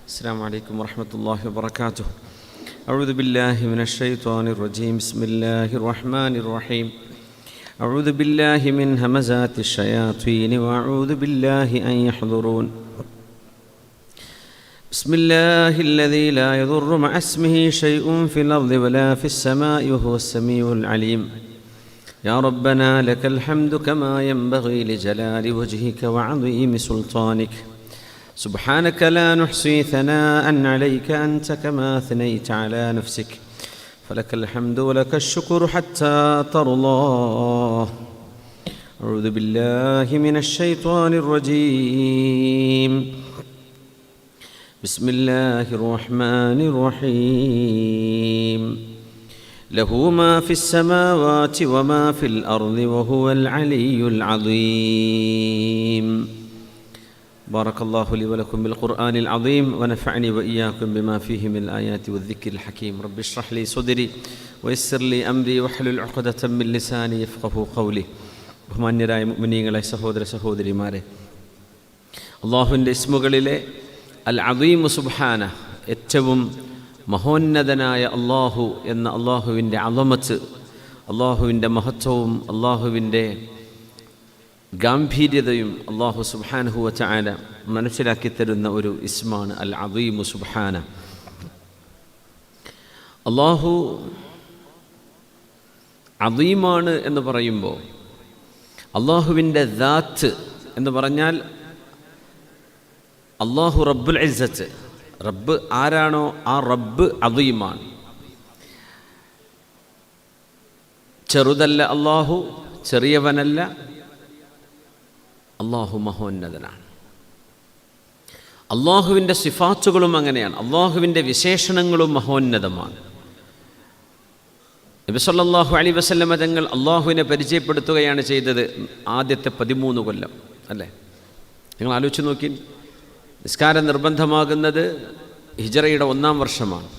السلام عليكم ورحمة الله وبركاته. أعوذ بالله من الشيطان الرجيم. بسم الله الرحمن الرحيم. أعوذ بالله من همزات الشياطين وأعوذ بالله أن يحضرون. بسم الله الذي لا يضر مع اسمه شيء في الأرض ولا في السماء وهو السميع العليم. يا ربنا لك الحمد كما ينبغي لجلال وجهك وعظيم سلطانك. سبحانك لا نحصي ثناء عليك أنت كما أثنيت على نفسك. فلك الحمد ولك الشكر حتى ترضى. أعوذ بالله من الشيطان الرجيم. بسم الله الرحمن الرحيم. له ما في السماوات وما في الأرض وهو العلي العظيم. بارك الله لي ولكم بالقرآن العظيم ونفعني وإياكم بما فيه من الآيات والذكر الحكيم. رب اشرح لي صدري ويسر لي أمري واحلل عقدة من لساني يفقهوا قولي. ബഹുമാന്യരായ മുഅ്മിനീങ്ങളെ, സഹോദര സഹോദരിമാരെ, അള്ളാഹുവിൻ്റെ ഇസ്മുകളിലെ അൽ അദീം സുബ്ഹാന, ഏറ്റവും മഹോന്നതനായ അള്ളാഹു എന്ന അള്ളാഹുവിൻ്റെ അളമത്ത്, അള്ളാഹുവിൻ്റെ മഹത്വവും അള്ളാഹുവിൻ്റെ ഗാംഭീര്യതയും അള്ളാഹു സുബ്ഹാനഹു വ തആല മനസ്സിലാക്കി തരുന്ന ഒരു ഇസ്മാണ് അൽ അദീം സുബ്ഹാന. അള്ളാഹു അദീമാണ് എന്ന് പറയുമ്പോൾ അള്ളാഹുവിൻ്റെ ദാത്ത് എന്ന് പറഞ്ഞാൽ അള്ളാഹു റബ്ബുൽ ഇസ്സത്ത്, റബ്ബ് ആരാണോ ആ റബ്ബ് അദീമാണ്. ചെറുതല്ല അള്ളാഹു, ചെറിയവനല്ല, അള്ളാഹു മഹോന്നതനാണ്. അള്ളാഹുവിൻ്റെ സിഫാത്തുകളും അങ്ങനെയാണ്, അള്ളാഹുവിൻ്റെ വിശേഷണങ്ങളും മഹോന്നതമാണ്. നബി സല്ലല്ലാഹു അലൈഹി വസല്ലമ തങ്ങൾ അള്ളാഹുവിനെ പരിചയപ്പെടുത്തുകയാണ് ചെയ്തത് ആദ്യത്തെ 13 കൊല്ലം, അല്ലേ? നിങ്ങൾ ആലോചിച്ച് നോക്കി, നിസ്കാരം നിർബന്ധമാകുന്നത് ഹിജറയുടെ 1-ാം വർഷമാണ്.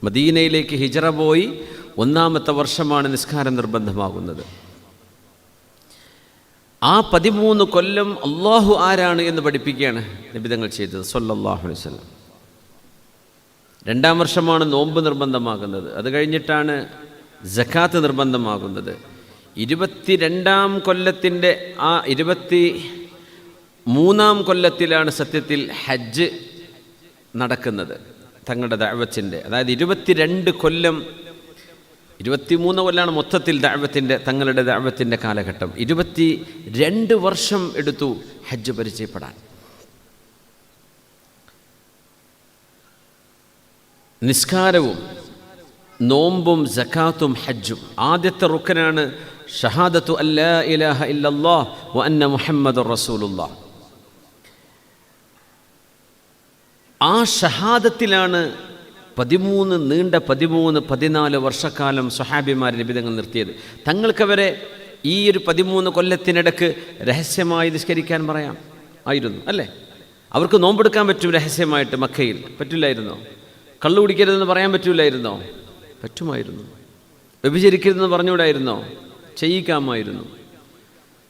മദീനയിലേക്ക് ഹിജറ പോയി 1-ാമത്തെ വർഷമാണ് നിസ്കാരം നിർബന്ധമാകുന്നത്. ആ 13 കൊല്ലം അള്ളാഹു ആരാണ് എന്ന് പഠിപ്പിക്കുകയാണ് നബി തങ്ങൾ ചെയ്തത് സല്ലല്ലാഹു അലൈഹി വസല്ലം. 2-ാം വർഷമാണ് നോമ്പ് നിർബന്ധമാകുന്നത്. അത് കഴിഞ്ഞിട്ടാണ് സക്കാത്ത് നിർബന്ധമാകുന്നത്. 22-ാം കൊല്ലത്തിൻ്റെ ആ 23-ാം കൊല്ലത്തിലാണ് സത്യത്തിൽ ഹജ്ജ് നടക്കുന്നത് തങ്ങളുടെ ദഅവത്തിൻ്റെ. അതായത് 22 കൊല്ലം, 23 കൊല്ലാണ് മൊത്തത്തിൽ ദഅവത്തിൻ്റെ, തങ്ങളുടെ ദഅവത്തിൻ്റെ കാലഘട്ടം. 22 വർഷം എടുത്തു ഹജ്ജ് പരിചയപ്പെടാൻ. നിസ്കാരവും നോമ്പും സക്കാത്തും ഹജ്ജും. ആദ്യത്തെ റുക്കനാണ് ഷഹാദത്തു അല്ലാ ഇലാഹ ഇല്ലല്ലാഹ് വ അന്ന മുഹമ്മദുർ റസൂലുള്ളാഹ്. ആ ഷഹാദത്തിലാണ് 14 വർഷക്കാലം സ്വഹാബിമാർ നിബിധങ്ങൾ നിർത്തിയത്. തങ്ങൾക്കവരെ ഈ ഒരു 13 കൊല്ലത്തിനിടക്ക് രഹസ്യമായി നിസ്കരിക്കാൻ പറയാം ആയിരുന്നു, അല്ലേ? അവർക്ക് നോമ്പെടുക്കാൻ പറ്റും രഹസ്യമായിട്ട്, മക്കയിൽ പറ്റില്ലായിരുന്നോ? കള്ളു കുടിക്കരുതെന്ന് പറയാൻ പറ്റില്ലായിരുന്നോ? പറ്റുമായിരുന്നു. വ്യഭിചരിക്കരുതെന്ന് പറഞ്ഞുകൂടായിരുന്നോ? ചെയ്യിക്കാമായിരുന്നു.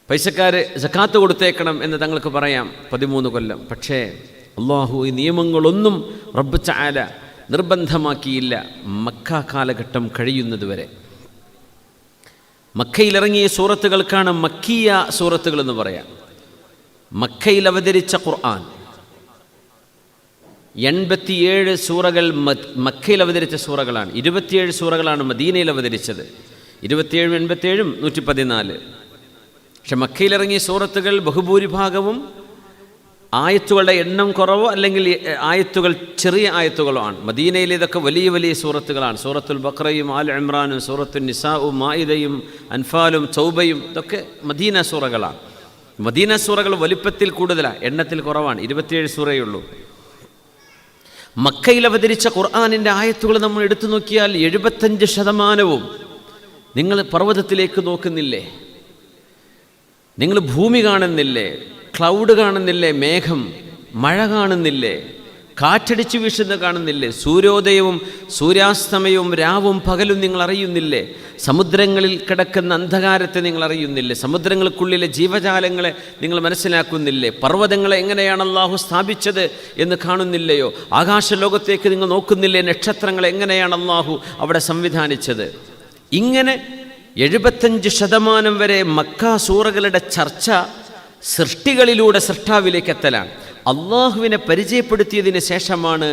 പൈസക്കാർ സക്കാത്ത് കൊടുത്തേക്കണം എന്ന് തങ്ങൾക്ക് പറയാം 13 കൊല്ലം. പക്ഷേ അള്ളാഹു ഈ നിയമങ്ങളൊന്നും റബ്ബ് തആല നിർബന്ധമാക്കിയില്ല മക്ക കാലഘട്ടം കഴിയുന്നതുവരെ. മക്കയിലിറങ്ങിയ സൂറത്തുകൾക്കാണ് മക്കിയ സൂറത്തുകൾ എന്ന് പറയാം. മക്കയിൽ അവതരിച്ച ഖുർആൻ 87 സൂറകൾ മക്കയിൽ അവതരിച്ച സൂറകളാണ്. 27 സൂറകളാണ് മദീനയിൽ അവതരിച്ചത്. 27, 87, 114. പക്ഷെ മക്കയിലിറങ്ങിയ സൂറത്തുകൾ ബഹുഭൂരിഭാഗവും ആയത്തുകളുടെ എണ്ണം കുറവോ അല്ലെങ്കിൽ ആയത്തുകൾ ചെറിയ ആയത്തുകളോ ആണ്. മദീനയിൽ ഇതൊക്കെ വലിയ വലിയ സൂറത്തുകളാണ്. സൂറത്തുൽ ബഖറയും ആൽ ഇമ്രാനും സൂറത്തുൽ നിസാഉം മാഇദയും അൻഫാലും തൗബയും ഇതൊക്കെ മദീന സൂറകളാണ്. മദീന സൂറകൾ വലിപ്പത്തിൽ കൂടുതലാണ്, എണ്ണത്തിൽ കുറവാണ്. 27 സൂറയേ ഉള്ളൂ. മക്കയിൽ അവതരിച്ച ഖുർആനിൻ്റെ ആയത്തുകൾ നമ്മൾ എടുത്തു നോക്കിയാൽ 75% നിങ്ങൾ പർവ്വതത്തിലേക്ക് നോക്കുന്നില്ലേ? നിങ്ങൾ ഭൂമി കാണുന്നില്ലേ? ക്ലൗഡ് കാണുന്നില്ലേ? മേഘം, മഴ കാണുന്നില്ലേ? കാറ്റടിച്ചു വീശുന്നത് കാണുന്നില്ലേ? സൂര്യോദയവും സൂര്യാസ്തമയവും രാവും പകലും നിങ്ങൾ അറിയുന്നില്ലേ? സമുദ്രങ്ങളിൽ കിടക്കുന്ന അന്ധകാരത്തെ നിങ്ങൾ അറിയുന്നില്ലേ? സമുദ്രങ്ങൾക്കുള്ളിലെ ജീവജാലങ്ങളെ നിങ്ങൾ മനസ്സിലാക്കുന്നില്ലേ? പർവ്വതങ്ങളെ എങ്ങനെയാണ് അള്ളാഹു സ്ഥാപിച്ചത് എന്ന് കാണുന്നില്ലയോ? ആകാശലോകത്തേക്ക് നിങ്ങൾ നോക്കുന്നില്ലേ? നക്ഷത്രങ്ങളെ എങ്ങനെയാണ് അള്ളാഹു അവിടെ സംവിധാനിച്ചത്? ഇങ്ങനെ 75% വരെ മക്ക സൂറകളുടെ ചർച്ച സൃഷ്ടികളിലൂടെ സൃഷ്ടാവിലേക്ക് എത്തലാണ്. അള്ളാഹുവിനെ പരിചയപ്പെടുത്തിയതിന് ശേഷമാണ്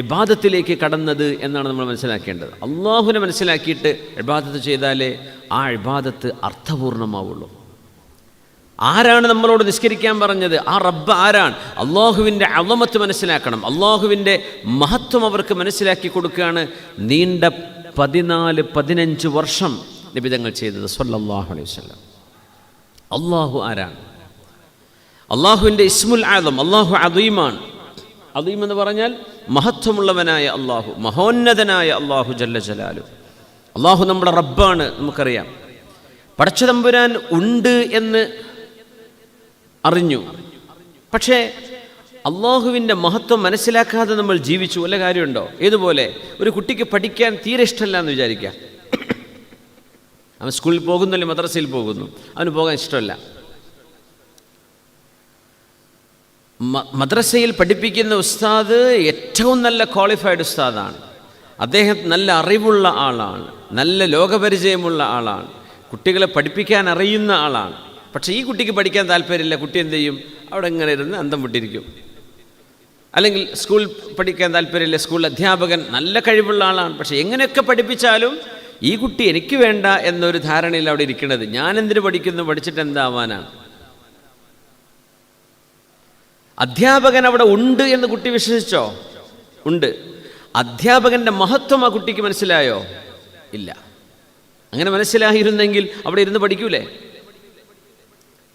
ഇബാദത്തിലേക്ക് കടന്നത് എന്നാണ് നമ്മൾ മനസ്സിലാക്കേണ്ടത്. അള്ളാഹുവിനെ മനസ്സിലാക്കിയിട്ട് ഇബാദത്ത് ചെയ്താലേ ആ ഇബാദത്ത് അർത്ഥപൂർണമാവുള്ളൂ. ആരാണ് നമ്മളോട് നിസ്കരിക്കാൻ പറഞ്ഞത്? ആ റബ്ബ് ആരാണ്? അള്ളാഹുവിൻ്റെ അളമത്ത് മനസ്സിലാക്കണം. അള്ളാഹുവിൻ്റെ മഹത്വം അവർക്ക് മനസ്സിലാക്കി കൊടുക്കുകയാണ് നീണ്ട 14-15 വർഷം നിബിധങ്ങൾ ചെയ്തത് സ്വല്ലല്ലാഹു അലൈഹി വസല്ലം. അള്ളാഹു ആരാണ്? അള്ളാഹുവിൻ്റെ ഇസ്മുൽ ആദം, അള്ളാഹു അദീമാണ്. അദീം എന്ന് പറഞ്ഞാൽ മഹത്വമുള്ളവനായ അള്ളാഹു, മഹോന്നതനായ അള്ളാഹു ജല്ല ജലാലു. അള്ളാഹു നമ്മുടെ റബ്ബാണ്, നമുക്കറിയാം. പടച്ചതമ്പുരാൻ ഉണ്ട് എന്ന് അറിഞ്ഞു. പക്ഷേ അള്ളാഹുവിൻ്റെ മഹത്വം മനസ്സിലാക്കാതെ നമ്മൾ ജീവിച്ചു, വല്ല കാര്യമുണ്ടോ? ഏതുപോലെ ഒരു കുട്ടിക്ക് പഠിക്കാൻ തീരെ ഇഷ്ടമല്ല എന്ന് വിചാരിക്കാം. അവൻ സ്കൂളിൽ പോകുന്നില്ല, മദ്രസയിൽ പോകുന്നു, അവന് പോകാൻ ഇഷ്ടമല്ല. മദ്രസയിൽ പഠിപ്പിക്കുന്ന ഉസ്താദ് ഏറ്റവും നല്ല ക്വാളിഫൈഡ് ഉസ്താദാണ്. അദ്ദേഹം നല്ല അറിവുള്ള ആളാണ്, നല്ല ലോകപരിചയമുള്ള ആളാണ്, കുട്ടികളെ പഠിപ്പിക്കാൻ അറിയുന്ന ആളാണ്. പക്ഷേ ഈ കുട്ടിക്ക് പഠിക്കാൻ താല്പര്യമില്ല. കുട്ടി എന്ത് ചെയ്യും? അവിടെ ഇങ്ങനെ ഇരുന്ന് അന്തം വിട്ടിരിക്കും. അല്ലെങ്കിൽ സ്കൂൾ പഠിക്കാൻ താല്പര്യമില്ല. സ്കൂൾ അധ്യാപകൻ നല്ല കഴിവുള്ള ആളാണ്, പക്ഷേ എങ്ങനെയൊക്കെ പഠിപ്പിച്ചാലും ഈ കുട്ടി എനിക്ക് വേണ്ട എന്നൊരു ധാരണയിൽ അവിടെ ഇരിക്കുന്നത്. ഞാൻ എന്തിനു പഠിക്കുന്നു? പഠിച്ചിട്ട് എന്താവാനാണ്? അധ്യാപകൻ അവിടെ ഉണ്ട് എന്ന് കുട്ടി വിശ്വസിച്ചോ? ഉണ്ട്. അധ്യാപകൻ്റെ മഹത്വം ആ കുട്ടിക്ക് മനസ്സിലായോ? ഇല്ല. അങ്ങനെ മനസ്സിലായിരുന്നെങ്കിൽ അവിടെ ഇരുന്ന് പഠിക്കൂലേ?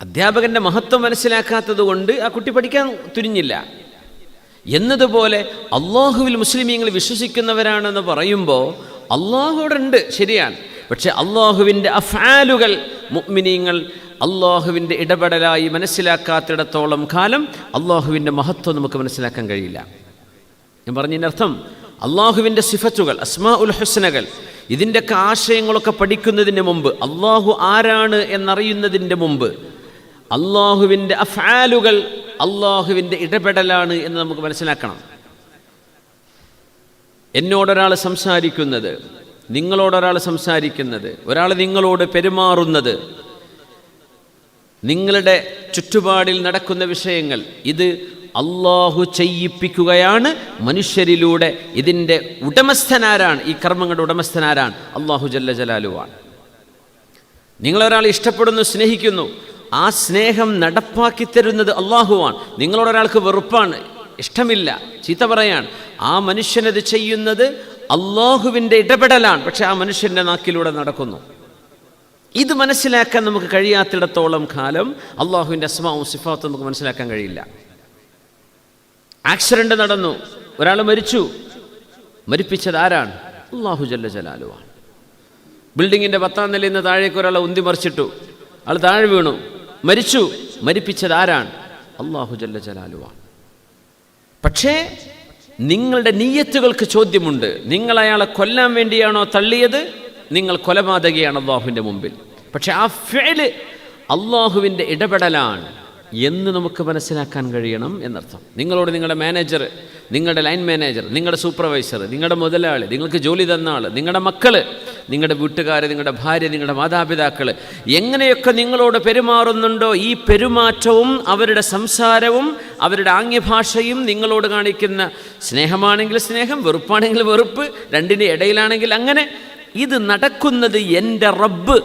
അധ്യാപകൻ്റെ മഹത്വം മനസ്സിലാക്കാത്തത് കൊണ്ട് ആ കുട്ടി പഠിക്കാൻ തുനിഞ്ഞില്ല. എന്നതുപോലെ അള്ളാഹുവിൽ മുസ്ലിമീങ്ങൾ വിശ്വസിക്കുന്നവരാണെന്ന് പറയുമ്പോൾ അള്ളാഹു അവിടെ ഉണ്ട്, ശരിയാണ്. പക്ഷെ അള്ളാഹുവിൻ്റെ അഫ്ആലുകൾ മുഅ്മിനീങ്ങൾ അള്ളാഹുവിൻ്റെ ഇടപെടലായി മനസ്സിലാക്കാത്തിടത്തോളം കാലം അള്ളാഹുവിൻ്റെ മഹത്വം നമുക്ക് മനസ്സിലാക്കാൻ കഴിയില്ല. ഞാൻ പറഞ്ഞതിൻ്റെ അർത്ഥം അള്ളാഹുവിൻ്റെ സിഫത്തുകൾ, അസ്മാഉൽ ഹുസ്നകൾ, ഇതിൻ്റെയൊക്കെ ആശയങ്ങളൊക്കെ പഠിക്കുന്നതിന് മുമ്പ്, അള്ളാഹു ആരാണ് എന്നറിയുന്നതിൻ്റെ മുമ്പ് അള്ളാഹുവിൻ്റെ അഫ്ആലുകൾ അള്ളാഹുവിൻ്റെ ഇടപെടലാണ് എന്ന് നമുക്ക് മനസ്സിലാക്കണം. എന്നോടൊരാൾ സംസാരിക്കുന്നത്, നിങ്ങളോടൊരാൾ സംസാരിക്കുന്നത്, ഒരാൾ നിങ്ങളോട് പെരുമാറുന്നത്, നിങ്ങളുടെ ചുറ്റുപാടിൽ നടക്കുന്ന വിഷയങ്ങൾ, ഇത് അള്ളാഹു ചെയ്യിപ്പിക്കുകയാണ് മനുഷ്യരിലൂടെ. ഇതിൻ്റെ ഉടമസ്ഥനാരാണ്? ഈ കർമ്മങ്ങളുടെ ഉടമസ്ഥനാരാണ്? അള്ളാഹു ജല്ല ജലാലുവാണ്. നിങ്ങളൊരാൾ ഇഷ്ടപ്പെടുന്നു, സ്നേഹിക്കുന്നു, ആ സ്നേഹം നടപ്പാക്കി തരുന്നത് അള്ളാഹുവാണ്. നിങ്ങളോടൊരാൾക്ക് വെറുപ്പാണ്, ഇഷ്ടമില്ല, ചീത്ത പറയാണ്, ആ മനുഷ്യനത് ചെയ്യുന്നത് അള്ളാഹുവിൻ്റെ ഇടപെടലാണ്. പക്ഷെ ആ മനുഷ്യൻ്റെ നാക്കിലൂടെ നടക്കുന്നു. ഇത് മനസ്സിലാക്കാൻ നമുക്ക് കഴിയാത്തിടത്തോളം കാലം അള്ളാഹുവിൻ്റെ അസ്മാഉം സിഫാത്തും നമുക്ക് മനസ്സിലാക്കാൻ കഴിയില്ല. ആക്സിഡന്റ് നടന്നു, ഒരാൾ മരിച്ചു, മരിപ്പിച്ചത് ആരാണ്? അള്ളാഹു ജല്ല ജലാലുവാണ്. ബിൽഡിങ്ങിൻ്റെ 10ാം നിലയിൽ നിന്ന് താഴേക്ക് ഒരാളെ ഉന്തി മറിച്ചിട്ടു, ആൾ താഴെ വീണു, മരിച്ചു, മരിപ്പിച്ചത് ആരാണ്? അള്ളാഹു ജല്ല ജലാലുവാണ്. പക്ഷേ നിങ്ങളുടെ നിയ്യത്തുകൾക്ക് ചോദ്യമുണ്ട്. നിങ്ങൾ അയാളെ കൊല്ലാൻ വേണ്ടിയാണോ തള്ളിയത്? നിങ്ങൾ കൊലപാതകയാണ് അള്ളാഹുവിൻ്റെ മുമ്പിൽ. പക്ഷെ ആ ഫിഅല് അള്ളാഹുവിൻ്റെ ഇടപെടലാണ് എന്ന് നമുക്ക് മനസ്സിലാക്കാൻ കഴിയണം എന്നർത്ഥം. നിങ്ങളോട് നിങ്ങളുടെ മാനേജർ, നിങ്ങളുടെ ലൈൻ മാനേജർ, നിങ്ങളുടെ സൂപ്പർവൈസർ, നിങ്ങളുടെ മുതലാളി, നിങ്ങൾക്ക് ജോലി തന്ന ആൾ, നിങ്ങളുടെ മക്കൾ, നിങ്ങളുടെ വീട്ടുകാർ, നിങ്ങളുടെ ഭാര്യ, നിങ്ങളുടെ മാതാപിതാക്കൾ എങ്ങനെയൊക്കെ നിങ്ങളോട് പെരുമാറുന്നുണ്ടോ, ഈ പെരുമാറ്റവും അവരുടെ സംസാരവും അവരുടെ ആംഗ്യഭാഷയും നിങ്ങളോട് കാണിക്കുന്ന സ്നേഹമാണെങ്കിൽ സ്നേഹം, വെറുപ്പാണെങ്കിൽ വെറുപ്പ്, രണ്ടിൻ്റെ ഇടയിലാണെങ്കിൽ അങ്ങനെ, ഇത് നടക്കുന്നത് എൻ്റെ റബ്ബ്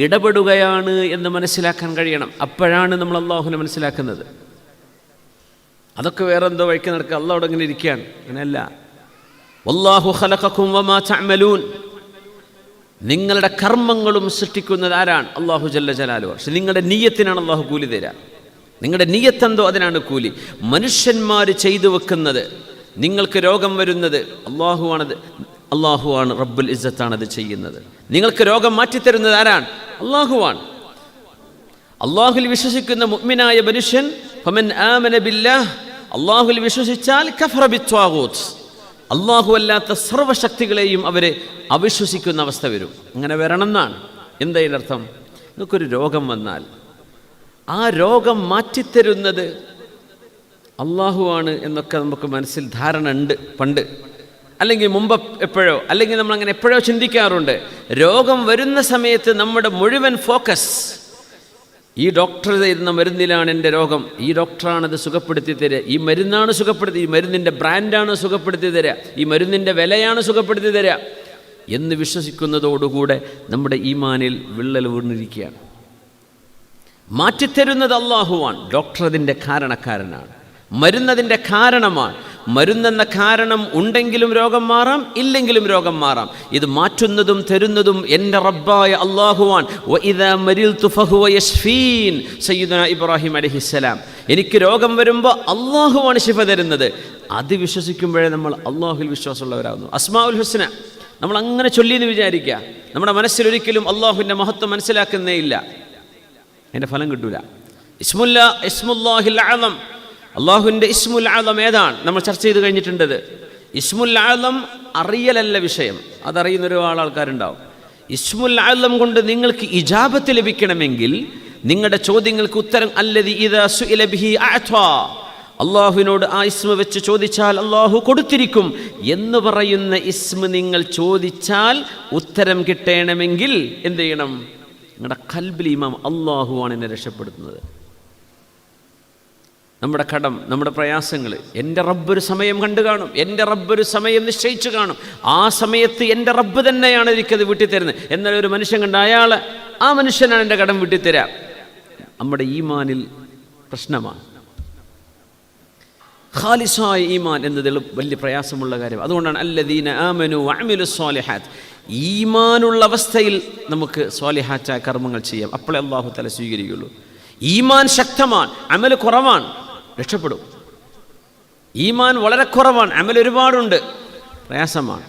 ഇടപെടുകയാണ് എന്ന് മനസ്സിലാക്കാൻ കഴിയണം. അപ്പോഴാണ് നമ്മൾ അള്ളാഹുവിനെ മനസ്സിലാക്കുന്നത്. അതൊക്കെ വേറെ എന്തോ വഴിക്ക് നടക്കുക, അള്ളാഹു അവിടെ ഇങ്ങനെ ഇരിക്കുകയാണ്. അങ്ങനെയല്ല. വല്ലാഹു ഖലഖക്കും വമാ തഅമലൂൻ, നിങ്ങളുടെ കർമ്മങ്ങളും സൃഷ്ടിക്കുന്നത് ആരാണ്? അള്ളാഹു ജല്ല ജലാലുഹു. പക്ഷെ നിങ്ങളുടെ നിയ്യത്തിനാണ് അള്ളാഹു കൂലി തരിക. നിങ്ങളുടെ നിയ്യത്തെന്തോ അതിനാണ് കൂലി. മനുഷ്യന്മാർ ചെയ്തു വെക്കുന്നത്, നിങ്ങൾക്ക് രോഗം വരുന്നത് അള്ളാഹുവാണത്, അള്ളാഹുവാണ്, റബ്ബുൽ ഇസ്സത്താണത് ചെയ്യുന്നത്. നിങ്ങൾക്ക് രോഗം മാറ്റിത്തരുന്നത് ആരാണ്? അള്ളാഹുവാണ്. അള്ളാഹുൽ വിശ്വസിക്കുന്ന മുഅ്മിനായ മനുഷ്യൻ ഫമൻ ആമന ബില്ലാഹ്, അള്ളാഹുവിൽ വിശ്വസിച്ചാൽ കഫറ ബിത്വാഗൂത്ത്, അള്ളാഹു അല്ലാത്ത സർവ്വശക്തികളെയും അവർ അവിശ്വസിക്കുന്ന അവസ്ഥ വരും. അങ്ങനെ വരണം എന്നാണ്. എന്താ ഇതിൻ്റെ അർത്ഥം? നിങ്ങൾക്കൊരു രോഗം വന്നാൽ ആ രോഗം മാറ്റിത്തരുന്നത് അള്ളാഹുവാണ് എന്നൊക്കെ നമുക്ക് മനസ്സിൽ ധാരണ ഉണ്ട് പണ്ട്, അല്ലെങ്കിൽ മുമ്പ് എപ്പോഴോ, അല്ലെങ്കിൽ നമ്മളങ്ങനെ എപ്പോഴോ ചിന്തിക്കാറുണ്ട്. രോഗം വരുന്ന സമയത്ത് നമ്മുടെ മുഴുവൻ ഫോക്കസ് ഈ ഡോക്ടർ തരുന്ന മരുന്നിലാണ് എൻ്റെ രോഗം, ഈ ഡോക്ടറാണത് സുഖപ്പെടുത്തി തരിക, ഈ മരുന്നാണ് സുഖപ്പെടുത്തി, ഈ മരുന്നിൻ്റെ ബ്രാൻഡാണ് സുഖപ്പെടുത്തി തരിക, ഈ മരുന്നിൻ്റെ വിലയാണ് സുഖപ്പെടുത്തി തരിക എന്ന് വിശ്വസിക്കുന്നതോടുകൂടെ നമ്മുടെ ഈമാനിൽ വിള്ളൽ വീണിരിക്കുകയാണ്. മാറ്റിത്തരുന്നത് അള്ളാഹുവാണ്. ഡോക്ടർ അതിൻ്റെ കാരണക്കാരനാണ്, മരുന്നതിൻ്റെ കാരണമാണ്. മരുന്നെന്ന കാരണം ഉണ്ടെങ്കിലും രോഗം മാറാം, ഇല്ലെങ്കിലും രോഗം മാറാം. ഇത് മാറ്റുന്നതും തരുന്നതും എൻ്റെ റബ്ബായ അള്ളാഹുവാൻ. വഇദാ മരിൽതു ഫഹുവ യശ്ഫീൻ, സയ്യിദുനാ ഇബ്രാഹിം അലൈഹിസ്സലാം. എനിക്ക് രോഗം വരുമ്പോൾ അള്ളാഹുവാണ് ശിഫ തരുന്നത്. അത് വിശ്വസിക്കുമ്പോഴേ നമ്മൾ അള്ളാഹുവിൽ വിശ്വാസമുള്ളവരാകുന്നു. അസ്മാഉൽ ഹുസ്ന നമ്മൾ അങ്ങനെ ചൊല്ലിയെന്ന് വിചാരിക്കുക, നമ്മുടെ മനസ്സിലൊരിക്കലും അള്ളാഹുവിൻ്റെ മഹത്വം മനസ്സിലാക്കുന്നേ ഇല്ല, അതിൻ്റെ ഫലം കിട്ടൂല. ഇസ്മുല്ലാഹിൽ അഅ്ലം, അള്ളാഹുവിൻ്റെ ഇസ്മുൽ ആലം ഏതാണ് നമ്മൾ ചർച്ച ചെയ്ത് കഴിഞ്ഞിട്ടുണ്ടത്. ഇസ്മുൽ ആലം അറിയലല്ല വിഷയം, അതറിയുന്ന ഒരുപാട് ആൾക്കാരുണ്ടാവും. ഇസ്മുൽ ആലം കൊണ്ട് നിങ്ങൾക്ക് ഇജാബത്ത് ലഭിക്കണമെങ്കിൽ, നിങ്ങളുടെ ചോദ്യങ്ങൾക്ക് ഉത്തരം അല്ലദി ഇദാ സുഇല ബിഹി അഅ്താ, അള്ളാഹുവിനോട് ആ ഇസ്മ വെച്ച് ചോദിച്ചാൽ അള്ളാഹു കൊടുത്തിരിക്കും എന്ന് പറയുന്ന ഇസ്മ നിങ്ങൾ ചോദിച്ചാൽ ഉത്തരം കിട്ടണമെങ്കിൽ എന്ത് ചെയ്യണം? നിങ്ങളുടെ ഖൽബിൽ ഇമാം അള്ളാഹുവാണ് എന്നെ രക്ഷപ്പെടുത്തുന്നത്. നമ്മുടെ കടം, നമ്മുടെ പ്രയാസങ്ങൾ എൻ്റെ റബ്ബൊരു സമയം കണ്ടു കാണും, എൻ്റെ റബ്ബൊരു സമയം നിശ്ചയിച്ചു കാണും. ആ സമയത്ത് എൻ്റെ റബ്ബ് തന്നെയാണ് എനിക്കത് വീട്ടിത്തരുന്നത്. എന്നാൽ ഒരു മനുഷ്യൻ കണ്ട അയാൾ, ആ മനുഷ്യനാണ് എൻ്റെ കടം വീട്ടിത്തരാം. നമ്മുടെ ഈമാനിൽ പ്രശ്നമാണ്. ഖാലിസായ ഈമാൻ എന്നത് വലിയ പ്രയാസമുള്ള കാര്യം. അതുകൊണ്ടാണ് അല്ലദീന ആമനു വഅമിലുസ് സ്വാലിഹാത്ത്, ഈമാനുള്ള അവസ്ഥയിൽ നമുക്ക് സ്വാലിഹാത്തായ കർമ്മങ്ങൾ ചെയ്യാം, അപ്പോഴേ അല്ലാഹു തആല സ്വീകരിക്കുകയുള്ളൂ. ഈമാൻ ശക്തമാണ്, അമൽ കുറവാണ്, രക്ഷപ്പെടും. ഈമാൻ വളരെ കുറവാണ്, അമൽ ഒരുപാടുണ്ട്, പ്രയാസമാണ്.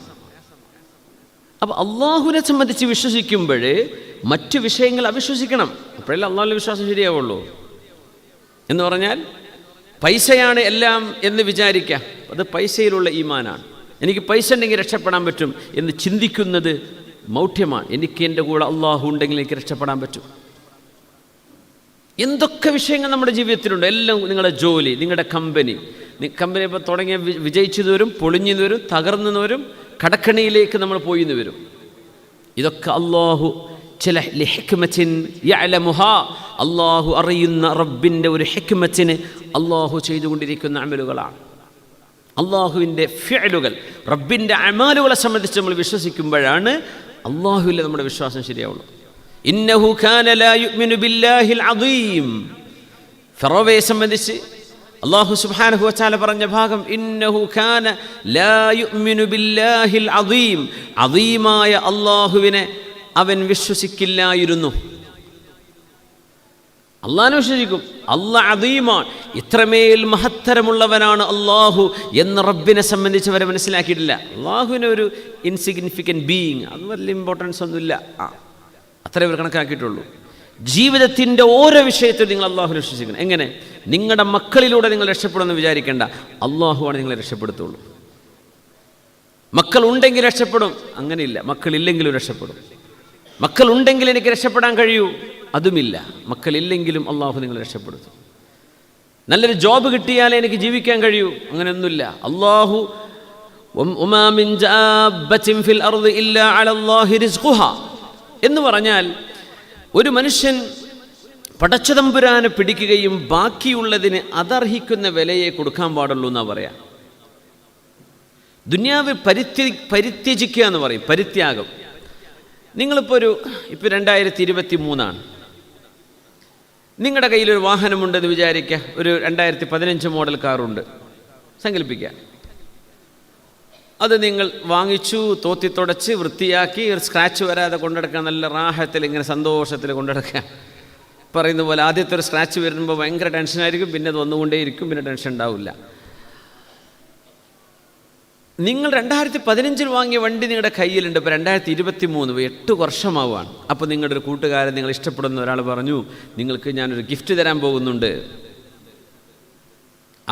അപ്പോൾ അള്ളാഹുവിനെ സംബന്ധിച്ച് വിശ്വസിക്കുമ്പോൾ മറ്റു വിഷയങ്ങൾ അവിശ്വസിക്കണം, അപ്പോഴല്ലേ അള്ളാഹുവിൻ്റെ വിശ്വാസം ശരിയാവുള്ളൂ. എന്ന് പറഞ്ഞാൽ പൈസയാണ് എല്ലാം എന്ന് വിചാരിക്കാം, അത് പൈസയിലുള്ള ഈമാനാണ്. എനിക്ക് പൈസ ഉണ്ടെങ്കിൽ രക്ഷപ്പെടാൻ പറ്റും എന്ന് ചിന്തിക്കുന്നത് മൗഢ്യമാണ്. എനിക്ക് എൻ്റെ കൂടെ അള്ളാഹു ഉണ്ടെങ്കിൽ എനിക്ക് രക്ഷപ്പെടാൻ പറ്റും. എന്തൊക്കെ വിഷയങ്ങൾ നമ്മുടെ ജീവിതത്തിലുണ്ട്, എല്ലാം നിങ്ങളുടെ ജോലി, നിങ്ങളുടെ കമ്പനി ഇപ്പോൾ തുടങ്ങിയ വിജയിച്ചത് വരും, പൊളിഞ്ഞു വരും, തകർന്നു വരും, കടക്കണിയിലേക്ക് നമ്മൾ പോയിന്ന് വരും. ഇതൊക്കെ അള്ളാഹു ചില ഹിക്മത്തിൻ യഅലമുഹാ, അള്ളാഹു അറിയുന്ന റബ്ബിൻ്റെ ഒരു ഹിക്മത്തിന് അള്ളാഹു ചെയ്തുകൊണ്ടിരിക്കുന്ന അമലുകളാണ്. അള്ളാഹുവിൻ്റെ ഫിഅലുകൾ, റബ്ബിൻ്റെ അമാലുകളെ സംബന്ധിച്ച് നമ്മൾ വിശ്വസിക്കുമ്പോഴാണ് അള്ളാഹുവിൽ നമ്മുടെ വിശ്വാസം ശരിയാവുള്ളൂ. ഇന്നഹു കാന ലാ യുഅ്മിനു ബില്ലാഹിൽ അദീം, ഫറോവയെ സംബന്ധിച്ച് അല്ലാഹു സുബ്ഹാനഹു വ തആല പറഞ്ഞ ഭാഗം, ഇന്നഹു കാന ലാ യുഅ്മിനു ബില്ലാഹിൽ അദീം, അദീമായ അല്ലാഹുവിനെ അവൻ വിശ്വസിക്കില്ലായിരുന്നു. അള്ളാഹുവിനെ വിശ്വസിക്കും, അല്ലാഹ് അദീമാണ്, ഇത്രമേൽ മഹത്തരമുള്ളവനാണ് അള്ളാഹു എന്ന് റബ്ബിനെ സംബന്ധിച്ച് അവരെ മനസ്സിലാക്കിയിട്ടില്ല. അള്ളാഹുവിനെ ഒരു ഇൻസിഗ്നിഫിക്കൻറ്റ് ബീയിങ്, അത് വലിയ ഇമ്പോർട്ടൻസ് ഒന്നുമില്ല, അത്രേ അവർ കണക്കാക്കിയിട്ടുള്ളൂ. ജീവിതത്തിൻ്റെ ഓരോ വിഷയത്തിൽ നിങ്ങൾ അള്ളാഹുവിനെ വിശ്വസിക്കണം. എങ്ങനെ? നിങ്ങളുടെ മക്കളിലൂടെ നിങ്ങൾ രക്ഷപ്പെടുമെന്ന് വിചാരിക്കേണ്ട, അള്ളാഹുവാണ് നിങ്ങളെ രക്ഷപ്പെടുത്തുള്ളൂ. മക്കൾ ഉണ്ടെങ്കിൽ രക്ഷപ്പെടും, അങ്ങനെയില്ല. മക്കളില്ലെങ്കിലും രക്ഷപ്പെടും. മക്കളുണ്ടെങ്കിൽ എനിക്ക് രക്ഷപ്പെടാൻ കഴിയൂ, അതുമില്ല. മക്കളില്ലെങ്കിലും അള്ളാഹു നിങ്ങളെ രക്ഷപ്പെടുത്തും. നല്ലൊരു ജോബ് കിട്ടിയാലേ എനിക്ക് ജീവിക്കാൻ കഴിയൂ, അങ്ങനെയൊന്നുമില്ല. അള്ളാഹു വമാ മിൻ ജാബത്തിൻ ഫിൽ അർദി ഇല്ലാ അലല്ലാഹി റിസ്ഖുഹാ എന്ന് പറഞ്ഞാൽ, ഒരു മനുഷ്യൻ പടച്ചതമ്പുരാനെ പിടിക്കുകയും ബാക്കിയുള്ളതിന് അതർഹിക്കുന്ന വിലയെ കൊടുക്കാൻ പാടുള്ളൂ എന്നാ പറയാം. ദുനിയാവിൽ പരിത്യജിക്കുക എന്ന് പറയും, പരിത്യാഗം. നിങ്ങളിപ്പോൾ ഇപ്പോൾ 2023 നിങ്ങളുടെ കയ്യിലൊരു വാഹനമുണ്ടെന്ന് വിചാരിക്കുക, ഒരു 2015 മോഡൽ കാറുണ്ട് സങ്കല്പിക്കുക. അത് നിങ്ങൾ വാങ്ങിച്ചു, തോത്തി തുടച്ച് വൃത്തിയാക്കി, ഒരു സ്ക്രാച്ച് വരാതെ കൊണ്ടുനടക്കാൻ, നല്ല റാഹത്തിൽ ഇങ്ങനെ സന്തോഷത്തിൽ കൊണ്ടുനടക്കാൻ. പറയുന്ന പോലെ ആദ്യത്തെ ഒരു സ്ക്രാച്ച് വരുമ്പോൾ ഭയങ്കര ടെൻഷനായിരിക്കും, പിന്നെ അത് വന്നുകൊണ്ടേയിരിക്കും, പിന്നെ ടെൻഷൻ ഉണ്ടാവില്ല. നിങ്ങൾ 2015 വാങ്ങിയ വണ്ടി നിങ്ങളുടെ കയ്യിലുണ്ട്, ഇപ്പോൾ 2023, 8 വർഷമാവുകയാണ്. അപ്പോൾ നിങ്ങളുടെ ഒരു കൂട്ടുകാരൻ, നിങ്ങൾ ഇഷ്ടപ്പെടുന്ന ഒരാൾ പറഞ്ഞു, നിങ്ങൾക്ക് ഞാനൊരു ഗിഫ്റ്റ് തരാൻ പോകുന്നുണ്ട്.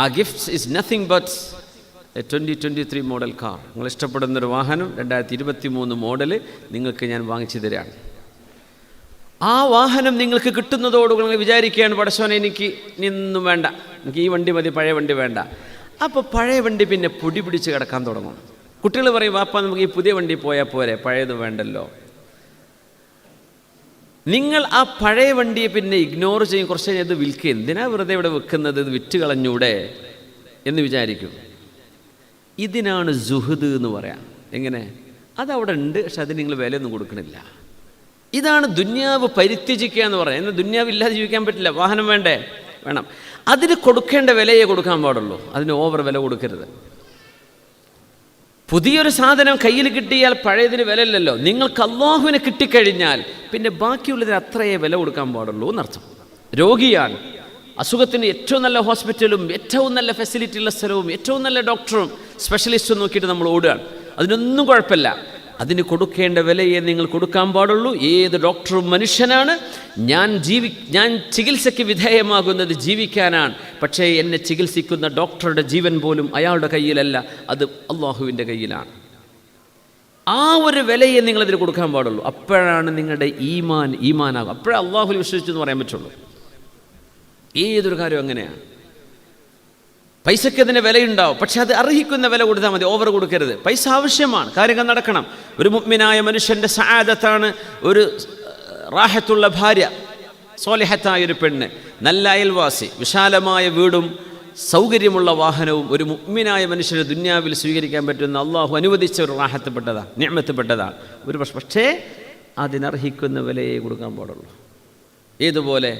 ആ gifts is nothing but A 2023 model car. നിങ്ങൾ ഇഷ്ടപ്പെടുന്നൊരു വാഹനം 2023 മോഡൽ നിങ്ങൾക്ക് ഞാൻ വാങ്ങിച്ചു തരാണ്. ആ വാഹനം നിങ്ങൾക്ക് കിട്ടുന്നതോടുകൂടി നിങ്ങൾ വിചാരിക്കുകയാണ്, പടച്ചോനെ എനിക്ക് ഇനിയൊന്നും വേണ്ട, എനിക്ക് ഈ വണ്ടി മതി, പഴയ വണ്ടി വേണ്ട. അപ്പോൾ പഴയ വണ്ടി പിന്നെ പൊടി പിടിച്ച് കിടക്കാൻ തുടങ്ങും. കുട്ടികൾ പറയും, വാപ്പ നമുക്ക് ഈ പുതിയ വണ്ടി പോയാൽ പോരെ, പഴയത് വേണ്ടല്ലോ. നിങ്ങൾ ആ പഴയ വണ്ടിയെ പിന്നെ ഇഗ്നോർ ചെയ്യും. കുറച്ച് കഴിഞ്ഞാൽ ഇത് വിൽക്കുക, എന്തിനാ വെറുതെ ഇവിടെ വെക്കുന്നത്, ഇത് വിറ്റ് കളഞ്ഞൂടെ എന്ന് വിചാരിക്കും. ഇതിനാണ് സുഹദ് എന്ന് പറയാം. എങ്ങനെ? അതവിടെ ഉണ്ട്, പക്ഷെ അതിന് നിങ്ങൾ വിലയൊന്നും കൊടുക്കണില്ല. ഇതാണ് ദുന്യാവ് പരിത്യജിക്കുക എന്ന് പറയാം. എന്നാൽ ദുന്യാവ് ഇല്ലാതെ ജീവിക്കാൻ പറ്റില്ല. വാഹനം വേണ്ടേ? വേണം. അതിന് കൊടുക്കേണ്ട വിലയെ കൊടുക്കാൻ പാടുള്ളൂ, അതിന് ഓവർ വില കൊടുക്കരുത്. പുതിയൊരു സാധനം കയ്യിൽ കിട്ടിയാൽ പഴയതിന് വില ഇല്ലല്ലോ. നിങ്ങൾക്ക് അള്ളാഹുവിനെ കിട്ടിക്കഴിഞ്ഞാൽ പിന്നെ ബാക്കിയുള്ളതിന് അത്രയേ വില കൊടുക്കാൻ പാടുള്ളൂ എന്നർത്ഥം. രോഗിയാണ്, അസുഖത്തിന് ഏറ്റവും നല്ല ഹോസ്പിറ്റലും ഏറ്റവും നല്ല ഫെസിലിറ്റി ഉള്ള സ്ഥലവും ഏറ്റവും നല്ല ഡോക്ടറും സ്പെഷ്യലിസ്റ്റും നോക്കിയിട്ട് നമ്മൾ ഓടുകയാണ്. അതിനൊന്നും കുഴപ്പമില്ല. അതിന് കൊടുക്കേണ്ട വിലയെ നിങ്ങൾ കൊടുക്കാൻ പാടുള്ളൂ. ഏത് ഡോക്ടറും മനുഷ്യനാണ്. ഞാൻ ചികിത്സയ്ക്ക് വിധേയമാകുന്നത് ജീവിക്കാനാണ്. പക്ഷേ എന്നെ ചികിത്സിക്കുന്ന ഡോക്ടറുടെ ജീവൻ പോലും അയാളുടെ കയ്യിലല്ല, അത് അള്ളാഹുവിൻ്റെ കയ്യിലാണ്. ആ ഒരു വിലയെ നിങ്ങളതിന് കൊടുക്കാൻ പാടുള്ളൂ. അപ്പോഴാണ് നിങ്ങളുടെ ഈമാനാകും. അപ്പോഴേ അള്ളാഹുവിൽ വിശ്വസിച്ചെന്ന് പറയാൻ പറ്റുള്ളൂ. ഏതൊരു കാര്യം അങ്ങനെയാണ്. പൈസയ്ക്ക് അതിന് വിലയുണ്ടാവും, പക്ഷെ അത് അർഹിക്കുന്ന വില കൊടുത്താൽ മതി, ഓവർ കൊടുക്കരുത്. പൈസ ആവശ്യമാണ്, കാര്യങ്ങൾ നടക്കണം. ഒരു മുഅ്മിനായ മനുഷ്യൻ്റെ സആദത്താണ് ഒരു റാഹത്തുള്ള ഭാര്യ, സ്വാലിഹത്തായ ഒരു പെണ്ണ്, നല്ല അയൽവാസി, വിശാലമായ വീടും സൗകര്യമുള്ള വാഹനവും ഒരു മുഅ്മിനായ മനുഷ്യന് ദുന്യാവിൽ സ്വീകരിക്കാൻ പറ്റുന്ന അള്ളാഹു അനുവദിച്ച ഒരു റാഹത്തപ്പെട്ടതാണ്, നിഅമത്തപ്പെട്ടതാണ്. ഒരു പക്ഷേ അതിനർഹിക്കുന്ന വിലയെ കൊടുക്കാൻ പാടുള്ളൂ. ഏതുപോലെ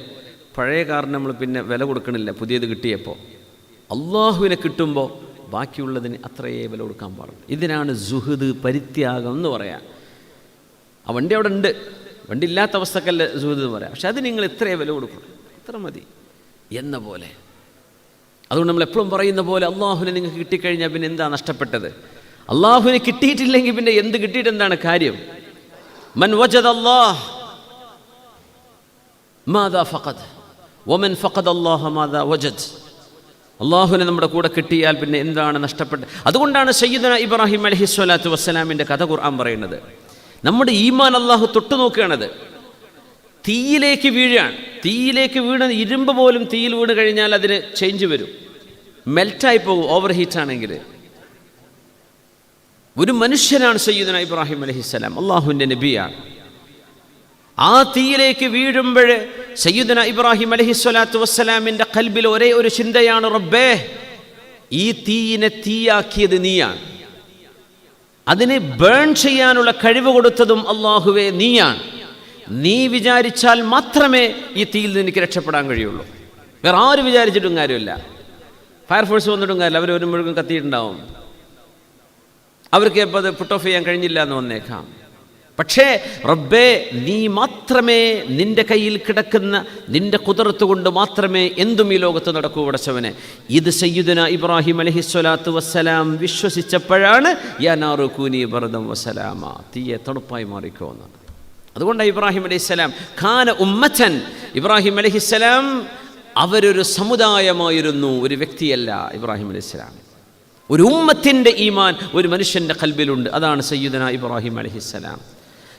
പഴയ കാറിന് നമ്മൾ പിന്നെ വില കൊടുക്കണില്ല, പുതിയത് കിട്ടിയപ്പോൾ. അള്ളാഹുവിനെ കിട്ടുമ്പോൾ ബാക്കിയുള്ളതിന് അത്രയേ വില കൊടുക്കാൻ പാടുള്ളൂ. ഇതിനാണ് സുഹദ്, പരിത്യാഗം എന്ന് പറയാം. ആ വണ്ടി അവിടെ ഉണ്ട്, വണ്ടി ഇല്ലാത്ത അവസ്ഥക്കല്ല സുഹദ് എന്ന് പറയാം. പക്ഷെ അത് നിങ്ങൾ ഇത്രയേ വില കൊടുക്കണം, ഇത്ര മതി എന്ന പോലെ. അതുകൊണ്ട് നമ്മൾ എപ്പോഴും പറയുന്ന പോലെ അള്ളാഹുവിനെ നിങ്ങൾക്ക് കിട്ടിക്കഴിഞ്ഞാൽ പിന്നെ എന്താ നഷ്ടപ്പെട്ടത്? അള്ളാഹുവിനെ കിട്ടിയിട്ടില്ലെങ്കിൽ പിന്നെ എന്ത് കിട്ടിയിട്ട് എന്താണ് കാര്യം? മൻ വജദ അല്ലാഹ് മാദാ ഫഖദ് വമൻ ഫഖദ അല്ലാഹ മാദാ വജദ്. അള്ളാഹുവിനെ നമ്മുടെ കൂടെ കിട്ടിയാൽ പിന്നെ എന്താണ് നഷ്ടപ്പെട്ടത്? അതുകൊണ്ടാണ് സയ്യിദുനാ ഇബ്രാഹിം അലൈഹിസ്സലാത്തു വസ്സലാമിൻ്റെ കഥ ഖുർആൻ പറയുന്നത്. നമ്മുടെ ഈമാൻ അള്ളാഹു തൊട്ടു നോക്കുകയാണത്. തീയിലേക്ക് വീഴാണ്. തീയിലേക്ക് വീണ് ഇരുമ്പ് പോലും തീയിൽ വീണ് കഴിഞ്ഞാൽ അതിന് ചേഞ്ച് വരും, മെൽറ്റായി പോകും ഓവർ ഹീറ്റാണെങ്കിൽ. ഒരു മനുഷ്യനാണ് സയ്യിദുനാ ഇബ്രാഹിം അലൈഹിസ്സലാം, അള്ളാഹുവിൻ്റെ നബിയാണ്. ആ തീയിലേക്ക് വീഴുമ്പോൾ സയ്യിദുനാ ഇബ്രാഹിം അലൈഹിസ്സലാത്തു വസ്സലാമിൻ്റെ ഖൽബിൽ ഒരേ ഒരു ചിന്തയാണ്, റബ്ബേ ഈ തീയിനെ തീയാക്കിയത് നീയാണ്, അതിനെ ബേൺ ചെയ്യാനുള്ള കഴിവ് കൊടുത്തതും അള്ളാഹുവേ നീയാണ്. നീ വിചാരിച്ചാൽ മാത്രമേ ഈ തീയിൽ നിന്ന് എനിക്ക് രക്ഷപ്പെടാൻ കഴിയുള്ളൂ. വേറെ ആരും വിചാരിച്ചിട്ടും കാര്യമില്ല. ഫയർഫോഴ്സ് വന്നിട്ടും കാര്യമില്ല, അവർ ഒരു മുഴുവൻ കത്തിയിട്ടുണ്ടാവും. അവർക്ക് ഇപ്പോൾ അത് പുട്ട് ഓഫ് ചെയ്യാൻ കഴിഞ്ഞില്ല എന്ന് വന്നേക്കാം. പക്ഷേ റബ്ബേ നീ മാത്രമേ, നിന്റെ കയ്യിൽ കിടക്കുന്ന നിന്റെ ഖുദ്റത്ത് കൊണ്ട് മാത്രമേ എന്തും ഈ ലോകത്ത് നടക്കൂ പടച്ചവനെ. ഇത് സയ്യിദുനാ ഇബ്രാഹിം അലൈഹിസ്സലാത്തു വസ്സലാം വിശ്വസിച്ചപ്പോഴാണ് യാ നാറു കൂനി ബർദൻ വസലാമ, തീയെ തണുപ്പായി മാറിക്കോ എന്നാണ്. അതുകൊണ്ടാണ് ഇബ്രാഹിം അലൈഹിസ്സലാം ഖാന ഉമ്മത്തൻ, ഇബ്രാഹിം അലൈഹിസ്സലാം അവരൊരു സമുദായമായിരുന്നു, ഒരു വ്യക്തിയല്ല. ഇബ്രാഹിം അലൈഹിസ്സലാം ഒരു ഉമ്മത്തിൻ്റെ ഈമാൻ ഒരു മനുഷ്യൻ്റെ ഖൽബിലുണ്ട്. അതാണ് സയ്യിദുനാ ഇബ്രാഹിം അലൈഹിസ്സലാം.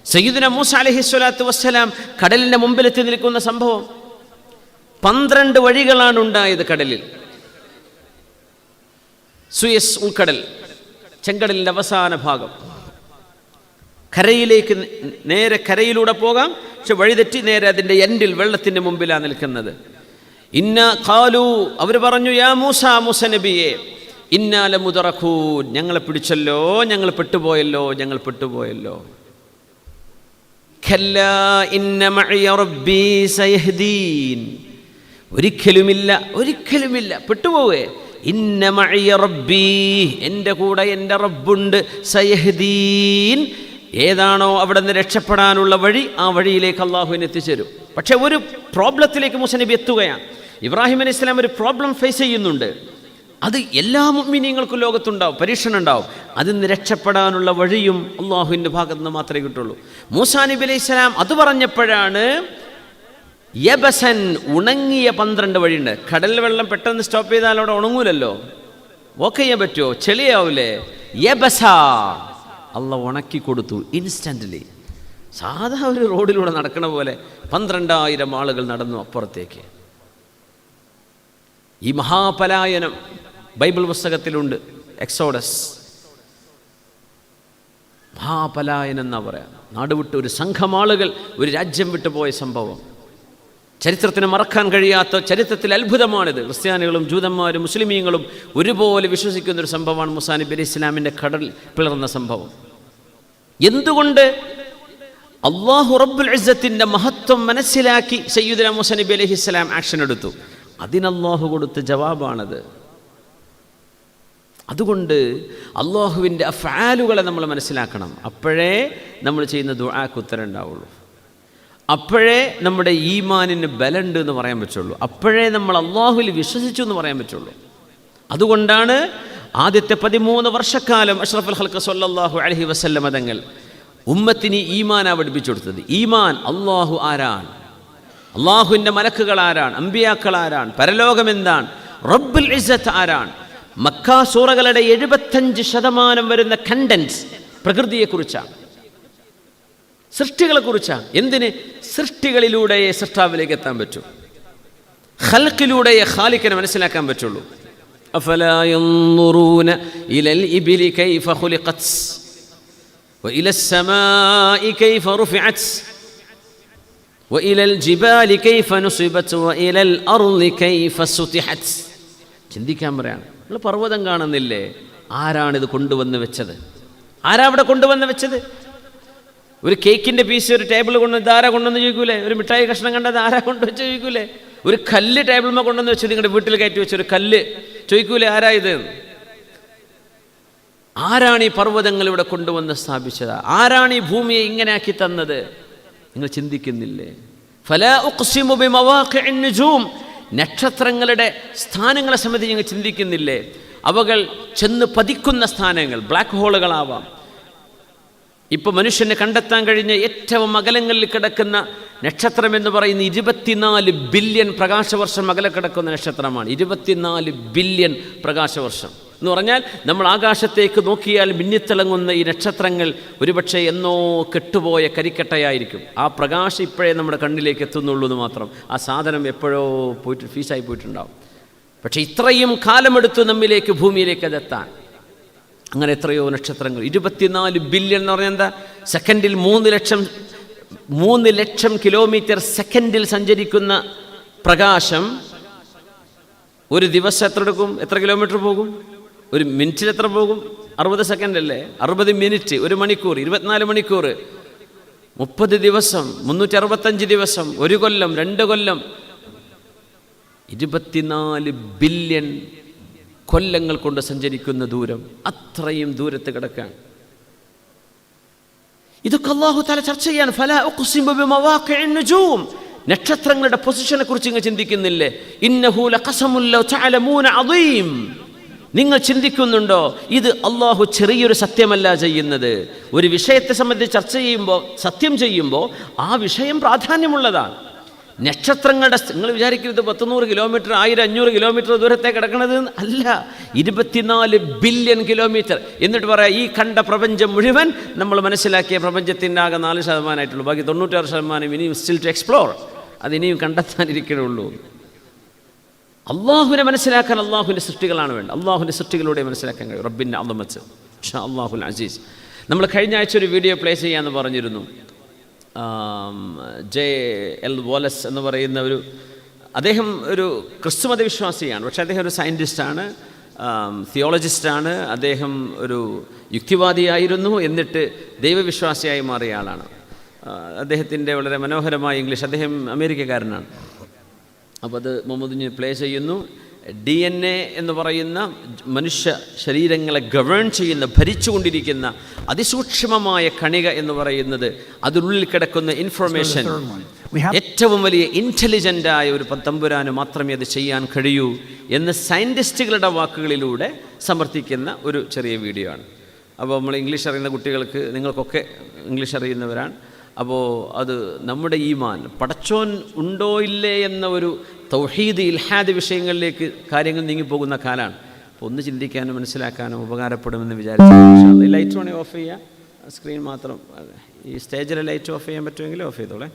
സയ്യിദുനാ മൂസ അലൈഹിസ്സലാത്തു വസ്സലാം കടലിൻ്റെ മുമ്പിലെത്തി നിൽക്കുന്ന സംഭവം. 12 വഴികളാണ് ഉണ്ടായത് കടലിൽ. സുയസ് ഉൾക്കടൽ, ചെങ്കടലിൻ്റെ അവസാന ഭാഗം. കരയിലേക്ക് നേരെ കരയിലൂടെ പോകാം, പക്ഷെ വഴിതെറ്റി നേരെ അതിൻ്റെ എൻഡിൽ വെള്ളത്തിൻ്റെ മുമ്പിലാണ് നിൽക്കുന്നത്. ഖാലു, അവർ പറഞ്ഞു, യാ മൂസ, മൂസ നബിയെ, ഇന്നാല മുദറഖൂൻ, ഞങ്ങളെ പിടിച്ചല്ലോ, ഞങ്ങൾ പെട്ടുപോയല്ലോ. ഖല്ലാ ഇന്ന മഅയ റബ്ബി സയഹ്ദീൻ, ഒരിക്കലുമില്ല പെട്ടുപോവേ. ഇന്ന മഅയ റബ്ബി, എൻ്റെ കൂടെ എൻ്റെ റബ്ബുണ്ട്, സയഹ്ദീൻ, ഏതാണോ അവിടെ നിന്ന് രക്ഷപ്പെടാനുള്ള വഴി ആ വഴിയിലേക്ക് അള്ളാഹുവിനെ എത്തിച്ചേരും. പക്ഷെ ഒരു പ്രോബ്ലത്തിലേക്ക് മൂസ നബി എത്തുകയാണ്. ഇബ്രാഹിം അലൈഹി സ്വലാം ഒരു പ്രോബ്ലം ഫേസ് ചെയ്യുന്നുണ്ട്. അത് എല്ലാ മുഅ്മിനീങ്ങൾക്കും ലോകത്തുണ്ടാവും, പരീക്ഷണം ഉണ്ടാവും. അതിൽ നിന്ന് രക്ഷപ്പെടാനുള്ള വഴിയും അള്ളാഹുവിൻ്റെ ഭാഗത്ത് നിന്ന് മാത്രമേ കിട്ടുള്ളൂ. മൂസാ നബി അലൈഹി സ്വലാം അത് പറഞ്ഞപ്പോഴാണ് യബസൻ, ഉണങ്ങിയ 12 വഴിയുണ്ട്. കടൽ വെള്ളം പെട്ടെന്ന് സ്റ്റോപ്പ് ചെയ്താൽ അവിടെ ഉണങ്ങൂലല്ലോ, വോക്ക് ചെയ്യാൻ പറ്റുമോ? ചെളിയാവൂലേ? യബസ, അള്ളാഹ് ഉണക്കി കൊടുത്തു ഇൻസ്റ്റൻ്റ്ലി. സാധാ ഒരു റോഡിലൂടെ നടക്കണ പോലെ 12,000 ആളുകൾ നടന്നു അപ്പുറത്തേക്ക്. ഈ മഹാപലായനം ബൈബിൾ പുസ്തകത്തിലുണ്ട്. എക്സോഡസ്, മഹാപലായനം എന്നാ പറയാം. നാടുവിട്ട് ഒരു സംഘം ആളുകൾ ഒരു രാജ്യം വിട്ടുപോയ സംഭവം ചരിത്രത്തിന് മറക്കാൻ കഴിയാത്ത, ചരിത്രത്തിൽ അത്ഭുതമാണിത്. ക്രിസ്ത്യാനികളും ജൂതന്മാരും മുസ്ലിമീങ്ങളും ഒരുപോലെ വിശ്വസിക്കുന്നൊരു സംഭവമാണ് മൂസാ നബി അലൈഹി ഇസ്ലാമിൻ്റെ കടൽ പിളർന്ന സംഭവം. എന്തുകൊണ്ട്? അള്ളാഹു റബ്ബുൽ ഇസ്സത്തിൻ്റെ മഹത്വം മനസ്സിലാക്കി സയ്യിദുനാ മൂസാ നബി അലൈഹി ഇസ്ലാം ആക്ഷൻ എടുത്തു. അതിനല്ലാഹു കൊടുത്ത ജവാബാണത്. അതുകൊണ്ട് അള്ളാഹുവിൻ്റെ അഫ്ആലുകളെ നമ്മൾ മനസ്സിലാക്കണം. അപ്പോഴേ നമ്മൾ ചെയ്യുന്ന ദുആക്ക് ഉത്തരം ഉണ്ടാവുള്ളൂ. അപ്പോഴേ നമ്മുടെ ഈമാനിന് ബലമുണ്ട് എന്ന് പറയാൻ പറ്റുള്ളൂ. അപ്പോഴേ നമ്മൾ അള്ളാഹുവിൽ വിശ്വസിച്ചു എന്ന് പറയാൻ പറ്റുള്ളൂ. അതുകൊണ്ടാണ് ആദ്യത്തെ 13 വർഷക്കാലം അഷ്റഫുൽ ഖൽഖ് സ്വല്ലല്ലാഹു അലൈഹി വസല്ലം തങ്ങൾ ഉമ്മത്തിന് ഈമാനാ പഠിപ്പിച്ചു കൊടുത്തത്. ഈമാൻ, അള്ളാഹു ആരാണ്, അള്ളാഹുവിൻ്റെ മലക്കുകൾ ആരാണ്, അമ്പിയാക്കൾ ആരാണ്, പരലോകം എന്താണ്, റബ്ബുൽ ഇസ്സത്ത് ആരാണ്. മക്കാ സൂറകളുടെ 75% വരുന്ന കണ്ടൻസ് പ്രകൃതിയെക്കുറിച്ചാണ്, സൃഷ്ടികളെക്കുറിച്ചാണ്. എന്തിന്? സൃഷ്ടികളിലൂടെ സൃഷ്ടാവിലേക്ക് എത്താൻ പറ്റും, ഖൽഖിലൂടെ ഖാലിഖിനെ മനസ്സിലാക്കാൻ പറ്റുള്ളൂ. അഫലാ യൻദുറൂന ഇലൽ ഇബ്ലി കൈഫ ഖുലിഖത് വഇലസ് സമാഇ കൈഫ റുഫിഅത് വഇലൽ ജിബാലി കൈഫ നുസിബത് വഇലൽ അർളി കൈഫ സുതിഹത്. ചിന്തിക്കാൻ പറയാണ്. നിങ്ങൾ പർവ്വതം കാണുന്നില്ലേ? ആരാണിത് കൊണ്ടുവന്ന് വെച്ചത്? ആരാ അവിടെ കൊണ്ടുവന്ന് വെച്ചത്? ഒരു കേക്കിൻ്റെ പീസ് ഒരു ടേബിൾ കൊണ്ടുവന്ന് ആരാ കൊണ്ടുവന്ന് ചോദിക്കൂലേ? ഒരു മിഠായി കഷ്ണം കണ്ടത് ആരാ കൊണ്ടുവച്ച് ചോദിക്കൂലേ? ഒരു കല്ല് ടേബിളിൽ കൊണ്ടുവന്ന് വെച്ച് നിങ്ങളുടെ വീട്ടിൽ കയറ്റി വെച്ച ഒരു കല്ല് ചോദിക്കൂലേ ആരാ ഇത്? ആരാണ് ഈ പർവ്വതങ്ങൾ ഇവിടെ കൊണ്ടുവന്ന് സ്ഥാപിച്ചത്? ആരാണ് ഈ ഭൂമിയെ ഇങ്ങനെ ആക്കി തന്നത്? നിങ്ങൾ ചിന്തിക്കുന്നില്ലേ? ഫലാ ഉഖ്സിമു ബിമവാഖിഇൻ നുജൂം, നക്ഷത്രങ്ങളുടെ സ്ഥാനങ്ങളെ സംബന്ധിച്ച് നിങ്ങൾ ചിന്തിക്കുന്നില്ലേ? അവകൾ ചെന്ന് പതിക്കുന്ന സ്ഥാനങ്ങൾ ബ്ലാക്ക് ഹോളുകളാവാം. ഇപ്പോൾ മനുഷ്യന് കണ്ടെത്താൻ കഴിഞ്ഞ ഏറ്റവും അകലങ്ങളിൽ കിടക്കുന്ന നക്ഷത്രം എന്ന് പറയുന്ന 24 ബില്യൺ പ്രകാശവർഷം അകലെ കിടക്കുന്ന നക്ഷത്രമാണ്. 24 ബില്യൺ പ്രകാശവർഷം എന്ന് പറഞ്ഞാൽ നമ്മൾ ആകാശത്തേക്ക് നോക്കിയാൽ മിന്നിത്തിളങ്ങുന്ന ഈ നക്ഷത്രങ്ങൾ ഒരുപക്ഷെ എന്നോ കെട്ടുപോയ കരിക്കട്ടയായിരിക്കും. ആ പ്രകാശം ഇപ്പോഴേ നമ്മുടെ കണ്ണിലേക്ക് എത്തുന്നുള്ളൂ എന്ന് മാത്രം. ആ സാധനം എപ്പോഴോ പോയിട്ട് ഫീസായി പോയിട്ടുണ്ടാവും. പക്ഷേ ഇത്രയും കാലമെടുത്തു നമ്മിലേക്ക്, ഭൂമിയിലേക്ക് അതെത്താൻ. അങ്ങനെ എത്രയോ നക്ഷത്രങ്ങൾ. 24 ബില്യൺ എന്ന് പറഞ്ഞാൽ എന്താ? സെക്കൻഡിൽ 3 ലക്ഷം കിലോമീറ്റർ സെക്കൻഡിൽ സഞ്ചരിക്കുന്ന പ്രകാശം ഒരു ദിവസം എത്ര എടുക്കും? എത്ര കിലോമീറ്റർ പോകും? ഒരു മിനിറ്റിൽ എത്ര പോകും? 60 സെക്കൻഡ് അല്ലേ? 60 മിനിറ്റ്, 1 മണിക്കൂർ, 24 മണിക്കൂർ, 30 ദിവസം, 365 ദിവസം, 1 കൊല്ലം, 2 കൊല്ലം, 24 ബില്യൺ കൊല്ലങ്ങൾ കൊണ്ട് സഞ്ചരിക്കുന്ന ദൂരം. അത്രയും ദൂരത്ത് കിടക്കാൻ. ഇതൊക്കെ അല്ലാഹു തആല ചർച്ച ചെയ്യാൻ. ഫലാ ഉഖ്സിമു ബിമവാഖിഇൻ നുജൂം, നക്ഷത്രങ്ങളുടെ പൊസിഷനെ കുറിച്ച് നിങ്ങൾ ചിന്തിക്കുന്നില്ലേ? ഇന്നഹു ലഖസമുൻ ലൗ തഅലമൂന അദീം. നിങ്ങൾ ചിന്തിക്കുന്നുണ്ടോ? ഇത് അള്ളാഹു ചെറിയൊരു സത്യമല്ല ചെയ്യുന്നത്. ഒരു വിഷയത്തെ സംബന്ധിച്ച് ചർച്ച ചെയ്യുമ്പോൾ, സത്യം ചെയ്യുമ്പോൾ ആ വിഷയം പ്രാധാന്യമുള്ളതാണ്. നക്ഷത്രങ്ങളുടെ നിങ്ങൾ വിചാരിക്കരുത് 100 കിലോമീറ്റർ, 500 കിലോമീറ്റർ ദൂരത്തെ കിടക്കണത് അല്ല. 24 ബില്യൺ കിലോമീറ്റർ. എന്നിട്ട് പറയാം ഈ കണ്ട പ്രപഞ്ചം മുഴുവൻ നമ്മൾ മനസ്സിലാക്കിയ പ്രപഞ്ചത്തിൻ്റെ ആകെ 4% ബാക്കി 96% ഇനിയും സ്റ്റിൽ ടു എക്സ്പ്ലോർ. അതിനിയും കണ്ടെത്താനിരിക്കണുള്ളൂ. അള്ളാഹുവിനെ മനസ്സിലാക്കാൻ അള്ളാഹുവിൻ്റെ സൃഷ്ടികളാണ് വേണ്ടത്. അള്ളാഹുവിൻ്റെ സൃഷ്ടികളിലൂടെ മനസ്സിലാക്കാൻ കഴിയും. റബ്ബിൻ്റെ അളമത്ത് ഇൻഷാ അല്ലാഹുൽ അസീസ്. നമ്മൾ കഴിഞ്ഞ ആഴ്ച ഒരു വീഡിയോ പ്ലേ ചെയ്യാമെന്ന് പറഞ്ഞിരുന്നു. J.L. വോലസ് എന്ന് പറയുന്ന അദ്ദേഹം ഒരു ക്രിസ്തുമത വിശ്വാസിയാണ്. പക്ഷേ അദ്ദേഹം ഒരു സയൻറ്റിസ്റ്റാണ്, തിയോളജിസ്റ്റാണ്. അദ്ദേഹം ഒരു യുക്തിവാദിയായിരുന്നു, എന്നിട്ട് ദൈവവിശ്വാസിയായി മാറിയ ആളാണ്. അദ്ദേഹത്തിൻ്റെ വളരെ മനോഹരമായ ഇംഗ്ലീഷ്, അദ്ദേഹം അമേരിക്കക്കാരനാണ്. അപ്പോൾ അത് മുഹമ്മദ് പ്ലേ ചെയ്യുന്നു. DNA എന്ന് പറയുന്ന മനുഷ്യ ശരീരങ്ങളെ ഗവേൺ ചെയ്യുന്ന, ഭരിച്ചുകൊണ്ടിരിക്കുന്ന അതിസൂക്ഷ്മമായ കണിക എന്ന് പറയുന്നത്, അതിനുള്ളിൽ കിടക്കുന്ന ഇൻഫർമേഷൻ ഏറ്റവും വലിയ ഇൻ്റലിജൻ്റായ ഒരു തമ്പുരാന് മാത്രമേ അത് ചെയ്യാൻ കഴിയൂ എന്ന് സയൻറ്റിസ്റ്റുകളുടെ വാക്കുകളിലൂടെ സമർത്ഥിക്കുന്ന ഒരു ചെറിയ വീഡിയോ ആണ്. അപ്പോൾ നമ്മൾ ഇംഗ്ലീഷ് അറിയുന്ന കുട്ടികൾക്ക്, നിങ്ങൾക്കൊക്കെ ഇംഗ്ലീഷ് അറിയുന്നവരാണ്, അപ്പോൾ അത് നമ്മുടെ ഈമാൻ, പടച്ചോൻ ഉണ്ടോ ഇല്ലേ എന്ന ഒരു തൗഹീദ് ഇൽഹാദ് വിഷയങ്ങളിലേക്ക് കാര്യങ്ങൾ നീങ്ങിപ്പോകുന്ന കാലമാണ്. അപ്പോൾ ഒന്ന് ചിന്തിക്കാനും മനസ്സിലാക്കാനും ഉപകാരപ്പെടുമെന്ന് വിചാരിച്ചു. ലൈറ്റ് വേണേൽ ഓഫ് ചെയ്യുക, സ്ക്രീൻ മാത്രം. ഈ സ്റ്റേജിലെ ലൈറ്റ് ഓഫ് ചെയ്യാൻ പറ്റുമെങ്കിൽ of ചെയ്തോളെ.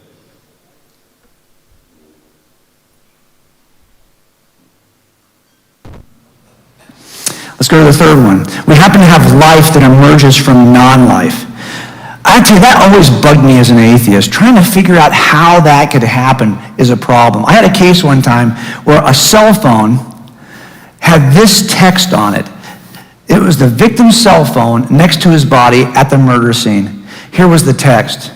Let's go to the third one. We happen to have life that emerges from non-life. Actually, that always bugged me as an atheist. Trying to figure out how that could happen is a problem. I had a case one time where a cell phone had this text on it. It was the victim's cell phone next to his body at the murder scene. Here was the text.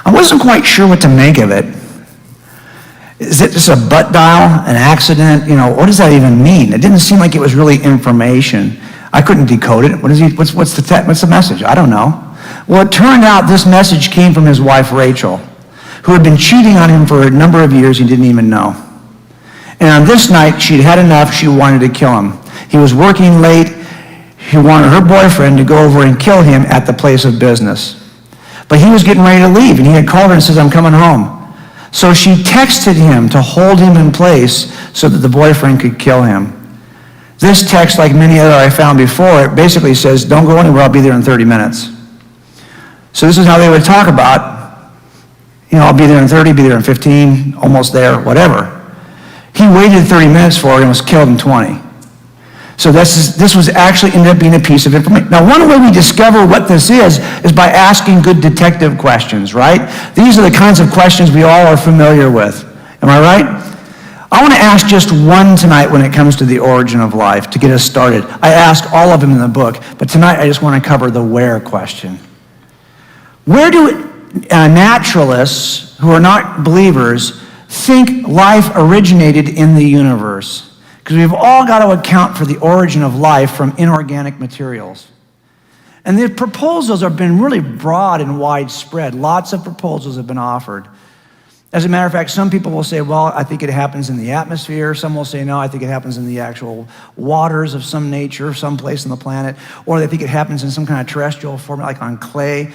I wasn't quite sure what to make of it. Is it just a butt dial, an accident? What does that even mean? It didn't seem like it was really information. I couldn't decode it. What's the message? I don't know. Well, it turned out this message came from his wife, Rachel, who had been cheating on him for a number of years he didn't even know. And on this night, she'd had enough. She wanted to kill him. He was working late. He wanted her boyfriend to go over and kill him at the place of business. But he was getting ready to leave, and he had called her and says, "I'm coming home." So she texted him to hold him in place so that the boyfriend could kill him. This text, like many other I found before, it basically says, "Don't go anywhere, I'll be there in 30 minutes. So this is how they would talk about, I'll be there in 30, be there in 15, almost there, whatever. He waited 30 minutes for it and was killed in 20. So this was actually ended up being a piece of information. Now, one way we discover what this is by asking good detective questions, right? These are the kinds of questions we all are familiar with. Am I right? I want to ask just one tonight when it comes to the origin of life to get us started. I ask all of them in the book, but tonight I just want to cover the where question. Where do naturalists who are not believers think life originated in the universe? Because we've all got to account for the origin of life from inorganic materials. And the proposals have been really broad and widespread. Lots of proposals have been offered. As a matter of fact, some people will say, well, I think it happens in the atmosphere. Some will say, no, I think it happens in the actual waters of some nature, some place on the planet. Or they think it happens in some kind of terrestrial form, like on clay.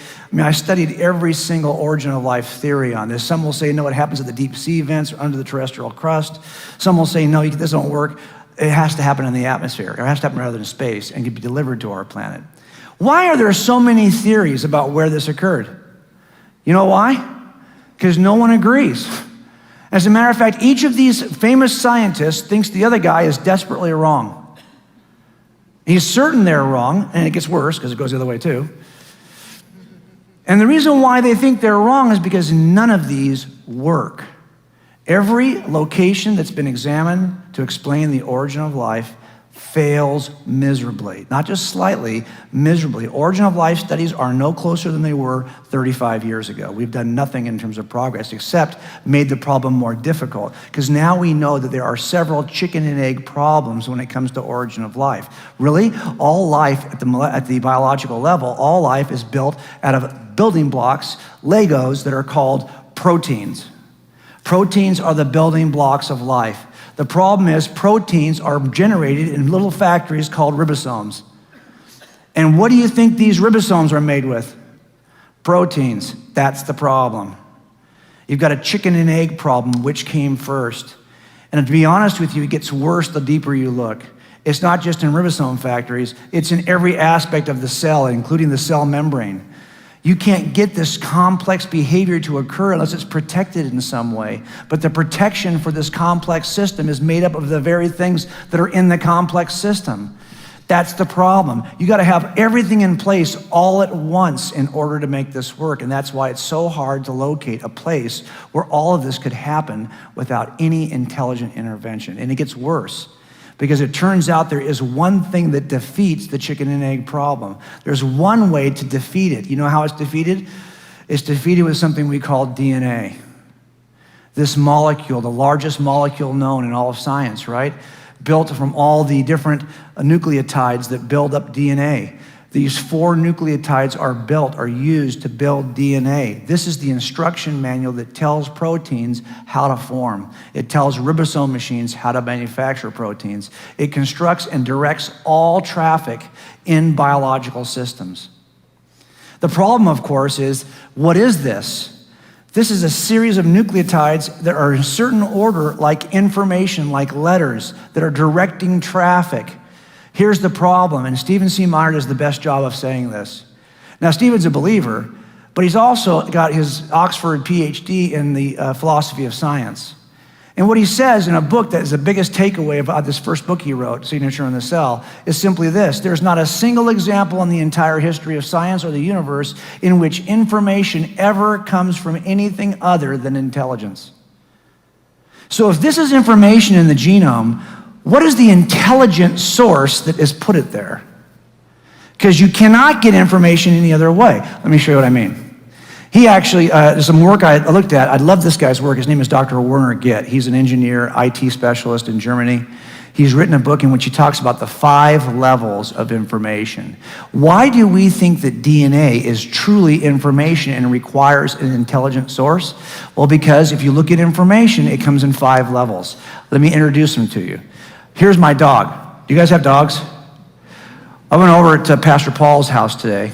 I studied every single origin of life theory on this. Some will say, no, it happens at the deep sea vents or under the terrestrial crust. Some will say, no, this don't work. It has to happen in the atmosphere. It has to happen rather in space and can be delivered to our planet. Why are there so many theories about where this occurred? You know why? Because no one agrees. As a matter of fact, each of these famous scientists thinks the other guy is desperately wrong. He's certain they're wrong, and it gets worse because it goes the other way too. And the reason why they think they're wrong is because none of these work. Every location that's been examined to explain the origin of life fails miserably. Not just slightly, miserably. Origin of life studies are no closer than they were 35 years ago. We've done nothing in terms of progress except made the problem more difficult, because now we know that there are several chicken and egg problems when it comes to origin of life. Really, all life at the biological level, all life is built out of building blocks, Legos, that are called proteins. Proteins are the building blocks of life. The problem is proteins are generated in little factories called ribosomes. And what do you think these ribosomes are made with? Proteins. That's the problem. You've got a chicken and egg problem. Which came first? And to be honest with you, it gets worse the deeper you look. It's not just in ribosome factories. It's in every aspect of the cell, including the cell membrane. You can't get this complex behavior to occur unless it's protected in some way. But the protection for this complex system is made up of the very things that are in the complex system. That's the problem. You got to have everything in place all at once in order to make this work. And that's why it's so hard to locate a place where all of this could happen without any intelligent intervention. And it gets worse, because it turns out there is one thing that defeats the chicken and egg problem. There's one way to defeat it. You know how it's defeated? It's defeated with something we call DNA. This molecule, the largest molecule known in all of science, right? Built from all the different nucleotides that build up DNA. These 4 nucleotides are used to build DNA. This is the instruction manual that tells proteins how to form. It tells ribosome machines how to manufacture proteins. It constructs and directs all traffic in biological systems. The problem, of course, is what is this? This is a series of nucleotides that are in a certain order, like information, like letters, that are directing traffic. Here's the problem, and Stephen C. Meyer does the best job of saying this. Now, Stephen's a believer, but he's also got his Oxford PhD in the philosophy of science. And what he says in a book that is the biggest takeaway about this first book he wrote, Signature in the Cell, is simply this: there's not a single example in the entire history of science or the universe in which information ever comes from anything other than intelligence. So if this is information in the genome, what is the intelligent source that has put it there? Because you cannot get information any other way. Let me show you what I mean. He actually, there's some work I looked at. I love this guy's work. His name is Dr. Werner Gitt. He's an engineer, IT specialist in Germany. He's written a book in which he talks about the 5 levels of information. Why do we think that DNA is truly information and requires an intelligent source? Well, because if you look at information, it comes in 5 levels. Let me introduce them to you. Here's my dog. Do you guys have dogs? I went over to Pastor Paul's house today,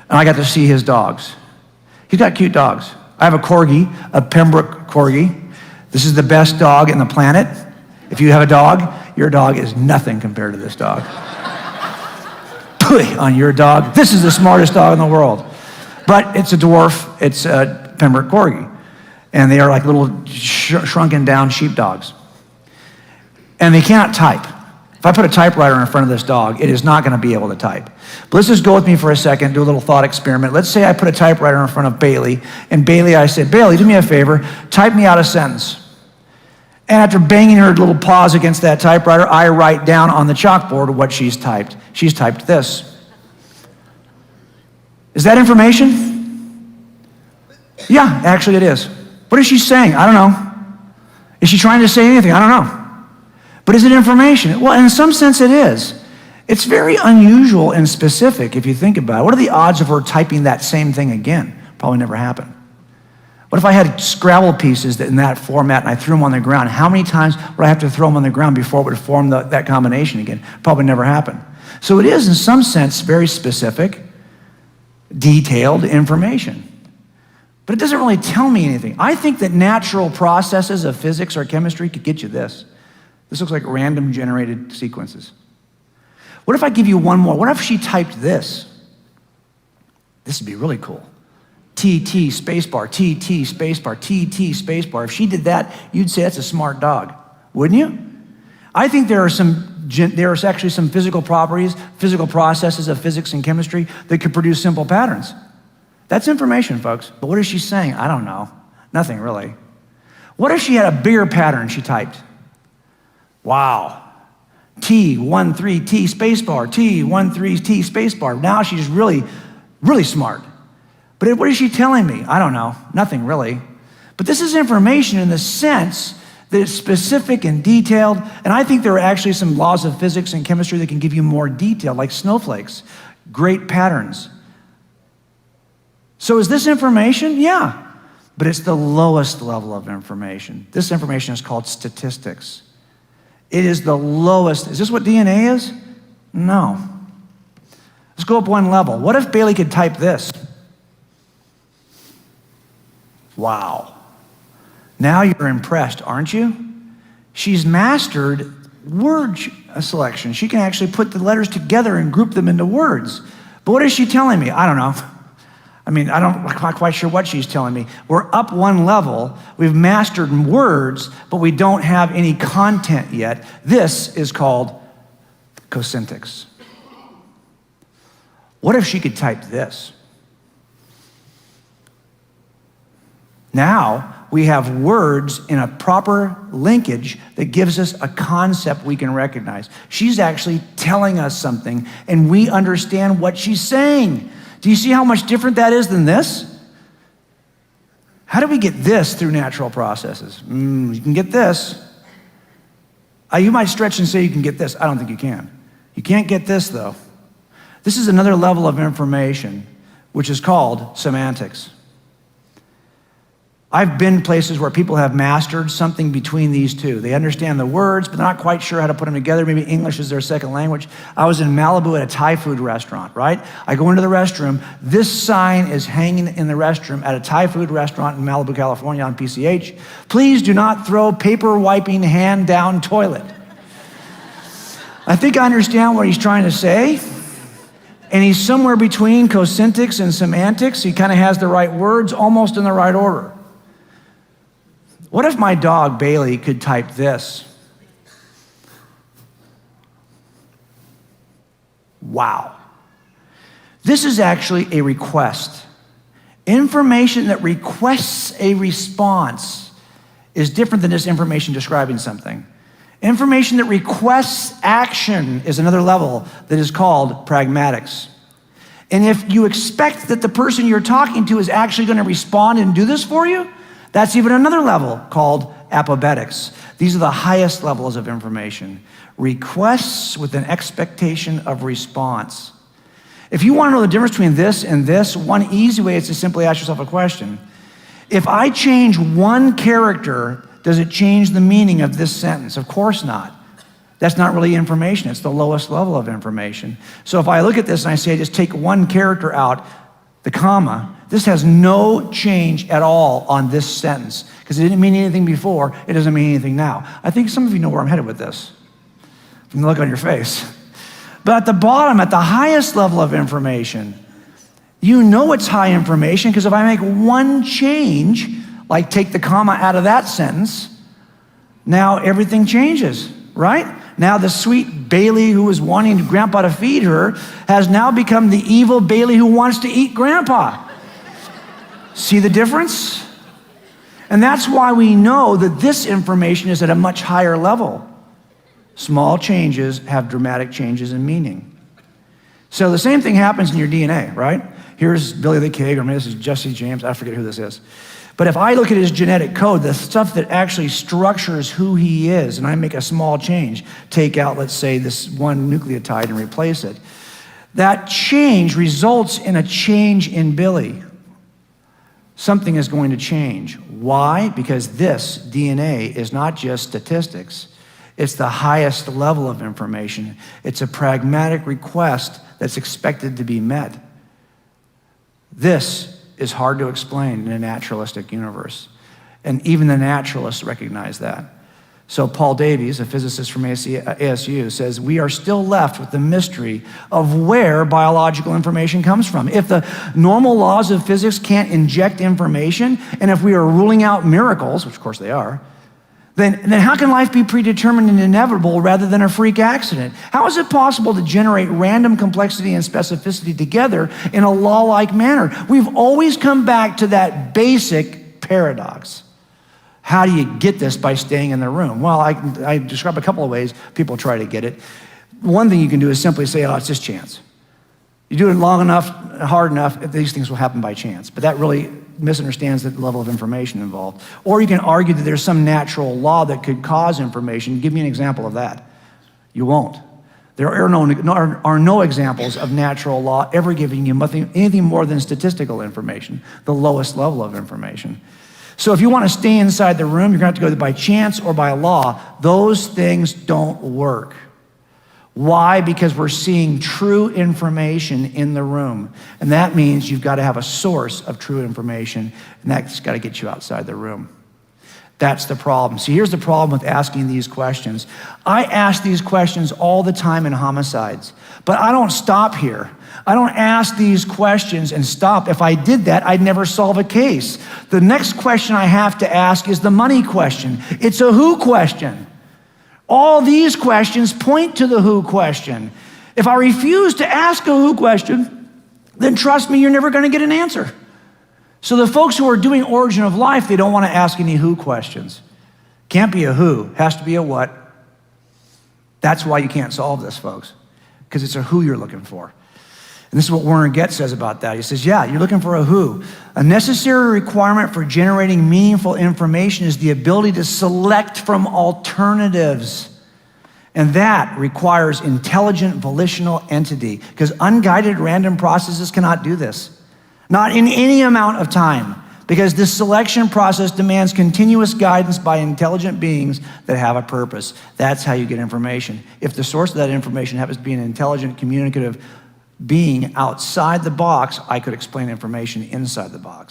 and I got to see his dogs. He's got cute dogs. I have a Corgi, a Pembroke Corgi. This is the best dog in the planet. If you have a dog, your dog is nothing compared to this dog. Pooey on your dog. This is the smartest dog in the world. But it's a dwarf. It's a Pembroke Corgi. And they are like little shrunken down sheepdogs. And they cannot type. If I put a typewriter in front of this dog, it is not going to be able to type. But let's just go with me for a second, do a little thought experiment. Let's say I put a typewriter in front of Bailey, and Bailey, I said, Bailey, do me a favor, type me out a sentence. And after banging her little paws against that typewriter, I write down on the chalkboard what she's typed. She's typed this. Is that information? Yeah, actually it is. What is she saying? I don't know. Is she trying to say anything? I don't know. But is it information? Well, in some sense it is. It's very unusual and specific if you think about it. What are the odds of her typing that same thing again? Probably never happened. What if I had Scrabble pieces in that format and I threw them on the ground? How many times would I have to throw them on the ground before it would form that combination again? Probably never happened. So it is, in some sense, very specific, detailed information. But it doesn't really tell me anything. I think that natural processes of physics or chemistry could get you this. This looks like random generated sequences. What if I give you one more? What if she typed this? This would be really cool. TT spacebar, TT spacebar, TT spacebar. If she did that, you'd say that's a smart dog, wouldn't you? I think there are actually some physical properties, physical processes of physics and chemistry that could produce simple patterns. That's information, folks. But what is she saying? I don't know. Nothing really. What if she had a bigger pattern she typed? Wow. T13 T spacebar, T13 T spacebar. Now she's really, really smart. But what is she telling me? I don't know. Nothing really. But this is information in the sense that it's specific and detailed. And I think there are actually some laws of physics and chemistry that can give you more detail, like snowflakes, great patterns. So is this information? Yeah. But it's the lowest level of information. This information is called statistics. It is the lowest. Is this what DNA is? No. Let's go up one level. What if Bailey could type this? Wow. Now you're impressed, aren't you? She's mastered word selection. She can actually put the letters together and group them into words. But what is she telling me? I don't know. I'm not quite sure what she's telling me. We're up one level. We've mastered words, but we don't have any content yet. This is called cosyntax. What if she could type this? Now we have words in a proper linkage that gives us a concept we can recognize. She's actually telling us something, and we understand what she's saying. Do you see how much different that is than this? How do we get this through natural processes? You can get this. You might stretch and say you can get this. I don't think you can. You can't get this, though. This is another level of information, which is called semantics. I've been places where people have mastered something between these two. They understand the words, but they're not quite sure how to put them together. Maybe English is their second language. I was in Malibu at a Thai food restaurant, right? I go into the restroom. This sign is hanging in the restroom at a Thai food restaurant in Malibu, California on PCH. Please do not throw paper wiping hand down toilet. I think I understand what he's trying to say. And he's somewhere between cosyntax and semantics. He kind of has the right words almost in the right order. What if my dog, Bailey, could type this? Wow. This is actually a request. Information that requests a response is different than just information describing something. Information that requests action is another level that is called pragmatics. And if you expect that the person you're talking to is actually going to respond and do this for you, that's even another level called apobetics. These are the highest levels of information. Requests with an expectation of response. If you want to know the difference between this and this, one easy way is to simply ask yourself a question. If I change one character, does it change the meaning of this sentence? Of course not. That's not really information. It's the lowest level of information. So if I look at this and I say, just take one character out, the comma, this has no change at all on this sentence because it didn't mean anything before. It doesn't mean anything now. I think some of you know where I'm headed with this from the look on your face. But at the bottom, at the highest level of information, you know it's high information because if I make one change, like take the comma out of that sentence, now everything changes, right? Now the sweet Bailey who was wanting Grandpa to feed her has now become the evil Bailey who wants to eat Grandpa. See the difference? And that's why we know that this information is at a much higher level. Small changes have dramatic changes in meaning. So the same thing happens in your DNA, right? Here's Billy the Kid, or maybe this is Jesse James, I forget who this is. But if I look at his genetic code, the stuff that actually structures who he is, and I make a small change, take out, let's say, this one nucleotide and replace it, that change results in a change in Billy. Something is going to change. Why? Because this DNA is not just statistics. It's the highest level of information. It's a pragmatic request that's expected to be met. This is hard to explain in a naturalistic universe. And even the naturalists recognize that. So Paul Davies, a physicist from ASU, says, we are still left with the mystery of where biological information comes from. If the normal laws of physics can't inject information, and if we are ruling out miracles, which of course they are, then how can life be predetermined and inevitable rather than a freak accident? How is it possible to generate random complexity and specificity together in a law-like manner? We've always come back to that basic paradox. How do you get this by staying in the room? Well, I describe a couple of ways people try to get it. One thing you can do is simply say, oh, it's just chance. You do it long enough, hard enough, these things will happen by chance. But that really misunderstands the level of information involved. Or you can argue that there's some natural law that could cause information. Give me an example of that. You won't. There are no examples of natural law ever giving you anything more than statistical information, the lowest level of information. So if you want to stay inside the room, you're going to have to go by chance or by law. Those things don't work. Why? Because we're seeing true information in the room. And that means you've got to have a source of true information, and that's got to get you outside the room. That's the problem. See, here's the problem with asking these questions. I ask these questions all the time in homicides, but I don't stop here. I don't ask these questions and stop. If I did that, I'd never solve a case. The next question I have to ask is the money question. It's a who question. All these questions point to the who question. If I refuse to ask a who question, then trust me, you're never going to get an answer. So the folks who are doing Origin of Life, they don't want to ask any who questions. Can't be a who, has to be a what. That's why you can't solve this, folks, because it's a who you're looking for. And this is what Werner Getz says about that. He says, yeah, you're looking for a who. A necessary requirement for generating meaningful information is the ability to select from alternatives. And that requires intelligent volitional entity, because unguided random processes cannot do this. Not in any amount of time. Because this selection process demands continuous guidance by intelligent beings that have a purpose. That's how you get information. If the source of that information happens to be an intelligent, communicative being outside the box, I could explain information inside the box.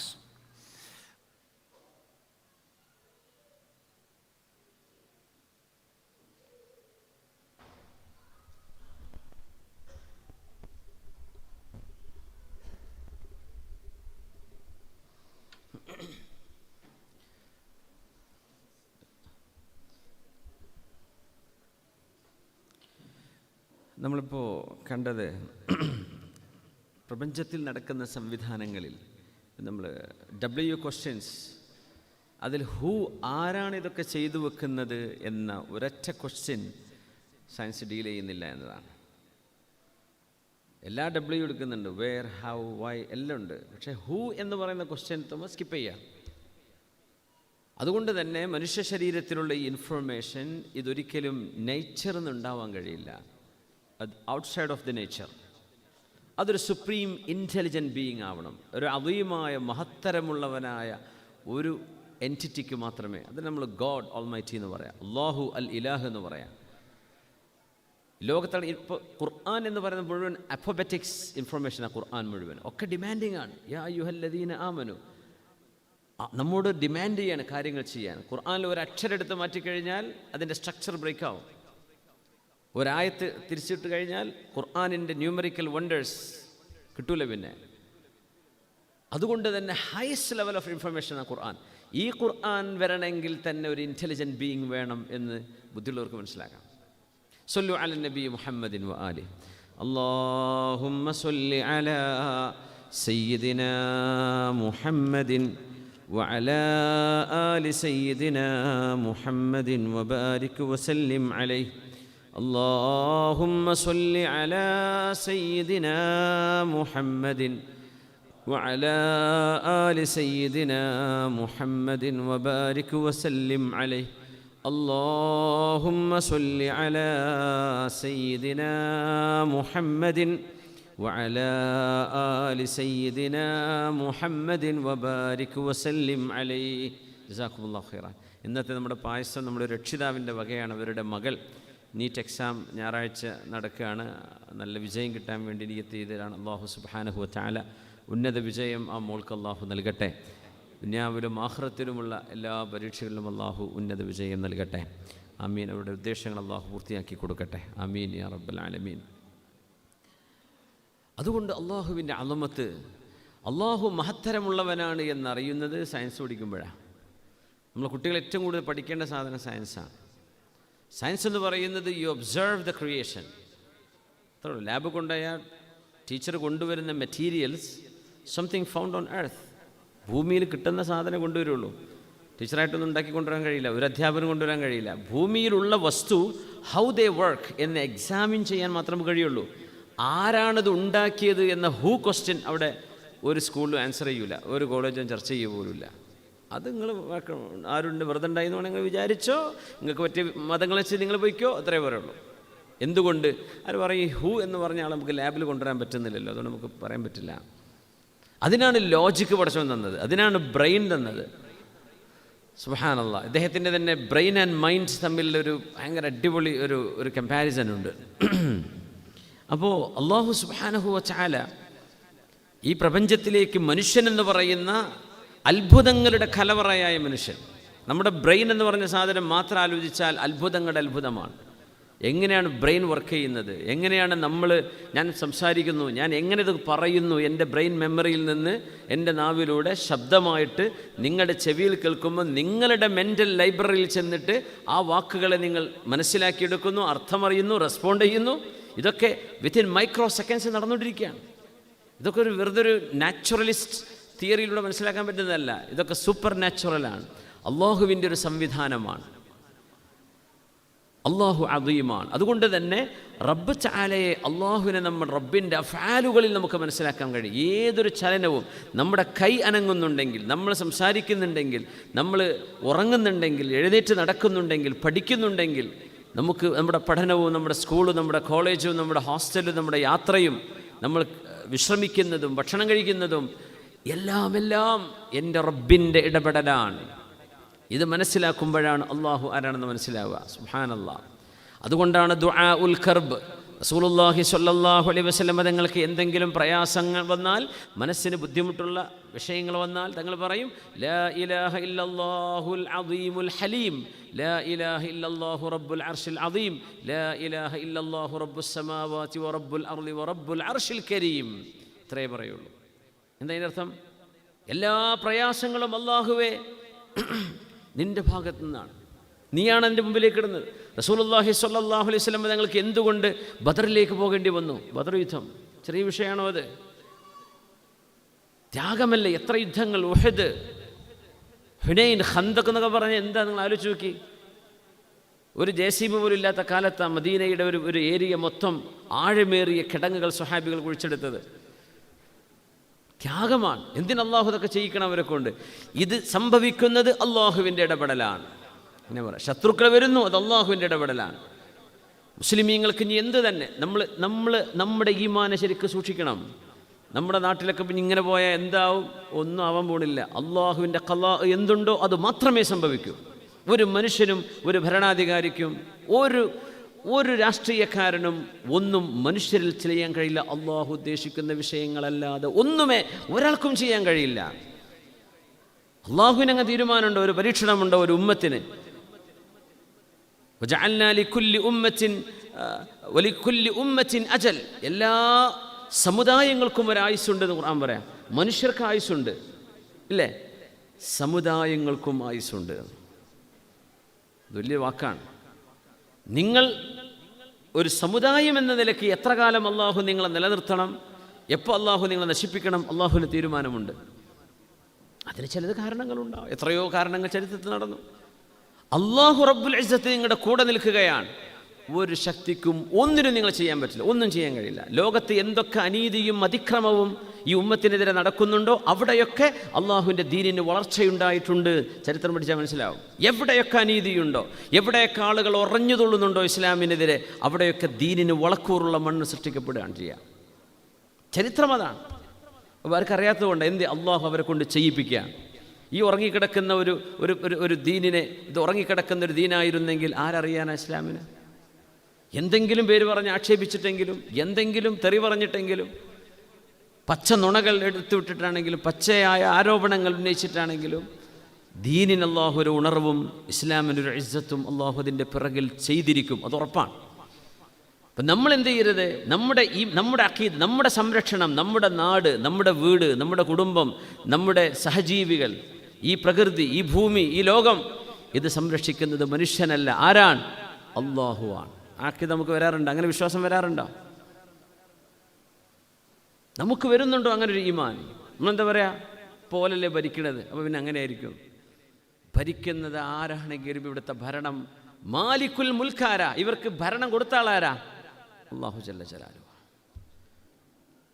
നമ്മളിപ്പോൾ കണ്ടത് പ്രപഞ്ചത്തിൽ നടക്കുന്ന സംവിധാനങ്ങളിൽ നമ്മൾ questions, അതിൽ ആരാണ് ഇതൊക്കെ ചെയ്തു വെക്കുന്നത് എന്ന ഒരൊറ്റ ക്വസ്റ്റ്യൻ സയൻസ് ഡീൽ ചെയ്യുന്നില്ല എന്നതാണ്. എല്ലാ എടുക്കുന്നുണ്ട്, വേർ, ഹൗ, വൈ എല്ലാം ഉണ്ട്. പക്ഷേ എന്ന് പറയുന്ന ക്വസ്റ്റ്യൻ നമ്മൾ സ്കിപ്പ് ചെയ്യാം. അതുകൊണ്ട് തന്നെ മനുഷ്യ ശരീരത്തിലുള്ള ഈ ഇൻഫർമേഷൻ ഇതൊരിക്കലും നേച്ചറിൽ നിന്ന് ഉണ്ടാവാൻ കഴിയില്ല. അത് ഔട്ട്സൈഡ് ഓഫ് ദി നേച്ചർ. അതൊരു സുപ്രീം ഇൻ്റലിജൻറ്റ് ബീയിങ് ആവണം. ഒരു അതീയമായ മഹത്തരമുള്ളവനായ ഒരു എൻറ്റിറ്റിക്ക് മാത്രമേ, അത് നമ്മൾ ഗോഡ് ഓൾമൈറ്റി എന്ന് പറയാം, അല്ലാഹു അൽ ഇലാഹ് എന്ന് പറയാം. ലോകത്താണ് ഇപ്പോൾ ഖുർആൻ എന്ന് പറയുന്നത് മുഴുവൻ അൽഫബറ്റിക്സ് ഇൻഫർമേഷനാണ്. ഖുർആൻ മുഴുവൻ ഒക്കെ ഡിമാൻഡിങ് ആണ്. യാ അയ്യുഹല്ലദീന ആമനു, നമ്മോട് ഡിമാൻഡ് ചെയ്യാണ് കാര്യങ്ങൾ ചെയ്യാൻ. ഖുർആനിൽ ഒരു അക്ഷരം എടുത്ത് മാറ്റിക്കഴിഞ്ഞാൽ അതിൻ്റെ സ്ട്രക്ചർ ബ്രേക്ക് ആവും. ഒരായത്ത് തിരിച്ചിട്ട് കഴിഞ്ഞാൽ ഖുർആനിൻ്റെ ന്യൂമറിക്കൽ വണ്ടേഴ്സ് കിട്ടൂല പിന്നെ. അതുകൊണ്ട് തന്നെ ഹയസ്റ്റ് ലെവൽ ഓഫ് ഇൻഫർമേഷനാണ് ഖുർആൻ. ഈ ഖുർആൻ വരണമെങ്കിൽ തന്നെ ഒരു ഇൻ്റലിജൻറ്റ് ബീയിങ് വേണം എന്ന് ബുദ്ധിയുള്ളവർക്ക് മനസ്സിലാക്കാം. സല്ലു അല നബി മുഹമ്മദിൻ വ ആലി. അല്ലാഹുമ്മ സല്ലി അലാ സയ്യിദിനാ മുഹമ്മദിൻ وعلى آل سيدنا محمد وبارك وسلم عليه. اللهم صل على سيدنا محمد وعلى آل سيدنا محمد وبارك وسلم عليه. اللهم صل على سيدنا محمد وعلى آل سيدنا محمد وبارك وسلم عليه. جزاكم الله خيرا. ഇന്നത്തെ നമ്മുടെ പായസം നമ്മുടെ രക്ഷിതാവിൻ്റെ വകയാണ്. അവരുടെ മകൾ നീറ്റ് എക്സാം ഞായറാഴ്ച നടക്കുകയാണ്. നല്ല വിജയം കിട്ടാൻ വേണ്ടി നിയ്യത്ത് ചെയ്തതാണ്. അല്ലാഹു സുബ്ഹാനഹു വ തആല ഉന്നത വിജയം ആ മോൾക്ക് അല്ലാഹു നൽകട്ടെ. ദുനിയാവിലും ആഖിറത്തിലുമുള്ള എല്ലാ പരീക്ഷകളിലും അല്ലാഹു ഉന്നത വിജയം നൽകട്ടെ. ആമീൻ. അവരുടെ ഉദ്ദേശങ്ങൾ അല്ലാഹു പൂർത്തിയാക്കി കൊടുക്കട്ടെ. ആമീൻ യാ റബ്ബൽ ആലമീൻ. അതുകൊണ്ട് അള്ളാഹുവിൻ്റെ അളമത്ത്, അള്ളാഹു മഹത്തരമുള്ളവനാണ് എന്നറിയുന്നത് സയൻസ് പഠിക്കുമ്പോഴാണ്. നമ്മൾ കുട്ടികൾ ഏറ്റവും കൂടുതൽ പഠിക്കേണ്ട സാധനം സയൻസാണ്. സയൻസ് എന്ന് പറയുന്നത് യു ഒബ്സർവ് ദ ക്രിയേഷൻ. അത്രേ ലാബ് കൊണ്ടുപോയാൽ ടീച്ചർ കൊണ്ടുവരുന്ന materials something found on earth. ഭൂമിയിൽ കിട്ടുന്ന സാധനം കൊണ്ടുവരുള്ളൂ. ടീച്ചറായിട്ടൊന്നും ഉണ്ടാക്കി കൊണ്ടുവരാൻ കഴിയില്ല, ഒരു അധ്യാപനം കൊണ്ടുവരാൻ കഴിയില്ല. ഭൂമിയിലുള്ള വസ്തു ഹൗ ദേ വർക്ക് എന്ന് എക്സാമിൻ ചെയ്യാൻ മാത്രമേ കഴിയുള്ളൂ. ആരാണത് ഉണ്ടാക്കിയത് എന്ന ക്വസ്റ്റ്യൻ അവിടെ ഒരു സ്കൂളിലും ആൻസർ ചെയ്യൂല, ഒരു കോളേജും ചർച്ച ചെയ്യുക പോലുമില്ല. അത് നിങ്ങൾ ആരുണ്ട് വെറുതെ ഉണ്ടായെന്ന് വേണമെങ്കിൽ നിങ്ങൾ വിചാരിച്ചോ, നിങ്ങൾക്ക് പറ്റിയ മതങ്ങൾ വെച്ച് നിങ്ങൾ പോയിക്കോ, അത്രേ പറയുള്ളൂ. എന്തുകൊണ്ട് അത് പറയും എന്ന് പറഞ്ഞ ആൾ നമുക്ക് ലാബിൽ കൊണ്ടുവരാൻ പറ്റുന്നില്ലല്ലോ, അതുകൊണ്ട് നമുക്ക് പറയാൻ പറ്റില്ല. അതിനാണ് ലോജിക്ക് പഠിച്ചവൻ തന്നത്, അതിനാണ് ബ്രെയിൻ തന്നത്. സുബ്ഹാനല്ലാഹ്. ഇദ്ദേഹത്തിൻ്റെ തന്നെ ബ്രെയിൻ ആൻഡ് മൈൻഡ് തമ്മിലൊരു ഭയങ്കര അടിപൊളി ഒരു കമ്പാരിസൺ ഉണ്ട്. അപ്പോൾ അല്ലാഹു സുബ്ഹാനഹു വ തആല ഈ പ്രപഞ്ചത്തിലേക്ക് മനുഷ്യൻ എന്ന് പറയുന്ന അത്ഭുതങ്ങളുടെ കലവറയായ മനുഷ്യൻ, നമ്മുടെ ബ്രെയിൻ എന്ന് പറഞ്ഞ സാധനം മാത്രം ആലോചിച്ചാൽ അത്ഭുതങ്ങളുടെ അത്ഭുതമാണ്. എങ്ങനെയാണ് ബ്രെയിൻ വർക്ക് ചെയ്യുന്നത്, എങ്ങനെയാണ് ഞാൻ സംസാരിക്കുന്നു, ഞാൻ എങ്ങനെ ഇത് പറയുന്നു, എൻ്റെ ബ്രെയിൻ മെമ്മറിയിൽ നിന്ന് എൻ്റെ നാവിലൂടെ ശബ്ദമായിട്ട് നിങ്ങളുടെ ചെവിയിൽ കേൾക്കുമ്പോൾ നിങ്ങളുടെ മെൻ്റൽ ലൈബ്രറിയിൽ ചെന്നിട്ട് ആ വാക്കുകളെ നിങ്ങൾ മനസ്സിലാക്കിയെടുക്കുന്നു, അർത്ഥമറിയുന്നു, റെസ്പോണ്ട് ചെയ്യുന്നു. ഇതൊക്കെ വിത്തിൻ മൈക്രോ സെക്കൻഡ്സ് നടന്നുകൊണ്ടിരിക്കുകയാണ്. ഇതൊക്കെ വെറുതെ ഒരു നാച്ചുറലിസ്റ്റ് തിയറിയിലൂടെ മനസ്സിലാക്കാൻ പറ്റുന്നതല്ല. ഇതൊക്കെ സൂപ്പർ നാച്ചുറലാണ്, അള്ളാഹുവിൻ്റെ ഒരു സംവിധാനമാണ്. അള്ളാഹു അദീമാണ്. അതുകൊണ്ട് തന്നെ റബ്ബ് തആലയെ, അള്ളാഹുവിനെ നമ്മൾ റബ്ബിൻ്റെ അഫ്ആലുകളിൽ നമുക്ക് മനസ്സിലാക്കാൻ കഴിയും. ഏതൊരു ചലനവും, നമ്മുടെ കൈ അനങ്ങുന്നുണ്ടെങ്കിൽ, നമ്മൾ സംസാരിക്കുന്നുണ്ടെങ്കിൽ, നമ്മൾ ഉറങ്ങുന്നുണ്ടെങ്കിൽ, എഴുന്നേറ്റ് നടക്കുന്നുണ്ടെങ്കിൽ, പഠിക്കുന്നുണ്ടെങ്കിൽ, നമുക്ക് നമ്മുടെ പഠനവും നമ്മുടെ സ്കൂളും നമ്മുടെ കോളേജും നമ്മുടെ ഹോസ്റ്റലും നമ്മുടെ യാത്രയും നമ്മൾ വിശ്രമിക്കുന്നതും ഭക്ഷണം കഴിക്കുന്നതും എല്ലാം എൻ്റെ റബ്ബിൻ്റെ ഇടപെടലാണ്. ഇത് മനസ്സിലാക്കുമ്പോഴാണ് അള്ളാഹു ആരാണെന്ന് മനസ്സിലാവുക. സുബ്ഹാനല്ലാഹ്. അതുകൊണ്ടാണ് ദുആ ഉൽ കർബ്, റസൂലുള്ളാഹി സ്വല്ലല്ലാഹു അലൈഹി വസല്ലം തങ്ങൾക്ക് എന്തെങ്കിലും പ്രയാസങ്ങൾ വന്നാൽ, മനസ്സിന് ബുദ്ധിമുട്ടുള്ള വിഷയങ്ങൾ വന്നാൽ തങ്ങൾ പറയും ലാ ഇലാഹ ഇല്ലല്ലാഹുൽ അദീമുൽ ഹലീം, ലാ ഇലാഹ ഇല്ലല്ലാഹു റബ്ബുൽ അർശിൽ അദീം, ലാ ഇലാഹ ഇല്ലല്ലാഹു റബ്ബുസ് സമാവാതി വ റബ്ബുൽ അർളി വ റബ്ബുൽ അർശിൽ കരീം. ഇത്രയേ പറയുള്ളൂ. എന്താ ഇതിൻ്റെ അർത്ഥം? എല്ലാ പ്രയാസങ്ങളും അല്ലാഹുവേ നിൻ്റെ ഭാഗത്തു നിന്നാണ്, നീയാണ് എൻ്റെ മുമ്പിലേക്ക് ഇടുന്നത്. റസൂലുള്ളാഹി സ്വല്ലല്ലാഹു അലൈഹി വസല്ലം തങ്ങൾക്ക് എന്തുകൊണ്ട് ബദറിലേക്ക് പോകേണ്ടി വന്നു? ബദർ യുദ്ധം ചെറിയ വിഷയമാണോ അത്? ത്യാഗമല്ലേ? എത്ര യുദ്ധങ്ങൾ, ഉഹദ്, ഹുനൈൻ, ഖന്തഖ് എന്നൊക്കെ പറഞ്ഞാൽ എന്താ നിങ്ങൾ ആലോചിച്ച് നോക്കി. ഒരു JCB പോലും ഇല്ലാത്ത കാലത്താണ് മദീനയുടെ ഒരു ഏരിയ മൊത്തം ആഴമേറിയ കിടങ്ങുകൾ സ്വഹാബികൾ കുഴിച്ചെടുത്തത്. ത്യാഗമാണ്. എന്തിന് അള്ളാഹു ഇതൊക്കെ ചെയ്യിക്കണം അവരെ കൊണ്ട്? ഇത് സംഭവിക്കുന്നത് അള്ളാഹുവിൻ്റെ ഇടപെടലാണ്. അങ്ങനെ പറയാം. ശത്രുക്കൾ വരുന്നു, അത് അള്ളാഹുവിൻ്റെ ഇടപെടലാണ്. മുസ്ലിമീങ്ങൾക്ക് ഇനി എന്ത് തന്നെ നമ്മൾ നമ്മുടെ ഈമാനെ ശരിക്ക് സൂക്ഷിക്കണം. നമ്മുടെ നാട്ടിലൊക്കെ പിന്നെ ഇങ്ങനെ പോയാൽ എന്താവും? ഒന്നും ആവാൻ പോണില്ല. അള്ളാഹുവിൻ്റെ ഖളാ എന്തുണ്ടോ അത് മാത്രമേ സംഭവിക്കൂ. ഒരു മനുഷ്യനും ഒരു ഭരണാധികാരിക്കും ഒരു രാഷ്ട്രീയക്കാരനും ഒന്നും മനുഷ്യരിൽ ചെയ്യാൻ കഴിയില്ല. അള്ളാഹു ഉദ്ദേശിക്കുന്ന വിഷയങ്ങളല്ലാതെ ഒന്നുമേ ഒരാൾക്കും ചെയ്യാൻ കഴിയില്ല. അള്ളാഹുവിനങ്ങ് തീരുമാനമുണ്ടോ, ഒരു പരീക്ഷണമുണ്ടോ ഒരു ഉമ്മത്തിന്? അജൽ, എല്ലാ സമുദായങ്ങൾക്കും ഒരു ആയുസ്സുണ്ട് എന്ന് ഖുർആൻ പറയാം. മനുഷ്യർക്ക് ആയുസ്സുണ്ട് ഇല്ലേ? സമുദായങ്ങൾക്കും ആയുസ്സുണ്ട്. വലിയ വാക്കാണ്. നിങ്ങൾ ഒരു സമുദായം എന്ന നിലയ്ക്ക് എത്ര കാലം അള്ളാഹു നിങ്ങളെ നിലനിർത്തണം, എപ്പോൾ അള്ളാഹു നിങ്ങളെ നശിപ്പിക്കണം, അള്ളാഹുവിന് തീരുമാനമുണ്ട്. അതിന് ചിലത് കാരണങ്ങളുണ്ടാവും. എത്രയോ കാരണങ്ങൾ ചരിത്രത്തിൽ നടന്നു. അള്ളാഹു റബ്ബുൽ ഇസ്സത്ത് നിങ്ങളുടെ കൂടെ നിൽക്കുകയാണ്. ഒരു ശക്തിക്കും ഒന്നിനും നിങ്ങൾ ചെയ്യാൻ പറ്റില്ല, ഒന്നും ചെയ്യാൻ കഴിയില്ല. ലോകത്ത് എന്തൊക്കെ അനീതിയും അതിക്രമവും ഈ ഉമ്മത്തിനെതിരെ നടക്കുന്നുണ്ടോ അവിടെയൊക്കെ അള്ളാഹുവിൻ്റെ ദീനിന് വളർച്ചയുണ്ടായിട്ടുണ്ട്. ചരിത്രം പഠിച്ചാൽ മനസ്സിലാവും. എവിടെയൊക്കെ അനീതിയുണ്ടോ, എവിടെയൊക്കെ ആളുകൾ ഉറഞ്ഞു തുള്ളുന്നുണ്ടോ ഇസ്ലാമിനെതിരെ, അവിടെയൊക്കെ ദീനിന് വളക്കൂറുള്ള മണ്ണ് സൃഷ്ടിക്കപ്പെടുകയാണ് ചെയ്യുക. ചരിത്രം അതാണ്. അവർക്കറിയാത്തതുകൊണ്ട് എന്ത് അള്ളാഹു അവരെ കൊണ്ട് ചെയ്യിപ്പിക്കുകയാണ്. ഈ ഉറങ്ങിക്കിടക്കുന്ന ഒരു ദീനിനെ, ഇത് ഉറങ്ങിക്കിടക്കുന്ന ഒരു ദീനായിരുന്നെങ്കിൽ ആരറിയാനാ ഇസ്ലാമിന്? എന്തെങ്കിലും പേര് പറഞ്ഞ് ആക്ഷേപിച്ചിട്ടെങ്കിലും, എന്തെങ്കിലും തെറി പറഞ്ഞിട്ടെങ്കിലും, പച്ച നുണകൾ എടുത്തുവിട്ടിട്ടാണെങ്കിലും, പച്ചയായ ആരോപണങ്ങൾ ഉന്നയിച്ചിട്ടാണെങ്കിലും ദീനിന് അള്ളാഹു ഒരു ഉണർവും ഇസ്ലാമിനൊരു ഇസ്സത്തും അള്ളാഹു അതിൻ്റെ പിറകിൽ ചെയ്തിരിക്കും. അത് ഉറപ്പാണ്. അപ്പം നമ്മൾ എന്ത് ചെയ്യരുത്? നമ്മുടെ അഖീദ്, നമ്മുടെ സംരക്ഷണം, നമ്മുടെ നാട്, നമ്മുടെ വീട്, നമ്മുടെ കുടുംബം, നമ്മുടെ സഹജീവികൾ, ഈ പ്രകൃതി, ഈ ഭൂമി, ഈ ലോകം, ഇത് സംരക്ഷിക്കുന്നത് മനുഷ്യനല്ല. ആരാണ്? അള്ളാഹുവാണ്. ആക്കി നമുക്ക് വരാറുണ്ട്, അങ്ങനെ വിശ്വാസം വരാറുണ്ടോ? നമുക്ക് വരുന്നുണ്ടോ അങ്ങനെ ഒരു ഈമാൻ? നമ്മളെന്താ പറയുക? പോലല്ലേ ഭരിക്കണത്, അപ്പോൾ പിന്നെ അങ്ങനെ ആയിരിക്കും. ഭരിക്കുന്നത് ആരാണെങ്കിലും ഇവിടുത്തെ ഭരണം മാലിക്കുൽ മുൽക്കാര, ഇവർക്ക് ഭരണം കൊടുത്ത ആളാരാ? അല്ലാഹു ജല്ല ജലാലുഹു.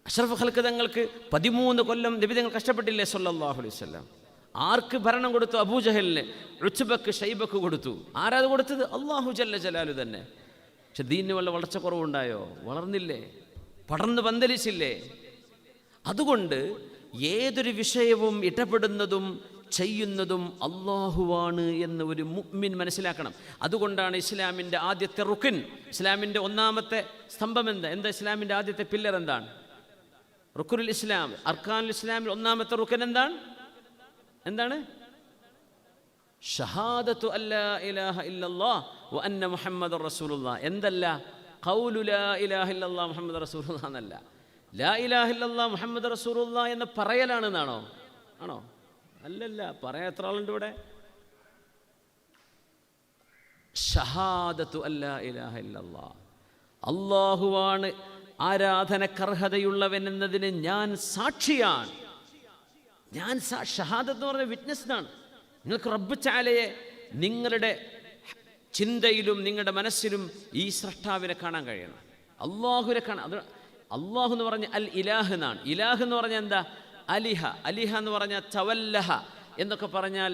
അഷ്റഫ് ഖൽഖ് തങ്ങൾക്ക് 13 കൊല്ലം നബി തങ്ങൾ കഷ്ടപ്പെട്ടില്ലേ സല്ലല്ലാഹു അലൈഹി വസല്ലം? ആർക്ക് ഭരണം കൊടുത്തു? അബൂജഹലിന്, ഉത്ബക്ക്, ഷൈബക്ക് കൊടുത്തു. ആരാത് കൊടുത്തത്? അല്ലാഹു ജല്ല ജലാലു തന്നെ. പക്ഷെ ദീനിന് വല്ല വളർച്ച കുറവുണ്ടായോ? വളർന്നില്ലേ? പടർന്ന് പന്തലിച്ചില്ലേ? അതുകൊണ്ട് ഏതൊരു വിഷയവും ഇടപെടുന്നതും ചെയ്യുന്നതും അള്ളാഹുവാണ് എന്ന് ഒരു മുഅ്മിൻ മനസ്സിലാക്കണം. അതുകൊണ്ടാണ് ഇസ്ലാമിൻ്റെ ആദ്യത്തെ റുക്ൻ, ഇസ്ലാമിൻ്റെ ഒന്നാമത്തെ സ്തംഭം എന്താ? ഇസ്ലാമിൻ്റെ ആദ്യത്തെ പില്ലർ എന്താണ്? റുക്നുൽ ഇസ്ലാം, അർക്കാനുൽ ഇസ്ലാമിൽ ഒന്നാമത്തെ റുക്ൻ എന്താണ്? ഷഹാദത്തു അല്ലാ ഇലാഹ ഇല്ലല്ലാഹ് വ അന്ന മുഹമ്മദുർ റസൂലുള്ളാഹ്. എന്തല്ല? ഖൗലു ലാ ഇലാഹ ഇല്ലല്ലാഹ് മുഹമ്മദുർ റസൂലുള്ളാഹ് എന്നല്ല. ലാ ഇലാഹ ഇല്ലല്ലാഹ് മുഹമ്മദ് റസൂലുള്ളാഹ് എന്ന് പറയലാണെന്നാണോ? ആണോ? അല്ലല്ല. പറയാൻ എത്ര ആളുണ്ട് ഇവിടെ? ഷഹാദത്തു അല്ലാ ഇലാഹ ഇല്ലല്ലാഹ്, അല്ലാഹുവാണ് ആരാധനക്കർഹതയുള്ളവൻ എന്നതിന് ഞാൻ സാക്ഷിയാണ്. ഷഹാദത്ത് എന്ന് പറഞ്ഞ വിറ്റ്നസ് എന്നാണ്. നിങ്ങൾക്ക് റബ്ബ് തആലയെ നിങ്ങളുടെ ചിന്തയിലും നിങ്ങളുടെ മനസ്സിലും ഈ സ്രഷ്ടാവിനെ കാണാൻ കഴിയണം, അള്ളാഹുവിനെ കാണാൻ. അത് അള്ളാഹു എന്ന് പറഞ്ഞ അൽ ഇലാഹ് എന്നാണ്. ഇലാഹ് എന്ന് പറഞ്ഞാൽ എന്താ? അലിഹ. അലിഹ എന്ന് പറഞ്ഞാൽ തവല്ലഹ എന്നൊക്കെ പറഞ്ഞാൽ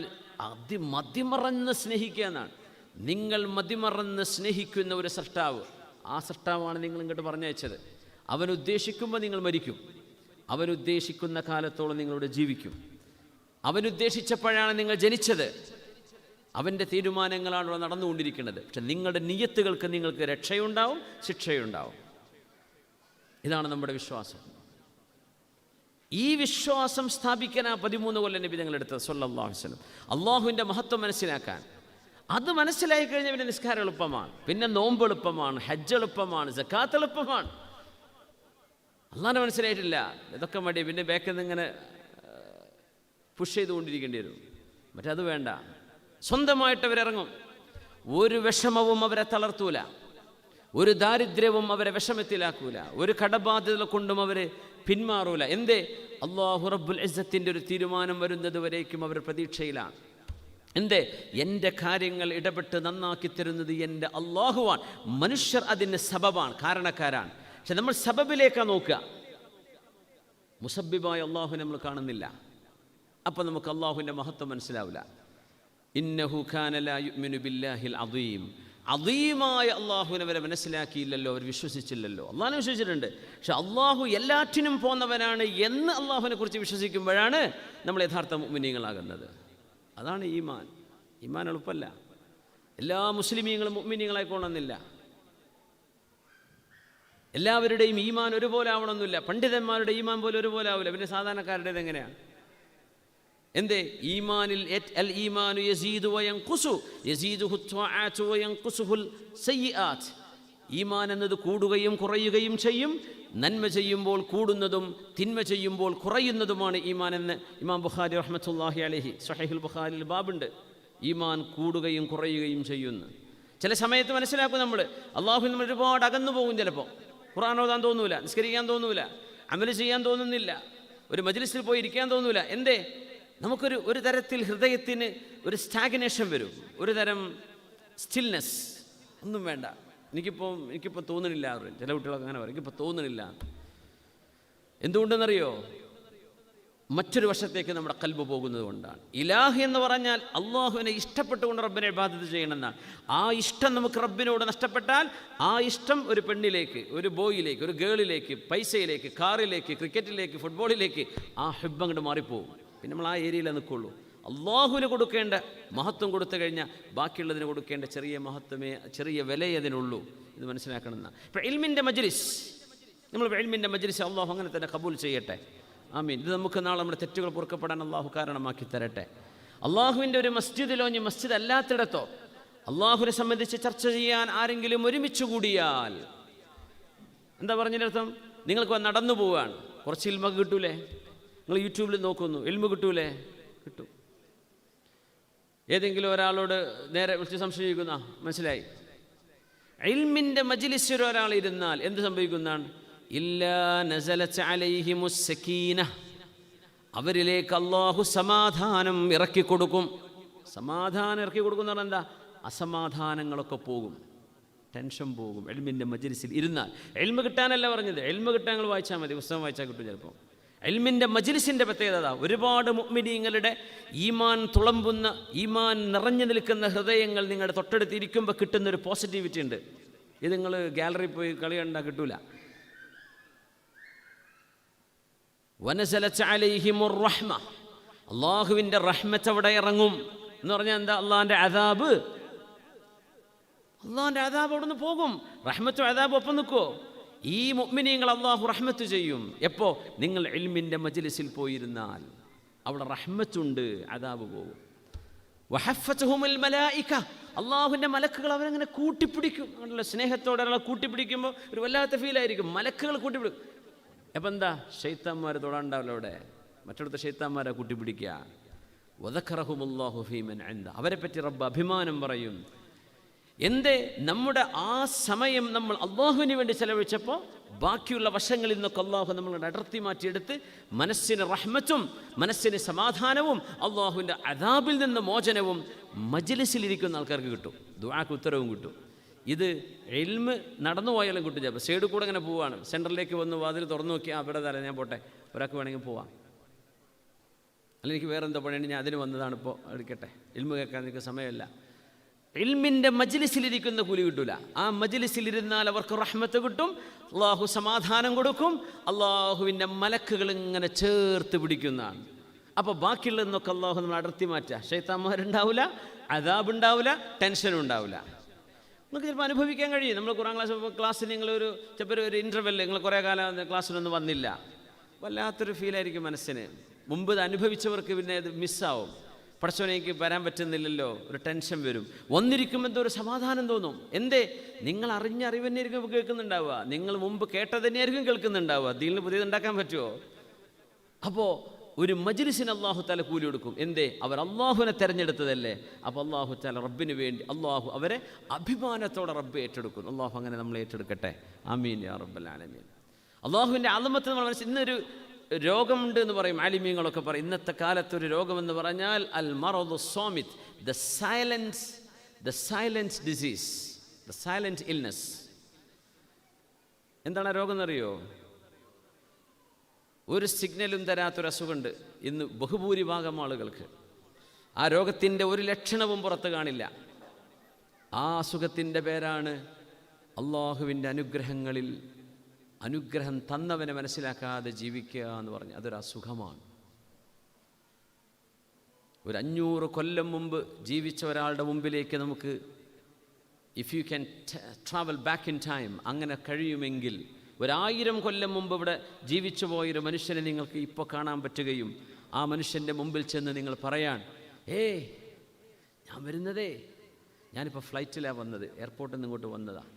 മതിമറന്ന് സ്നേഹിക്കുക എന്നാണ്. നിങ്ങൾ മതിമറന്ന് സ്നേഹിക്കുന്ന ഒരു സ്രഷ്ടാവ്, ആ സ്രഷ്ടാവാണ് നിങ്ങൾ ഇങ്ങോട്ട് പറഞ്ഞയച്ചത്. അവൻ ഉദ്ദേശിക്കുമ്പോൾ നിങ്ങൾ മരിക്കും, അവനുദ്ദേശിക്കുന്ന കാലത്തോളം നിങ്ങളിവിടെ ജീവിക്കും. അവനുദ്ദേശിച്ചപ്പോഴാണ് നിങ്ങൾ ജനിച്ചത്. അവൻ്റെ തീരുമാനങ്ങളാണ് ഇവിടെ നടന്നുകൊണ്ടിരിക്കുന്നത്. പക്ഷെ നിങ്ങളുടെ നിയ്യത്തുകൾക്ക് നിങ്ങൾക്ക് രക്ഷയുണ്ടാവും, ശിക്ഷയുണ്ടാവും. ഇതാണ് നമ്മുടെ വിശ്വാസം. ഈ വിശ്വാസം സ്ഥാപിക്കാൻ 13 കൊല്ലം നബി ഞങ്ങളെടുത്തത് സ്വല്ലല്ലാഹു അലൈഹി വസല്ലം. അള്ളാഹുവിൻ്റെ മഹത്വം മനസ്സിലാക്കാൻ. അത് മനസ്സിലായി കഴിഞ്ഞാൽ പിന്നെ നിസ്കാരം എളുപ്പമാണ്, പിന്നെ നോമ്പ് എളുപ്പമാണ്, ഹജ്ജ് എളുപ്പമാണ്, സക്കാത്ത് എളുപ്പമാണ്. അള്ളാഹിനെ മനസ്സിലായിട്ടില്ല, ഇതൊക്കെ മടി, പിന്നെ ബാക്കിൽ നിന്ന് ഇങ്ങനെ പുഷ് ചെയ്തുകൊണ്ടിരിക്കേണ്ടി വരും. മറ്റത് വേണ്ട, സ്വന്തമായിട്ട് അവരിറങ്ങും. ഒരു വിഷമവും അവരെ തളർത്തൂല, ഒരു ദാരിദ്ര്യവും അവരെ വിഷമത്തിലാക്കൂല, ഒരു കടബാധ്യത കൊണ്ടും അവർ പിന്മാറൂല. എന്തേ? അല്ലാഹു റബ്ബുൽ ഇസ്സത്തിൻ്റെ ഒരു തീരുമാനം വരുന്നത് വരേക്കും അവർ പ്രതീക്ഷയിലാണ്. എന്തേ? എൻ്റെ കാര്യങ്ങൾ ഇടപെട്ട് നന്നാക്കി തരുന്നത് എൻ്റെ അള്ളാഹുവാണ്. മനുഷ്യർ അതിന് സബബാണ്, കാരണക്കാരാണ്. പക്ഷെ നമ്മൾ സബബിലേക്കാണ് നോക്കുക, മുസബ്ബിബായ അള്ളാഹു നമ്മൾ കാണുന്നില്ല. അപ്പം നമുക്ക് അള്ളാഹുവിൻ്റെ മഹത്വം മനസ്സിലാവില്ല. ഇന്നഹു കാന ലാ യുഅ്മിനു ബില്ലാഹിൽ അദീം. അദീമായ അള്ളാഹുവിനെ അവരെ മനസ്സിലാക്കിയില്ലല്ലോ, അവർ വിശ്വസിച്ചില്ലല്ലോ. അള്ളാഹിനെ വിശ്വസിച്ചിട്ടുണ്ട്, പക്ഷെ അള്ളാഹു എല്ലാറ്റിനും പോന്നവനാണ് എന്ന് അള്ളാഹുവിനെ കുറിച്ച് വിശ്വസിക്കുമ്പോഴാണ് നമ്മൾ യഥാർത്ഥ മുഅ്മിനീങ്ങളാകുന്നത്. അതാണ് ഈമാൻ. ഈമാൻ എളുപ്പമല്ല. എല്ലാ മുസ്ലിമീങ്ങളും മുഅ്മിനീങ്ങളായിക്കൊള്ളുന്നില്ല. എല്ലാവരുടെയും ഈമാൻ ഒരുപോലെ ആവണമെന്നില്ല. പണ്ഡിതന്മാരുടെ ഈമാൻ പോലും ഒരുപോലെ ആവില്ല. പിന്നെ സാധാരണക്കാരുടേത് എങ്ങനെയാണ്? എന്തേ? ഈമാനിൽ അൽ ഈമാനു യസീദു വയൻഖുസു യസീദുഹു ത്വആതു വയൻഖുസുഹുൽ സയ്യിആത്ത്. ഈമാൻ എന്നത് കൂടുകയും കുറയുകയും ചെയ്യും. നന്മ ചെയ്യുമ്പോൾ കൂടുന്നതും തിന്മ ചെയ്യുമ്പോൾ കുറയുന്നതുമാണ് ഈമാൻ എന്ന് ഇമാം ബുഖാരി റഹ്മത്തുള്ളാഹി അലൈഹി സ്വഹീഹുൽ ബുഖാരിയിൽ ബാബുണ്ട്. ഈമാൻ കൂടുകയും കുറയുകയും ചെയ്യുന്നു. ചില സമയത്ത് മനസ്സിലാക്കും നമ്മൾ, അള്ളാഹു നമ്മൾ ഒരുപാട് അകന്നു പോകും. ചിലപ്പോൾ ഖുർആൻ ഓതാൻ തോന്നൂല, നിസ്കരിക്കാൻ തോന്നൂല, അമൽ ചെയ്യാൻ തോന്നുന്നില്ല, ഒരു മജ്ലിസിൽ പോയി ഇരിക്കാൻ തോന്നൂല. എന്തേ? നമുക്കൊരു തരത്തിൽ ഹൃദയത്തിന് ഒരു സ്റ്റാഗ്നേഷൻ വരും, ഒരു തരം സ്റ്റിൽനെസ്. ഒന്നും വേണ്ട, എനിക്കിപ്പോൾ തോന്നണില്ല. ചില കുട്ടികളൊക്കെ അങ്ങനെ പറയും, എനിക്കിപ്പോൾ തോന്നണില്ല. എന്തുകൊണ്ടെന്നറിയോ? മറ്റൊരു വശത്തേക്ക് നമ്മുടെ ഖൽബ് പോകുന്നത് കൊണ്ടാണ്. ഇലാഹ് എന്ന് പറഞ്ഞാൽ അള്ളാഹുവിനെ ഇഷ്ടപ്പെട്ടുകൊണ്ട് റബ്ബിനെ ഇബാദത്ത് ചെയ്യണമെന്നാണ്. ആ ഇഷ്ടം നമുക്ക് റബ്ബിനോട് നഷ്ടപ്പെട്ടാൽ ആ ഇഷ്ടം ഒരു പെണ്ണിലേക്ക്, ഒരു ബോയിലേക്ക്, ഒരു ഗേളിലേക്ക്, പൈസയിലേക്ക്, കാറിലേക്ക്, ക്രിക്കറ്റിലേക്ക്, ഫുട്ബോളിലേക്ക് ആ ഹിബ്ബ് അങ്ങോട്ട് മാറിപ്പോകും. പിന്നെ നമ്മൾ ആ ഏരിയയിലേ നിൽക്കുള്ളൂ. അള്ളാഹുവിന് കൊടുക്കേണ്ട മഹത്വം കൊടുത്തു കഴിഞ്ഞാൽ ബാക്കിയുള്ളതിന് കൊടുക്കേണ്ട ചെറിയ മഹത്വമേ, ചെറിയ വിലയേ അതിനുള്ളൂ. ഇത് മനസ്സിലാക്കണമെന്നാണ്. ഇപ്പോൾ ഇൽമിൻ്റെ മജ്ലിസ്, നമ്മൾ ഇൽമിൻ്റെ മജ്ലിസ് അള്ളാഹു അങ്ങനെ തന്നെ കബൂൽ ചെയ്യട്ടെ. ആമീൻ. ഇത് നമുക്ക് നാളെ നമ്മുടെ തെറ്റുകൾ പൊറുക്കപ്പെടാൻ അള്ളാഹു കാരണമാക്കി തരട്ടെ. അള്ളാഹുവിൻ്റെ ഒരു മസ്ജിദിലോ ഇനി മസ്ജിദ് അല്ലാത്തിടത്തോ അള്ളാഹുവിനെ സംബന്ധിച്ച് ചർച്ച ചെയ്യാൻ ആരെങ്കിലും ഒരുമിച്ച് കൂടിയാൽ എന്താ പറഞ്ഞതിനർത്ഥം? നിങ്ങൾക്ക് നടന്നു പോവുകയാണ്, കുറച്ച് ഇൽമൊക്കെ കിട്ടൂലേ? നിങ്ങൾ യൂട്യൂബിൽ നോക്കുന്നു, ഇൽമ കിട്ടൂലേ? കിട്ടും. ഏതെങ്കിലും ഒരാളോട് നേരെ വിളിച്ച് സംശയിക്കുന്ന മനസ്സിലായി. ഇൽമിൻ്റെ മജ്ലിസിൽ ഒരാൾ ഇരുന്നാൽ എന്ത് സംഭവിക്കുന്നതാണ്? ഇല്ലാ നസലത്ത് അലൈഹിമുസ് സകീന, അവരിലേക്ക് അള്ളാഹു സമാധാനം ഇറക്കി കൊടുക്കും. സമാധാനം ഇറക്കി കൊടുക്കുന്ന പറഞ്ഞാൽ എന്താ? അസമാധാനങ്ങളൊക്കെ പോകും, ടെൻഷൻ പോകും. ഇൽമിൻ്റെ മജ്ലിസിൽ ഇരുന്നാൽ. ഇൽമ കിട്ടാനല്ല പറഞ്ഞത്, ഇൽമ കിട്ടാൻ നിങ്ങൾ വായിച്ചാൽ മതി, പുസ്തകം വായിച്ചാൽ കിട്ടും. ചിലപ്പോൾ ഇൽമിൻ്റെ മജ്ലിസിൻ്റെ പ്രത്യേകത ഒരുപാട് മുഅ്മിനീങ്ങളുടെ ഈമാൻ തുളമ്പുന്ന, ഈമാൻ നിറഞ്ഞു നിൽക്കുന്ന ഹൃദയങ്ങൾ നിങ്ങളുടെ തൊട്ടടുത്തിരിക്കുമ്പോൾ കിട്ടുന്നൊരു പോസിറ്റിവിറ്റി ഉണ്ട്. ഇത് നിങ്ങൾ ഗാലറി പോയി കളി കണ്ടാൽ കിട്ടൂല. വനസലത്ത് അലൈഹിമുർ റഹ്മ, അള്ളാഹുവിൻ്റെ റഹ്മത്ത് അവിടെ ഇറങ്ങും എന്ന് പറഞ്ഞാൽ എന്താ? അള്ളാഹിൻ്റെ അദാബ് അവിടെ നിന്ന് പോകും. റഹ്മത്തും അദാബും ഒപ്പം നിൽക്കുമോ? ഈ മുഅ്മിനീങ്ങൾ അള്ളാഹു റഹ്മത്ത് ചെയ്യും. എപ്പോൾ? നിങ്ങൾ ഇൽമിൻ്റെ മജ്ലിസിൽ പോയിരുന്നാൽ അവിടെ റഹ്മത്തുണ്ട്, അദാബ് പോകും. വഹഫത്തുഹുമുൽ മലായിക, അള്ളാഹുവിൻ്റെ മലക്കുകൾ അവരങ്ങനെ കൂട്ടിപ്പിടിക്കും. നല്ല സ്നേഹത്തോടെ ഒരാളെ കൂട്ടിപ്പിടിക്കുമ്പോൾ ഒരു വല്ലാത്ത ഫീലായിരിക്കും. മലക്കുകൾ കൂട്ടിപ്പിടിക്കും. അപ്പം എന്താ? ശൈത്താന്മാർ തൊടാണ്ടാവില്ല അവിടെ, മറ്റിടത്ത് ശൈത്താന്മാരെ കൂട്ടിപ്പിടിക്കുക. വദക്കറഹുമുല്ലാഹു ഫീമൻ ഇൻദ, അവരെപ്പറ്റി റബ്ബ് അഭിമാനം പറയും. എന്തേ? നമ്മുടെ ആ സമയം നമ്മൾ അള്ളാഹുവിന് വേണ്ടി ചെലവഴിച്ചപ്പോൾ ബാക്കിയുള്ള വശങ്ങളിൽ നിന്നൊക്കെ അള്ളാഹു നമ്മളുടെ അടർത്തി മാറ്റിയെടുത്ത് മനസ്സിന് റഹ്മത്തും മനസ്സിന് സമാധാനവും അള്ളാഹുവിൻ്റെ അദാബിൽ നിന്ന് മോചനവും മജ്ലിസിലിരിക്കുന്ന ആൾക്കാർക്ക് കിട്ടും. ദുആക്ക് ഉത്തരവും കിട്ടും. ഇത് ഇൽമ് നടന്നു പോയാലും കിട്ടും. ചിലപ്പോൾ സൈഡിൽ കൂടെ അങ്ങനെ പോവുകയാണ്, സെൻറ്ററിലേക്ക് വന്ന് വാതിൽ തുറന്നു നോക്കി, അവിടെ തല ഞാൻ പോട്ടെ, ഒരാൾക്ക് വേണമെങ്കിൽ പോവാം, അല്ലെങ്കിൽ എനിക്ക് വേറെ എന്തോ പണിയുണ്ട്, ഞാൻ അതിന് വന്നതാണ്, ഇപ്പോൾ എടുക്കട്ടെ, ഇൽമ് കേൾക്കാൻ എനിക്ക് സമയമില്ല ഇൽമിൻ്റെ മജ്ലിസിലിരിക്കുന്ന കൂലി കിട്ടൂല. ആ മജ്ലിസിലിരുന്നാൽ അവർക്ക് റഹ്മത്ത് കിട്ടും, അള്ളാഹു സമാധാനം കൊടുക്കും, അള്ളാഹുവിൻ്റെ മലക്കുകൾ ഇങ്ങനെ ചേർത്ത് പിടിക്കുന്നതാണ്. അപ്പോൾ ബാക്കിയുള്ളതെന്നൊക്കെ അള്ളാഹു നമ്മൾ അടർത്തി മാറ്റുക. ശൈത്താന്മാരുണ്ടാവില്ല, അദാബ് ഉണ്ടാവില്ല, ടെൻഷനും ഉണ്ടാവില്ല. നിങ്ങൾക്ക് ചിലപ്പോൾ അനുഭവിക്കാൻ കഴിയും. നമ്മൾ ഖുർആൻ ക്ലാസ്സിൽ നിങ്ങളൊരു ചിലപ്പോൾ ഒരു ഇൻ്റർവെല്ലിൽ നിങ്ങൾ കുറേ കാലം ക്ലാസ്സിലൊന്നും വന്നില്ല, വല്ലാത്തൊരു ഫീലായിരിക്കും മനസ്സിന്. മുമ്പ് ഇത് അനുഭവിച്ചവർക്ക് പിന്നെ ഇത് മിസ്സാവും. പടച്ചോനേക്ക് വരാൻ പറ്റുന്നില്ലല്ലോ, ഒരു ടെൻഷൻ വരും. വന്നിരിക്കുമ്പോൾ എന്തോ ഒരു സമാധാനം തോന്നും. എന്തേ? നിങ്ങൾ അറിഞ്ഞ അറിവ് തന്നെയായിരിക്കും കേൾക്കുന്നുണ്ടാവുക, നിങ്ങൾ മുമ്പ് കേട്ടത് തന്നെയായിരിക്കും കേൾക്കുന്നുണ്ടാവുക. ദീനിൽ പുതിയതുണ്ടാക്കാൻ പറ്റുമോ? അപ്പോൾ ഒരു മജ്ലിസിന് അള്ളാഹു താല കൂലി കൊടുക്കും. എന്തേ? അവർ അള്ളാഹുവിനെ തിരഞ്ഞെടുത്തതല്ലേ. അപ്പോൾ അള്ളാഹു താല റബ്ബിന് വേണ്ടി അള്ളാഹു അവരെ അഭിമാനത്തോടെ റബ്ബ് ഏറ്റെടുക്കും. അള്ളാഹു അങ്ങനെ നമ്മൾ ഏറ്റെടുക്കട്ടെ. ആമീൻ യാ റബ്ബൽ ആലമീൻ. അള്ളാഹുവിൻ്റെ അളമത്ത് നമ്മൾ മനസ്സിൽ ഇന്നൊരു രോഗമുണ്ട് എന്ന് പറയും, ആലിമീങ്ങളൊക്കെ പറയും. ഇന്നത്തെ കാലത്തൊരു രോഗമെന്ന് പറഞ്ഞാൽ അൽ മറദു സ്വാമിത്, the silence disease, the silent illness. എന്താണ് ആ രോഗം എന്നറിയോ? ഒരു സിഗ്നലും തരാത്തൊരു അസുഖമുണ്ട് ഇന്ന് ബഹുഭൂരിഭാഗം ആളുകൾക്ക്. ആ രോഗത്തിൻ്റെ ഒരു ലക്ഷണവും പുറത്ത് കാണില്ല. ആ അസുഖത്തിൻ്റെ പേരാണ് അള്ളാഹുവിൻ്റെ അനുഗ്രഹം തന്നവനെ മനസ്സിലാക്കാതെ ജീവിക്കുക എന്ന് പറഞ്ഞ്. അതൊരു അസുഖമാണ്. ഒരു 500 കൊല്ലം മുമ്പ് ജീവിച്ച ഒരാളുടെ മുമ്പിലേക്ക് നമുക്ക്, if you can travel back in time, അങ്ങനെ കഴിയുമെങ്കിൽ 1000 കൊല്ലം മുമ്പ് ഇവിടെ ജീവിച്ചു പോയൊരു മനുഷ്യനെ നിങ്ങൾക്ക് ഇപ്പോൾ കാണാൻ പറ്റുകയും ആ മനുഷ്യൻ്റെ മുമ്പിൽ ചെന്ന് നിങ്ങൾ പറയാൻ, ഞാൻ വരുന്നതേ, ഞാനിപ്പോൾ ഫ്ലൈറ്റിലാണ് വന്നത്, എയർപോർട്ടിൽ നിന്ന് ഇങ്ങോട്ട് വന്നതാണ്,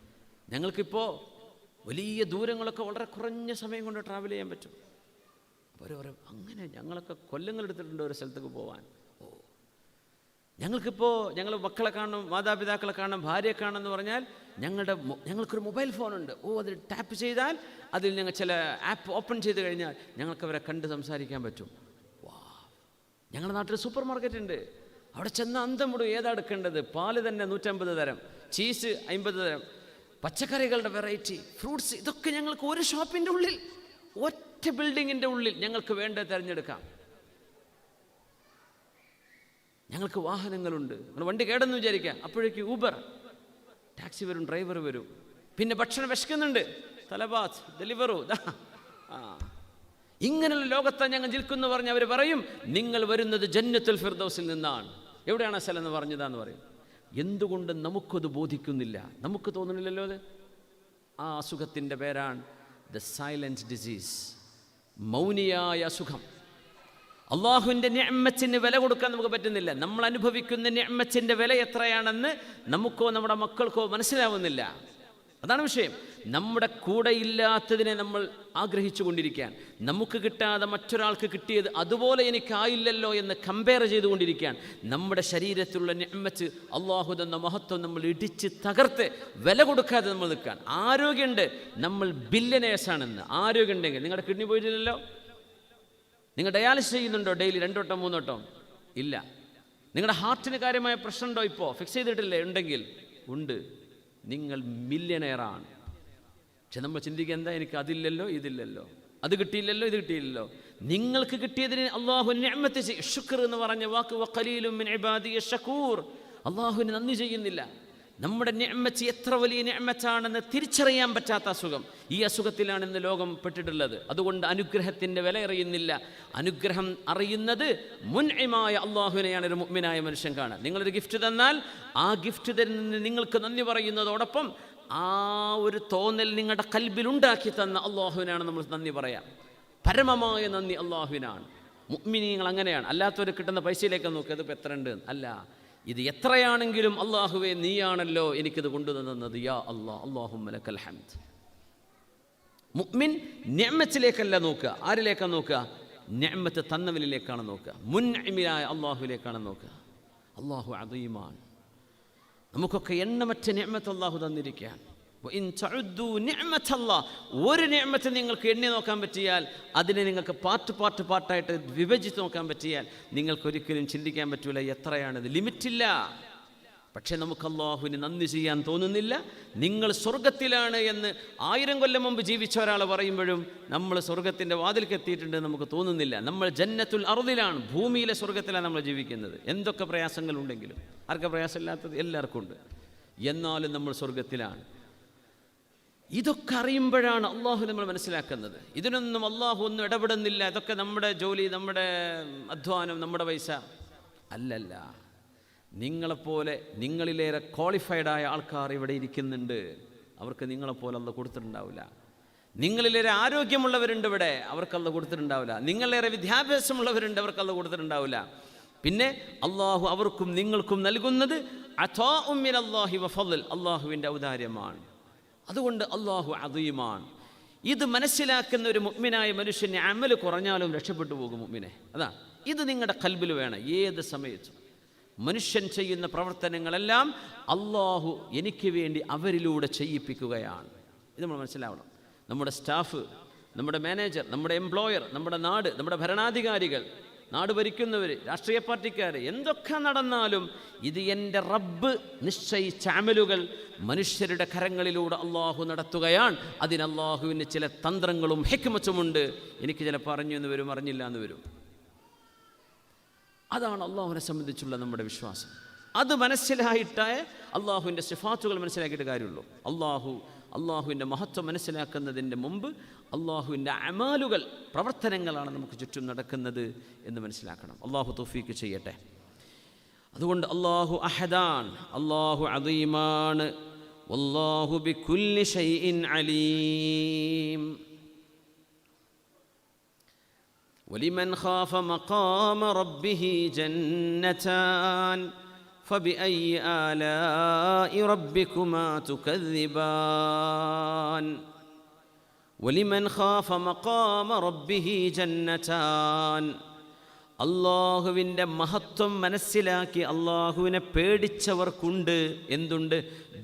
ഞങ്ങൾക്കിപ്പോൾ വലിയ ദൂരങ്ങളൊക്കെ വളരെ കുറഞ്ഞ സമയം കൊണ്ട് ട്രാവൽ ചെയ്യാൻ പറ്റും. അപ്പോൾ അങ്ങനെ ഞങ്ങളൊക്കെ കൊല്ലങ്ങളെടുത്തിട്ടുണ്ട് ഒരു സ്ഥലത്തേക്ക് പോകാൻ. ഞങ്ങൾക്കിപ്പോൾ ഞങ്ങൾ മക്കളെ കാണണം, മാതാപിതാക്കളെ കാണണം, ഭാര്യയെ കാണണം എന്ന് പറഞ്ഞാൽ ഞങ്ങൾക്കൊരു മൊബൈൽ ഫോണുണ്ട്. അതിൽ ടാപ്പ് ചെയ്താൽ അതിൽ ഞങ്ങൾ ചില ആപ്പ് ഓപ്പൺ ചെയ്ത് കഴിഞ്ഞാൽ ഞങ്ങൾക്ക് അവരെ കണ്ട് സംസാരിക്കാൻ പറ്റും. ഞങ്ങളുടെ നാട്ടിൽ സൂപ്പർ മാർക്കറ്റ് ഉണ്ട്, അവിടെ ചെന്ന് അന്തം വിടും. ഏതാ എടുക്കേണ്ടത്? പാല് തന്നെ 150 തരം, ചീസ് 50 തരം, പച്ചക്കറികളുടെ വെറൈറ്റി, ഫ്രൂട്ട്സ്, ഇതൊക്കെ ഞങ്ങൾക്ക് ഒരു ഷോപ്പിൻ്റെ ഉള്ളിൽ, ഒറ്റ ബിൽഡിങ്ങിൻ്റെ ഉള്ളിൽ ഞങ്ങൾക്ക് വേണ്ടത് തിരഞ്ഞെടുക്കാം. ഞങ്ങൾക്ക് വാഹനങ്ങളുണ്ട്. നമ്മൾ വണ്ടി കേടെന്ന് വിചാരിക്കുക, അപ്പോഴേക്ക് ഊബർ ടാക്സി വരും, ഡ്രൈവർ വരും. പിന്നെ ഭക്ഷണം വിശക്കുന്നുണ്ട്, തലബാത്ത് ഡെലിവറു. ഇങ്ങനെയുള്ള ലോകത്താണ് ഞങ്ങൾ നിൽക്കുന്നു പറഞ്ഞ് അവർ പറയും, നിങ്ങൾ വരുന്നത് ജന്നത്തുൽ ഫിർദൗസിൽ നിന്നാണ്. എവിടെയാണ് ആ സ്ഥലം എന്ന് പറഞ്ഞതാന്ന് പറയും. എന്തുകൊണ്ട് നമുക്കത് ബോധിക്കുന്നില്ല? നമുക്ക് തോന്നുന്നില്ലല്ലോ അത്. ആ അസുഖത്തിൻ്റെ പേരാണ് ദ സൈലന്റ് ഡിസീസ്, മൗനിയായ അസുഖം. അള്ളാഹുവിൻ്റെ നിഅമത്തിന് വില കൊടുക്കാൻ നമുക്ക് പറ്റുന്നില്ല. നമ്മൾ അനുഭവിക്കുന്ന നിഅമത്തിൻ്റെ വില എത്രയാണെന്ന് നമുക്കോ നമ്മുടെ മക്കൾക്കോ മനസ്സിലാവുന്നില്ല. അതാണ് വിഷയം. നമ്മുടെ കൂടെ ഇല്ലാത്തതിനെ നമ്മൾ ആഗ്രഹിച്ചു കൊണ്ടിരിക്കാൻ, നമുക്ക് കിട്ടാതെ മറ്റൊരാൾക്ക് കിട്ടിയത് അതുപോലെ എനിക്കായില്ലല്ലോ എന്ന് കമ്പയർ ചെയ്തുകൊണ്ടിരിക്കാൻ, നമ്മുടെ ശരീരത്തിലുള്ള നിഅമത്ത്, അള്ളാഹു തന്ന മഹത്വം നമ്മൾ ഇടിച്ച് തകർത്ത് വില കൊടുക്കാതെ നമ്മൾ നിൽക്കാൻ. ആരോഗ്യമുണ്ട്, നമ്മൾ ബില്യനേഴ്സാണെന്ന്. ആരോഗ്യമുണ്ടെങ്കിൽ നിങ്ങളുടെ കിഡ്നി പോയിട്ടില്ലല്ലോ. നിങ്ങൾ ഡയാലിസിസ് ചെയ്യുന്നുണ്ടോ ഡെയിലി 2 വട്ടം 3 വട്ടം? ഇല്ല. നിങ്ങളുടെ ഹാർട്ടിന് കാര്യമായ പ്രശ്നമുണ്ടോ? ഇപ്പോൾ ഫിക്സ് ചെയ്തിട്ടില്ലേ? ഉണ്ടെങ്കിൽ ഉണ്ട്, നിങ്ങൾ മില്യനെയറാണ്. പക്ഷെ നമ്മൾ ചിന്തിക്കുക എന്താ, എനിക്ക് അതില്ലല്ലോ, ഇതില്ലല്ലോ, അത് കിട്ടിയില്ലല്ലോ, ഇത് കിട്ടിയില്ലല്ലോ. നിങ്ങൾക്ക് കിട്ടിയതിന് അള്ളാഹു നിഅമത്ത് ശുക്ർ എന്ന് പറഞ്ഞ വാക്ക്, വഖലീലുൻ മിൻ ഇബാദിയ ശകൂർ, അള്ളാഹുവിന് നന്ദി ചെയ്യുന്നില്ല. നമ്മുടെ നിഅമത്ത് എത്ര വലിയ നിഅമത്താണെന്ന് തിരിച്ചറിയാൻ പറ്റാത്ത അസുഖം. ഈ അസുഖത്തിലാണ് ഇന്ന് ലോകം പെട്ടിട്ടുള്ളത്. അതുകൊണ്ട് അനുഗ്രഹത്തിൻ്റെ വില അറിയുന്നില്ല. അനുഗ്രഹം അറിയുന്നത് മുൻഇമായ അള്ളാഹുവിനെയാണ് ഒരു മുഅ്മിനായ മനുഷ്യൻ കാണുക. നിങ്ങളൊരു ഗിഫ്റ്റ് തന്നാൽ ആ ഗിഫ്റ്റ് തരുന്ന നിങ്ങൾക്ക് നന്ദി പറയുന്നതോടൊപ്പം ആ ഒരു തോന്നൽ നിങ്ങളുടെ കൽബിലുണ്ടാക്കി തന്ന അള്ളാഹുവിനാണ് നമ്മൾ നന്ദി പറയാം. പരമമായ നന്ദി അള്ളാഹുവിനാണ്. മുഅ്മിനീങ്ങൾ അങ്ങനെയാണ്. അല്ലാത്തവർ കിട്ടുന്ന പൈസയിലേക്ക് നോക്കുക, ഇതിപ്പോൾ എത്ര ഉണ്ട് അല്ല, ഇത് എത്രയാണെങ്കിലും അള്ളാഹുവേ നീയാണല്ലോ എനിക്കിത് കൊണ്ടുതന്നത്. യാ അല്ലാഹ്, അല്ലാഹുമ്മ ലക്കൽ ഹംദ്. മുഅ്മിൻ നിഅമത്തിലേക്കല്ല നോക്കുക. ആരിലേക്കാണ് നോക്കുക? നിഅമത്ത് തന്നവനിലേക്കാണ് നോക്കുക. മുൻഇമിനായ അള്ളാഹുവിലേക്കാണ് നോക്കുക. അള്ളാഹു അദീമാണ്. നമുക്കൊക്കെ എണ്ണമറ്റ നിഅമത്ത് അള്ളാഹു തന്നിരിക്കുകയാണ്. ഒരു നിഅമത്ത് നിങ്ങൾക്ക് എണ്ണി നോക്കാൻ പറ്റിയാൽ, അതിനെ നിങ്ങൾക്ക് പാർട്ടായിട്ട് വിഭജിച്ച് നോക്കാൻ പറ്റിയാൽ, നിങ്ങൾക്കൊരിക്കലും ചിന്തിക്കാൻ പറ്റൂല എത്രയാണിത്. ലിമിറ്റില്ല. പക്ഷേ നമുക്ക് അള്ളാഹുവിന് നന്ദി ചെയ്യാൻ തോന്നുന്നില്ല. നിങ്ങൾ സ്വർഗത്തിലാണ് എന്ന് 1000 കൊല്ലം മുമ്പ് ജീവിച്ച ഒരാൾ പറയുമ്പോഴും നമ്മൾ സ്വർഗത്തിൻ്റെ വാതിൽക്ക് എത്തിയിട്ടുണ്ട് നമുക്ക് തോന്നുന്നില്ല. നമ്മൾ ജന്നത്തുൽ അർദിലാണ്, ഭൂമിയിലെ സ്വർഗത്തിലാണ് നമ്മൾ ജീവിക്കുന്നത്. എന്തൊക്കെ പ്രയാസങ്ങളുണ്ടെങ്കിലും, ആർക്കാ പ്രയാസമില്ലാത്തത്? എല്ലാവർക്കും ഉണ്ട്. എന്നാലും നമ്മൾ സ്വർഗത്തിലാണ്. ഇതൊക്കെ അറിയുമ്പോഴാണ് അള്ളാഹു നമ്മൾ മനസ്സിലാക്കുന്നത്. ഇതിനൊന്നും അള്ളാഹു ഒന്നും ഇടപെടുന്നില്ല, ഇതൊക്കെ നമ്മുടെ ജോലി, നമ്മുടെ അധ്വാനം, നമ്മുടെ പൈസ. അല്ലല്ല, നിങ്ങളെപ്പോലെ നിങ്ങളിലേറെ ക്വാളിഫൈഡായ ആൾക്കാർ ഇവിടെ ഇരിക്കുന്നുണ്ട്. അവർക്ക് നിങ്ങളെപ്പോലെ അല്ല കൊടുത്തിട്ടുണ്ടാവില്ല. നിങ്ങളിലേറെ ആരോഗ്യമുള്ളവരുണ്ട് ഇവിടെ, അവർക്കല്ല കൊടുത്തിട്ടുണ്ടാവില്ല. നിങ്ങളേറെ വിദ്യാഭ്യാസമുള്ളവരുണ്ട്, അവർക്കല്ല കൊടുത്തിട്ടുണ്ടാവില്ല. പിന്നെ അള്ളാഹു അവർക്കും നിങ്ങൾക്കും നൽകുന്നത് അതാഉം മിനല്ലാഹി വഫളൽ, അള്ളാഹുവിൻ്റെ ഔദാര്യമാണ്. അതുകൊണ്ട് അള്ളാഹു അദീമാണ്. ഇത് മനസ്സിലാക്കുന്ന ഒരു മുഅ്മിനായ മനുഷ്യന് അമൽ കുറഞ്ഞാലും രക്ഷപ്പെട്ടു പോകും മുഅ്മിനെ. അതാ, ഇത് നിങ്ങളുടെ ഖൽബിൽ വേണം. ഏത് സമയത്തും മനുഷ്യൻ ചെയ്യുന്ന പ്രവർത്തനങ്ങളെല്ലാം അള്ളാഹു എനിക്ക് വേണ്ടി അവരിലൂടെ ചെയ്യിപ്പിക്കുകയാണ്. ഇത് നമ്മൾ മനസ്സിലാവണം. നമ്മുടെ സ്റ്റാഫ്, നമ്മുടെ മാനേജർ, നമ്മുടെ എംപ്ലോയർ, നമ്മുടെ നാട്, നമ്മുടെ ഭരണാധികാരികൾ, നാട് ഭരിക്കുന്നവർ, രാഷ്ട്രീയ പാർട്ടിക്കാർ, എന്തൊക്കെ നടന്നാലും ഇത് എൻ്റെ റബ്ബ് നിശ്ചയിച്ച അമലുകൾ മനുഷ്യരുടെ കരങ്ങളിലൂടെ അള്ളാഹു നടത്തുകയാണ്. അതിന് അള്ളാഹുവിന് ചില തന്ത്രങ്ങളും ഹിക്മത്തുമുണ്ട്. എനിക്ക് ചിലപ്പോൾ അറിഞ്ഞു എന്ന് വരും, അറിഞ്ഞില്ല എന്ന് വരും. അതാണ് അള്ളാഹുവിനെ സംബന്ധിച്ചുള്ള നമ്മുടെ വിശ്വാസം. അത് മനസ്സിലായിട്ട് അള്ളാഹുവിൻ്റെ സിഫാത്തുകൾ മനസ്സിലാക്കിയിട്ട് കാര്യമുള്ളൂ. അള്ളാഹുവിൻ്റെ മഹത്വം മനസ്സിലാക്കുന്നതിൻ്റെ മുമ്പ് അള്ളാഹുവിൻ്റെ അമാലുകൾ, പ്രവർത്തനങ്ങളാണ് നമുക്ക് ചുറ്റും നടക്കുന്നത് എന്ന് മനസ്സിലാക്കണം. അള്ളാഹു തൗഫീക്ക് ചെയ്യട്ടെ. അതുകൊണ്ട് അള്ളാഹു അഹദാൻ, അള്ളാഹു അദീമാണ്. വല്ലാഹു ബികുല്ലി ഷൈഇൻ അലീം. വലിമൻ ഖാഫ മഖാമ റബ്ബിഹി ജന്നതാൻ فبأي آلاء ربكما تكذبان ولمن خاف مقام ربه جنتان. അള്ളാഹുവിൻ്റെ മഹത്വം മനസ്സിലാക്കി അള്ളാഹുവിനെ പേടിച്ചവർക്കുണ്ട് എന്തുണ്ട്?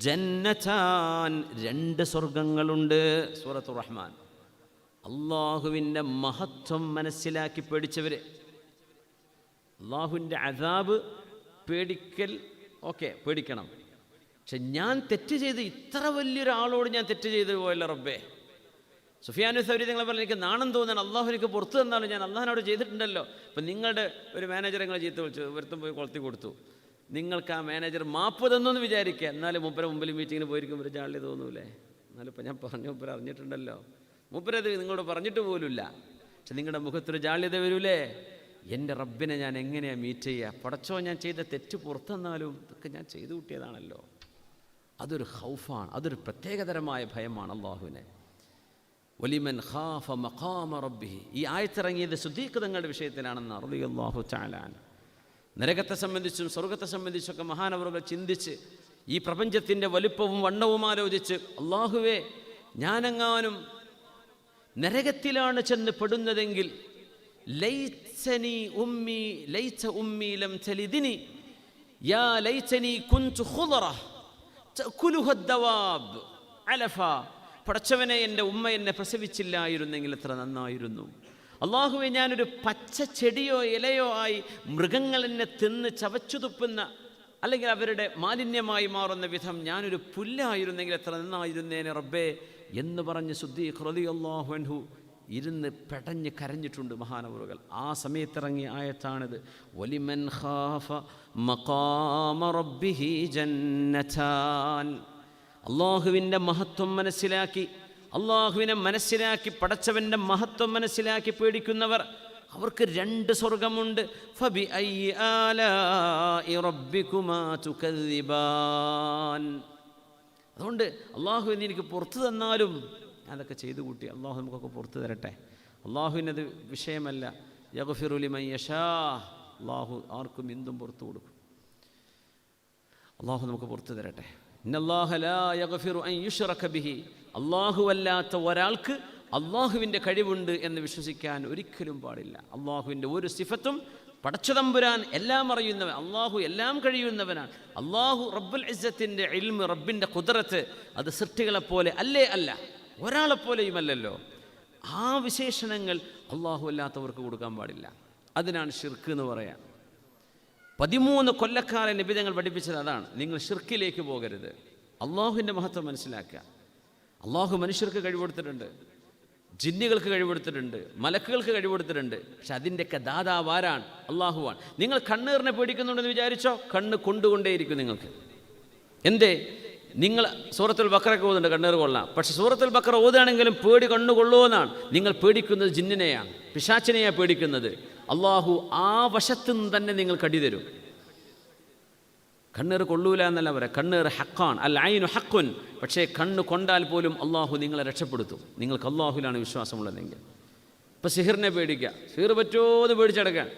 ജന്നതാൻ, 2 സ്വർഗങ്ങളുണ്ട്. സൂറത്തുർ റഹ്മാൻ. അള്ളാഹുവിൻ്റെ മഹത്വം മനസ്സിലാക്കി പേടിച്ചവർ. അള്ളാഹുവിൻ്റെ അദാബ് പേടിക്കൽ, ഓക്കെ, പേടിക്കണം. പക്ഷെ ഞാൻ തെറ്റ് ചെയ്ത്, ഇത്ര വലിയൊരാളോട് ഞാൻ തെറ്റ് ചെയ്ത് പോയല്ല റബ്ബേ. സുഫിയാനു സൗരി നിങ്ങളെ പറഞ്ഞാൽ എനിക്ക് നാണം തോന്നാൻ, അള്ളാഹു എനിക്ക് പുറത്തു തന്നാലും ഞാൻ അള്ളാഹിനോട് ചെയ്തിട്ടുണ്ടല്ലോ. ഇപ്പം നിങ്ങളുടെ ഒരു മാനേജറെ നിങ്ങളെ ചീത്ത വിളിച്ചു, ഒരുത്തും പോയി കൊളുത്തി കൊടുത്തു. നിങ്ങൾക്ക് ആ മാനേജർ മാപ്പ് തന്നെന്ന് വിചാരിക്കുക. എന്നാലും മൂപ്പരെ മുമ്പിൽ മീറ്റിങ്ങിന് പോയിരിക്കും ഒരു ജാള്യ തോന്നൂലേ? എന്നാലും ഇപ്പം ഞാൻ പറഞ്ഞു, മൂപ്പര് അറിഞ്ഞിട്ടുണ്ടല്ലോ, മൂപ്പരത് നിങ്ങളോട് പറഞ്ഞിട്ട് പോലുമില്ല. പക്ഷെ നിങ്ങളുടെ മുഖത്തൊരു ജാള്യത വരൂലേ? എൻ്റെ റബ്ബിനെ ഞാൻ എങ്ങനെയാണ് മീറ്റ് ചെയ്യുക? പടച്ചോ, ഞാൻ ചെയ്ത തെറ്റ് പുറത്തെന്നാലും ഇതൊക്കെ ഞാൻ ചെയ്തു കൂട്ടിയതാണല്ലോ. അതൊരു ഖൗഫാണ്, അതൊരു പ്രത്യേകതരമായ ഭയമാണ് അള്ളാഹുവിനെ. വലിമൻ ഖാഫ മഖാമ റബ്ബിഹി. ഈ ആയത്തിറങ്ങിയത് സിദ്ദീഖ് തങ്ങളുടെ വിഷയത്തിലാണെന്ന് റളിയല്ലാഹു തആല അൻഹു. നരകത്തെ സംബന്ധിച്ചും സ്വർഗത്തെ സംബന്ധിച്ചൊക്കെ മഹാനവറുകൾ ചിന്തിച്ച് ഈ പ്രപഞ്ചത്തിൻ്റെ വലുപ്പവും വണ്ണവും ആലോചിച്ച്, അള്ളാഹുവേ, ഞാനെങ്ങാനും നരകത്തിലാണ് ചെന്ന് പെടുന്നതെങ്കിൽ ലൈതനി ഉമ്മി ലൈത ഉമ്മി ലം തലിദിനി യാ ലൈതനി കുൻതു ഖുദറ തഅകുലുഹു അദ്ദവാബ് അലഫ. പടച്ചവനെ, എൻ്റെ ഉമ്മ എന്നെ പ്രസവിച്ചില്ലായിരുന്നെങ്കിൽ എത്ര നന്നായിരുന്നു. അള്ളാഹുവെ, ഞാനൊരു പച്ച ചെടിയോ ഇലയോ ആയി മൃഗങ്ങൾ എന്നെ തിന്ന് ചവച്ചു തുപ്പുന്ന, അല്ലെങ്കിൽ അവരുടെ മാലിന്യമായി മാറുന്ന വിധം ഞാനൊരു പുല്ലായിരുന്നെങ്കിൽ എത്ര നന്നായിരുന്നേനെ റബ്ബേ എന്ന് പറഞ്ഞ് സിദ്ദീഖ് റളിയല്ലാഹു അൻഹു ഇരുന്ന് പെടഞ്ഞ് കരഞ്ഞിട്ടുണ്ട് മഹാനവറുകൾ. ആ സമയത്തിറങ്ങിയ ആയത്താണിത്. വലിമൻ ഖാഫ മഖാമ റബ്ബിഹി ജന്നതാൻ. അള്ളാഹുവിൻ്റെ മഹത്വം മനസ്സിലാക്കി, അള്ളാഹുവിനെ മനസ്സിലാക്കി, പടച്ചവൻ്റെ മഹത്വം മനസ്സിലാക്കി പേടിക്കുന്നവർ, അവർക്ക് 2 സ്വർഗമുണ്ട്. ഫബിഅയ്യി ആലാഇ റബ്ബികുമാ തുകദ്ദിബാൻ. അതുകൊണ്ട് അള്ളാഹുവിനെ എനിക്ക് പുറത്തു തന്നാലും അതൊക്കെ ചെയ്തു കൂട്ടി. അള്ളാഹു നമുക്കൊക്കെ പുറത്തു തരട്ടെ. അള്ളാഹുവിനത് വിഷയമല്ല. യഗ്ഫിറു ലിമൻ യശാ. അള്ളാഹു ആർക്കും എന്തും പുറത്തു കൊടുക്കും. അള്ളാഹു നമുക്ക് പുറത്തു തരട്ടെ. ഇന്നല്ലാഹ ലാ യഗ്ഫിറു അൻ യുശ്റക ബിഹി. അള്ളാഹു അല്ലാത്ത ഒരാൾക്ക് അള്ളാഹുവിൻ്റെ കഴിവുണ്ട് എന്ന് വിശ്വസിക്കാൻ ഒരിക്കലും പാടില്ല. അള്ളാഹുവിൻ്റെ ഒരു സിഫത്തും, പടച്ചതമ്പുരാൻ എല്ലാം അറിയുന്നവൻ, അള്ളാഹു എല്ലാം കഴിയുന്നവനാണ്. അള്ളാഹു റബ്ബുൽ ഇസ്സത്തിൻ്റെ ഇൽമ്, റബ്ബിൻ്റെ ഖുദ്റത്ത് അത് സൃഷ്ടികളെപ്പോലെ അല്ല, ഒരാളെപ്പോലെയുമല്ലല്ലോ. ആ വിശേഷണങ്ങൾ അള്ളാഹു അല്ലാത്തവർക്ക് കൊടുക്കാൻ പാടില്ല. അതിനാണ് ശിർക്ക് എന്ന് പറയാം. 13 കൊല്ലക്കാലം നബി തങ്ങൾ പഠിപ്പിച്ചത് അതാണ്. നിങ്ങൾ ഷിർക്കിലേക്ക് പോകരുത്. അള്ളാഹുവിൻ്റെ മഹത്വം മനസ്സിലാക്കുക. അള്ളാഹു മനുഷ്യർക്ക് കഴിവെടുത്തിട്ടുണ്ട്, ജിന്നുകൾക്ക് കഴിവെടുത്തിട്ടുണ്ട്, മലക്കുകൾക്ക് കഴിവെടുത്തിട്ടുണ്ട്. പക്ഷെ അതിൻ്റെയൊക്കെ ദാതാവാരാണ്? അള്ളാഹുവാണ്. നിങ്ങൾ കണ്ണീറിനെ പേടിക്കുന്നുണ്ടെന്ന് വിചാരിച്ചോ, കണ്ണ് കൊണ്ടുകൊണ്ടേയിരിക്കും നിങ്ങൾക്ക്. എന്തേ? നിങ്ങൾ സൂറത്തുൽ ബഖറയൊക്കെ ഓതുന്നുണ്ട് കണ്ണീർ കൊള്ളാം. പക്ഷെ സൂറത്തുൽ ബഖറ ഓതുകയാണെങ്കിലും പേടി കണ്ണുകൊള്ളുമെന്നാണ്. നിങ്ങൾ പേടിക്കുന്നത് ജിന്നിനെയാണ്, പിശാചിനെയാണ് പേടിക്കുന്നത്. അള്ളാഹു ആ വശത്തു നിന്ന് തന്നെ നിങ്ങൾ കടി തരും. കണ്ണീർ കൊള്ളൂല എന്നല്ല പറയാം, കണ്ണീർ ഹക്കാണ്, അൽ ഐനു ഹക്കുൻ. പക്ഷേ കണ്ണ് കൊണ്ടാൽ പോലും അള്ളാഹു നിങ്ങളെ രക്ഷപ്പെടുത്തും, നിങ്ങൾക്ക് അള്ളാഹുലാണ് വിശ്വാസമുള്ളതെങ്കിൽ. ഇപ്പം സിഹിറിനെ പേടിക്കുക, സിഹിർ പറ്റുമോന്ന് പേടിച്ചടക്കാൻ.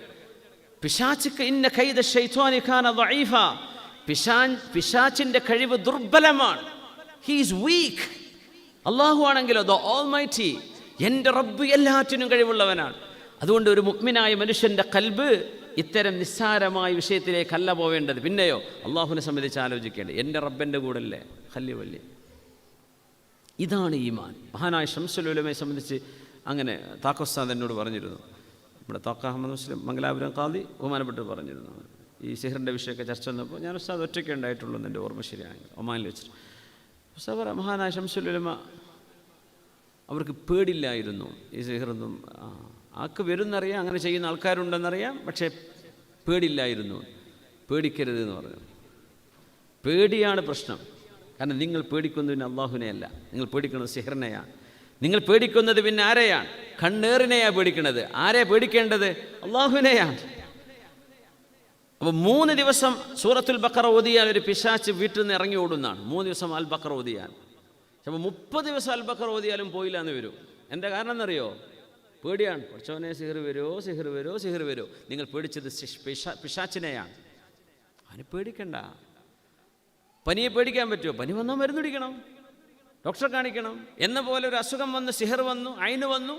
പിശാചിക്ക് ഇന്ന കൈദ ശൈത്വാനി കാന ദഈഫ, പിശാചിൻ്റെ കഴിവ് ദുർബലമാണ്. He is week. അള്ളാഹു ആണെങ്കിലോ ദ ഓൾമൈറ്റി, എൻ്റെ റബ്ബ് എല്ലാറ്റിനും കഴിവുള്ളവനാണ്. അതുകൊണ്ട് ഒരു മുഅ്മിനായ മനുഷ്യൻ്റെ ഖൽബ് ഇത്തരം നിസ്സാരമായ വിഷയത്തിലേക്കല്ല പോവേണ്ടത്. പിന്നെയോ അള്ളാഹുവിനെ സംബന്ധിച്ച് ആലോചിക്കേണ്ടത്, എൻ്റെ റബ്ബൻ്റെ കൂടല്ലേ ഖല്ലി വല്ലി. ഇതാണ് ഈമാൻ. മഹാനായ ശംസുൽ ഉലമയെ സംബന്ധിച്ച് അങ്ങനെ താക്കോസ്താദ് എന്നോട് പറഞ്ഞിരുന്നു. നമ്മുടെ താക്ക അഹമ്മദ് മുസ്ലിം മംഗലാപുരം ഖാദി ബഹുമാനപ്പെട്ട് പറഞ്ഞിരുന്നു. ഈ സിഹിറിൻ്റെ വിഷയമൊക്കെ ചർച്ച വന്നപ്പോൾ ഞാൻ ഉസ്താദ് ഒറ്റയ്ക്ക് ഉണ്ടായിട്ടുള്ളൂ എന്ന് എൻ്റെ ഓർമ്മ ശരിയാണെങ്കിൽ ഒമാനിൽ വെച്ചിട്ട്. ഉസ്താദ് പറ, മഹാനായ ശംസുൽ ഉലമ അവർക്ക് പേടില്ലായിരുന്നു ഈ സിഹിറൊന്നും. ആൾക്ക് വരുന്നറിയാം, അങ്ങനെ ചെയ്യുന്ന ആൾക്കാരുണ്ടെന്നറിയാം, പക്ഷേ പേടില്ലായിരുന്നു. പേടിക്കരുത് എന്ന് പറഞ്ഞു. പേടിയാണ് പ്രശ്നം. കാരണം നിങ്ങൾ പേടിക്കുന്നത് പിന്നെ അള്ളാഹുവിനെയല്ല, നിങ്ങൾ പേടിക്കുന്നത് സിഹിറിനെയാണ്. നിങ്ങൾ പേടിക്കുന്നത് പിന്നെ ആരെയാണ്? കണ്ണേറിനെയാണ് പേടിക്കുന്നത്. ആരെയാ പേടിക്കേണ്ടത്? അള്ളാഹുവിനെയാണ്. അപ്പോൾ 3 ദിവസം സൂറത്തുൽ ബഖറ ഓതിയാൽ ഒരു പിശാച്ച് വീട്ടിൽ നിന്ന് ഇറങ്ങി ഓടുന്നതാണ്. 3 ദിവസം അൽ ബഖറ ഓതിയാൽ. അപ്പോൾ 30 ദിവസം അൽ ബഖറ ഓതിയാലും പോയില്ല എന്ന് വരും. എന്താ കാരണം എന്നറിയോ? പേടിയാണ്. പഠിച്ചവനെ സിഹിർ വരുമോ, സിഹിർ വരുമോ, സിഹിർ വരുമോ. നിങ്ങൾ പേടിച്ചത് പിശാച്ചിനെയാണ്. അതിനെ പേടിക്കണ്ട. പനിയെ പേടിക്കാൻ പറ്റുമോ? പനി വന്നാൽ മരുന്ന് കുടിക്കണം, ഡോക്ടറെ കാണിക്കണം. എന്ന പോലെ ഒരു അസുഖം വന്നു, സിഹിർ വന്നു, ഐന് വന്നു,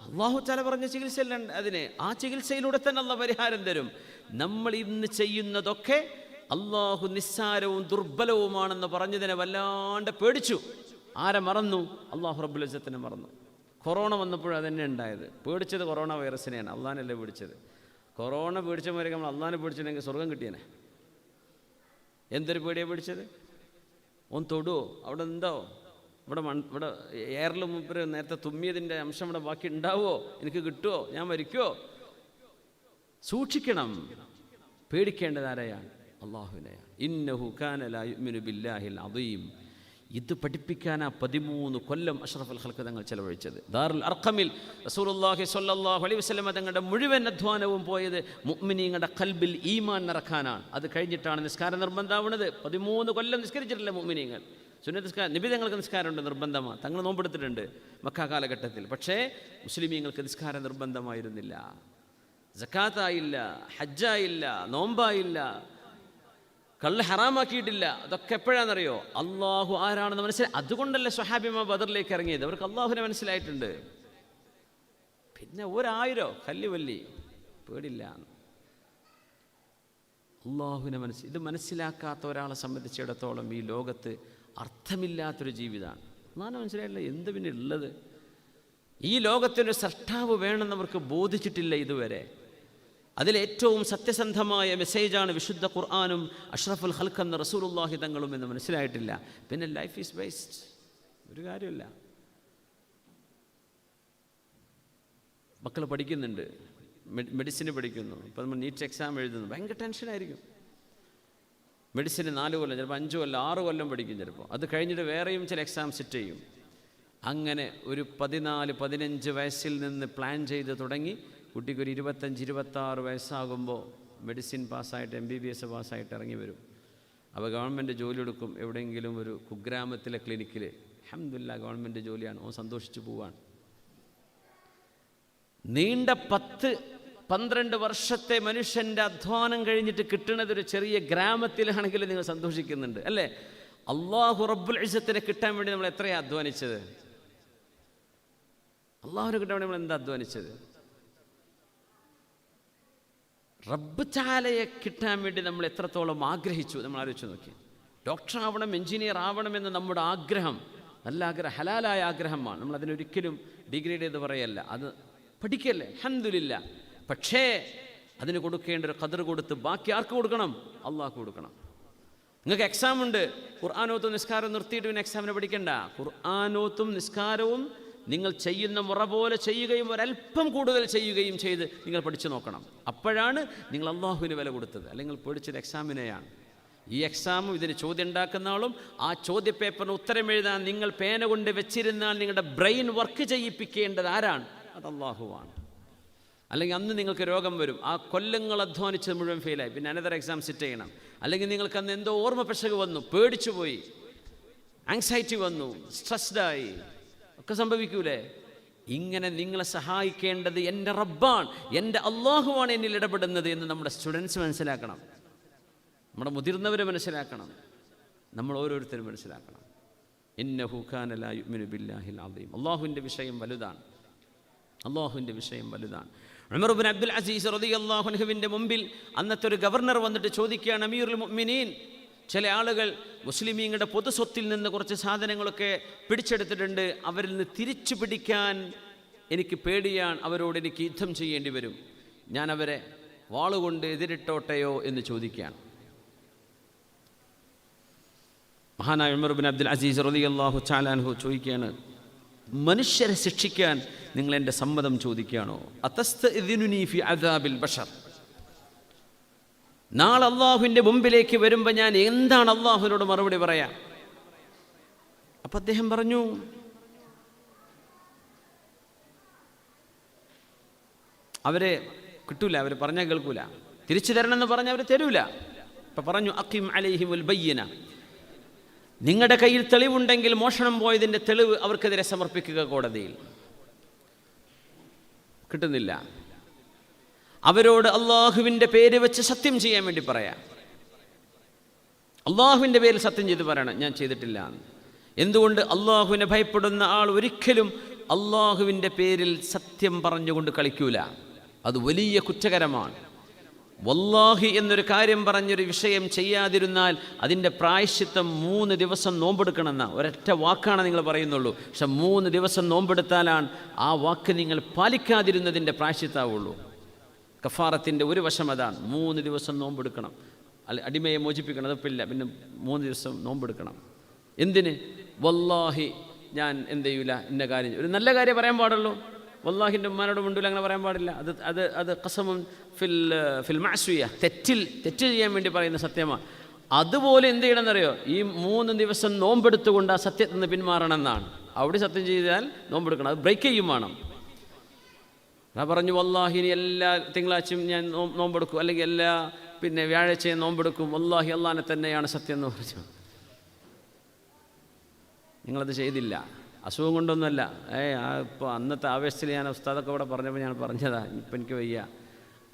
അള്ളാഹു തആല പറഞ്ഞ ചികിത്സയില്ല അതിന്. ആ ചികിത്സയിലൂടെ തന്നെ അള്ളാഹു പരിഹാരം തരും. നമ്മൾ ഇന്ന് ചെയ്യുന്നതൊക്കെ അള്ളാഹു നിസ്സാരവും ദുർബലവുമാണെന്ന് പറഞ്ഞതിനെ വല്ലാണ്ട് പേടിച്ചു. ആരെ മറന്നു? അള്ളാഹു റബ്ബുൽ ഇസ്സത്തിനെ മറന്നു. കൊറോണ വന്നപ്പോഴും അതന്നെ ഉണ്ടായത്. പേടിച്ചത് കൊറോണ വൈറസിനെയാണ്, അള്ളാഹിനല്ലേ പേടിച്ചത്. കൊറോണ പേടിച്ചവരൊക്കെ നമ്മൾ അള്ളാഹിനെ പേടിച്ചിട്ടുണ്ടെങ്കിൽ സ്വർഗം കിട്ടിയേനെ. എന്തൊരു പേടിയാണ് പേടിച്ചത്? ഒന്ന് തൊടുവോ? അവിടെ ഉണ്ടോ? ഇവിടെ എയറിൽ മുമ്പ് നേരത്തെ തുമ്മിയതിൻ്റെ അംശം ഇവിടെ ബാക്കി ഉണ്ടാവുമോ? എനിക്ക് കിട്ടുമോ? ഞാൻ മരിക്കുമോ? സൂക്ഷിക്കണം. പേടിക്കേണ്ടത് ആരെയാണ്? അള്ളാഹുവിനെയാണ്. ഇന്നഹു കാന ലാ യുഅ്മിനു ബില്ലാഹിൽ അദീം. ഇത് പഠിപ്പിക്കാനാ 13 കൊല്ലം അഷ്റഫുൽ ഖൽഖ് തങ്ങൾ ചെലവഴിച്ചത്. ദാറുൽ അർഖമിൽ റസൂലുള്ളാഹി സ്വല്ലല്ലാഹു അലൈഹി വസല്ലം തങ്ങളുടെ മുഴുവൻ അധ്വാനവും പോയത് മുഅ്മിനീങ്ങളുടെ ഖൽബിൽ ഈമാൻ നിറക്കാനാണ്. അത് കഴിഞ്ഞിട്ടാണ് നിസ്കാരം നിർബന്ധമാവുന്നത്. 13 കൊല്ലം നിസ്കരിച്ചിട്ടില്ല മുഅ്മിനീങ്ങൾ. സുന്നത്ത് നിസ്കാരം, നബി തങ്ങൾക്ക് നിസ്കാരമുണ്ട്, നിർബന്ധമാണ്. തങ്ങൾ നോമ്പെടുത്തിട്ടുണ്ട് മക്ക കാലഘട്ടത്തിൽ. പക്ഷേ മുസ്ലിമീങ്ങൾക്ക് നിസ്കാരം നിർബന്ധമായിരുന്നില്ല. സക്കാത്തായില്ല, ഹജ്ജായില്ല, നോമ്പായില്ല, കള്ള് ഹറാമാക്കിയിട്ടില്ല. അതൊക്കെ എപ്പോഴാണെന്നറിയോ? അള്ളാഹു ആരാണെന്ന് മനസ്സിലായി. അതുകൊണ്ടല്ലേ സ്വഹാബിമാർ ബദറിലേക്ക് ഇറങ്ങിയത്. അവർക്ക് അള്ളാഹുവിനെ മനസ്സിലായിട്ടുണ്ട്. പിന്നെ 1000 കല്ലി വല്ലി പേടില്ല. അള്ളാഹുവിനെ ഇത് മനസ്സിലാക്കാത്ത ഒരാളെ സംബന്ധിച്ചിടത്തോളം ഈ ലോകത്ത് അർത്ഥമില്ലാത്തൊരു ജീവിതമാണ്. അള്ളാഹുവിനെ മനസ്സിലായില്ല, എന്ത് പിന്നെ ഉള്ളത്? ഈ ലോകത്തിൻ്റെ സൃഷ്ടാവ് വേണമെന്നവർക്ക് ബോധിച്ചിട്ടില്ല ഇതുവരെ. അതിലേറ്റവും സത്യസന്ധമായ മെസ്സേജാണ് വിശുദ്ധ ഖുർആനും അഷ്റഫുൽ ഖൽഖ് എന്ന റസൂലുള്ളാഹി തങ്ങളും എന്ന് മനസ്സിലായിട്ടില്ല. പിന്നെ ലൈഫ് ഈസ് വേസ്റ്റ്, ഒരു കാര്യമില്ല. മക്കൾ പഠിക്കുന്നുണ്ട്, മെഡിസിന് പഠിക്കുന്നു. ഇപ്പോൾ നമ്മൾ നീറ്റ് എക്സാം എഴുതുന്നു, ഭയങ്കര ടെൻഷനായിരിക്കും. മെഡിസിന് 4 കൊല്ലം, ചിലപ്പോൾ 5 കൊല്ലം 6 കൊല്ലം പഠിക്കും. ചിലപ്പോൾ അത് കഴിഞ്ഞിട്ട് വേറെയും ചില എക്സാം സെറ്റ് ചെയ്യും. അങ്ങനെ ഒരു 14-15 വയസ്സിൽ നിന്ന് പ്ലാൻ ചെയ്ത് തുടങ്ങി കുട്ടിക്കൊരു 25-26 വയസ്സാകുമ്പോൾ മെഡിസിൻ പാസ്സായിട്ട് MBBS പാസ്സായിട്ട് ഇറങ്ങി വരും. അപ്പോൾ ഗവൺമെൻറ് ജോലി എടുക്കും എവിടെയെങ്കിലും ഒരു കുഗ്രാമത്തിലെ ക്ലിനിക്കിൽ. അൽഹംദുലില്ലാഹ് ഗവൺമെൻറ് ജോലിയാണ്, ഓൻ സന്തോഷിച്ച് പോവാണ്. നീണ്ട 10-12 വർഷത്തെ മനുഷ്യൻ്റെ അധ്വാനം കഴിഞ്ഞിട്ട് കിട്ടുന്നത് ഒരു ചെറിയ ഗ്രാമത്തിലാണെങ്കിലും നിങ്ങൾ സന്തോഷിക്കുന്നുണ്ട് അല്ലേ? അള്ളാഹു റബ്ബുൽ ഇസ്സത്തിനെ കിട്ടാൻ വേണ്ടി നമ്മൾ എത്രയാണ് അധ്വാനിച്ചത്? അള്ളാഹുവിനെ കിട്ടാൻ വേണ്ടി നമ്മൾ എന്താ അധ്വാനിച്ചത്? റബ്ബ് തആലയെ കിട്ടാൻ വേണ്ടി നമ്മൾ എത്രത്തോളം ആഗ്രഹിച്ചു നമ്മൾ ആലോചിച്ച് നോക്കി. ഡോക്ടർ ആവണം, എഞ്ചിനീയർ ആവണമെന്ന് നമ്മുടെ ആഗ്രഹം നല്ല ആഗ്രഹം, ഹലാലായ ആഗ്രഹമാണ്. നമ്മൾ അതിനൊരിക്കലും ഡിഗ്രേഡ് ചെയ്ത് പറയല്ല, അത് പഠിക്കല്ലേ, അൽഹംദുലില്ലാഹ്. പക്ഷേ അതിന് കൊടുക്കേണ്ട ഒരു ഖദർ കൊടുത്ത് ബാക്കി ആർക്ക് കൊടുക്കണം? അള്ളാഹ്ക്ക് കൊടുക്കണം. നിങ്ങൾക്ക് എക്സാം ഉണ്ട്, ഖുർആനോത്തും നിസ്കാരം നിർത്തിയിട്ട് പിന്നെ എക്സാമിനെ പഠിക്കണ്ട. ഖുർആനോത്തും നിസ്കാരവും നിങ്ങൾ ചെയ്യുന്ന മുറ പോലെ ചെയ്യുകയും ഒരല്പം കൂടുതൽ ചെയ്യുകയും ചെയ്ത് നിങ്ങൾ പഠിച്ചു നോക്കണം. അപ്പോഴാണ് നിങ്ങൾ അള്ളാഹുവിന് വില കൊടുത്തത്. അല്ലെങ്കിൽ പേടിച്ചത് എക്സാമിനെയാണ്. ഈ എക്സാമും ഇതിന് ചോദ്യം ഉണ്ടാക്കുന്ന ആളും ആ ചോദ്യപേപ്പറിന് ഉത്തരം എഴുതാൻ നിങ്ങൾ പേന കൊണ്ട് വെച്ചിരുന്നാൽ നിങ്ങളുടെ ബ്രെയിൻ വർക്ക് ചെയ്യിപ്പിക്കേണ്ടത് ആരാണ്? അത് അള്ളാഹുവാണ്. അല്ലെങ്കിൽ അന്ന് നിങ്ങൾക്ക് രോഗം വരും, ആ കൊല്ലങ്ങൾ അധ്വാനിച്ചത് മുഴുവൻ ഫെയിലായി, പിന്നെ അനദർ എക്സാം സിറ്റ് ചെയ്യണം. അല്ലെങ്കിൽ നിങ്ങൾക്ക് അന്ന് എന്തോ ഓർമ്മ പിശക് വന്നു, പേടിച്ചു പോയി, ആങ്സൈറ്റി വന്നു, സ്ട്രെസ്ഡായി, ഒക്കെ സംഭവിക്കൂലേ? ഇങ്ങനെ നിങ്ങളെ സഹായിക്കേണ്ടത് എൻ്റെ റബ്ബാണ്, എൻ്റെ അള്ളാഹുവാണ് എന്നിൽ ഇടപെടുന്നത് എന്ന് നമ്മുടെ സ്റ്റുഡൻസ് മനസ്സിലാക്കണം, നമ്മുടെ മുതിർന്നവർ മനസ്സിലാക്കണം, നമ്മൾ ഓരോരുത്തരും മനസ്സിലാക്കണം. ഇന്നഹു കാന ലാ യുഅ്മിനു ബില്ലാഹിൽ അദീം. അള്ളാഹുവിൻ്റെ വിഷയം വലുതാണ്, അള്ളാഹുവിൻ്റെ വിഷയം വലുതാണ്. ഉമർ ഇബ്നു അബ്ദുൽ അസീസ് റളിയല്ലാഹു അൻഹുവിൻ്റെ മുമ്പിൽ അന്നത്തെ ഒരു ഗവർണർ വന്നിട്ട് ചോദിക്കുകയാണ്, അമീറുൽ മുഅ്മിനീൻ, ചില ആളുകൾ മുസ്ലിമീങ്ങളുടെ പൊതുസ്വത്തിൽ നിന്ന് കുറച്ച് സാധനങ്ങളൊക്കെ പിടിച്ചെടുത്തിട്ടുണ്ട്, അവരിൽ നിന്ന് തിരിച്ചു പിടിക്കാൻ എനിക്ക് പേടിയാണ്, അവരോട് എനിക്ക് യുദ്ധം ചെയ്യേണ്ടി വരും, ഞാൻ അവരെ വാളുകൊണ്ട് എതിരിട്ടോട്ടെയോ എന്ന് ചോദിക്കുകയാണ്. മഹാനായ ഉമർ ഇബ്നു അബ്ദുൽ അസീസ് റളിയല്ലാഹു തആല അൻഹു ചോദിക്കുകയാണ്, മനുഷ്യരെ ശിക്ഷിക്കാൻ നിങ്ങൾ എൻ്റെ സമ്മതം ചോദിക്കുകയാണോ? അതസ്തഇദിനുനി ഫി അദാബിൽ ബശർ, നാളെ അള്ളാഹുവിൻ്റെ മുമ്പിലേക്ക് വരുമ്പോൾ ഞാൻ എന്താണ് അള്ളാഹുവിനോട് മറുപടി പറയാം? അപ്പം അദ്ദേഹം പറഞ്ഞു, അവരെ കിട്ടൂല, അവർ പറഞ്ഞാൽ കേൾക്കൂല, തിരിച്ചു തരണമെന്ന് പറഞ്ഞാൽ അവർ തരൂല. അപ്പം പറഞ്ഞു, അഖിം അലൈഹിമുൽ ബയ്യിന, നിങ്ങളുടെ കയ്യിൽ തെളിവുണ്ടെങ്കിൽ മോഷണം പോയതിൻ്റെ തെളിവ് അവർക്കെതിരെ സമർപ്പിക്കുക കോടതിയിൽ. കിട്ടുന്നില്ല. അവരോട് അള്ളാഹുവിൻ്റെ പേര് വെച്ച് സത്യം ചെയ്യാൻ വേണ്ടി പറയാം. അള്ളാഹുവിൻ്റെ പേരിൽ സത്യം ചെയ്ത് പറയണം, ഞാൻ ചെയ്തിട്ടില്ല. എന്തുകൊണ്ട്? അള്ളാഹുവിനെ ഭയപ്പെടുന്ന ആൾ ഒരിക്കലും അള്ളാഹുവിൻ്റെ പേരിൽ സത്യം പറഞ്ഞുകൊണ്ട് കളിക്കൂല. അത് വലിയ കുറ്റകരമാണ്. വല്ലാഹി എന്നൊരു കാര്യം പറഞ്ഞൊരു വിഷയം ചെയ്യാതിരുന്നാൽ അതിൻ്റെ പ്രായശ്ചിത്തം 3 ദിവസം നോമ്പെടുക്കണമെന്ന ഒരൊറ്റ വാക്കാണ് നിങ്ങൾ പറയുന്നുള്ളൂ. പക്ഷെ 3 ദിവസം നോമ്പെടുത്താലാണ് ആ വാക്ക് നിങ്ങൾ പാലിക്കാതിരുന്നതിൻ്റെ പ്രായശ്ചിത്താവുള്ളൂ. കഫാറത്തിൻ്റെ ഒരു വശം അതാണ്, 3 ദിവസം നോമ്പെടുക്കണം. അടിമയെ മോചിപ്പിക്കണം, അതൊപ്പില്ല, പിന്നെ 3 ദിവസം നോമ്പെടുക്കണം. എന്തിന്? വല്ലാഹി ഞാൻ എന്ത് ചെയ്യൂല, ഇന്ന കാര്യം, ഒരു നല്ല കാര്യം പറയാൻ പാടുള്ളൂ. വല്ലാഹിൻ്റെ ഉമ്മാനോട് മുണ്ടില്ല, അങ്ങനെ പറയാൻ പാടില്ല. അത് ഖസമുൻ ഫിൽ മഅസിയ, തെറ്റ് ചെയ്യാൻ വേണ്ടി പറയുന്ന സത്യമാണ്. അതുപോലെ എന്ത് ചെയ്യണമെന്നറിയോ? ഈ 3 ദിവസം നോമ്പെടുത്തുകൊണ്ട് ആ സത്യത്തിൽ നിന്ന് പിന്മാറണം എന്നാണ്. അവിടെ സത്യം ചെയ്താൽ നോമ്പെടുക്കണം, അത് ബ്രേക്ക് ചെയ്യും വേണം. ഞാൻ പറഞ്ഞു, വല്ലാഹി ഇനി എല്ലാ തിങ്കളാഴ്ചയും ഞാൻ നോമ്പെടുക്കും, അല്ലെങ്കിൽ എല്ലാ വ്യാഴാഴ്ചയും നോമ്പെടുക്കും, വല്ലാഹി അള്ളാഹിനെ തന്നെയാണ് സത്യം എന്ന് പറഞ്ഞു. നിങ്ങളത് ചെയ്തില്ല. അസുഖം കൊണ്ടൊന്നുമല്ല, ഇപ്പോൾ അന്നത്തെ ആവേശത്തിൽ ഞാൻ ഉസ്താദൊക്കെ ഇവിടെ പറഞ്ഞപ്പോൾ ഞാൻ പറഞ്ഞതാ, ഇപ്പം എനിക്ക് വയ്യ.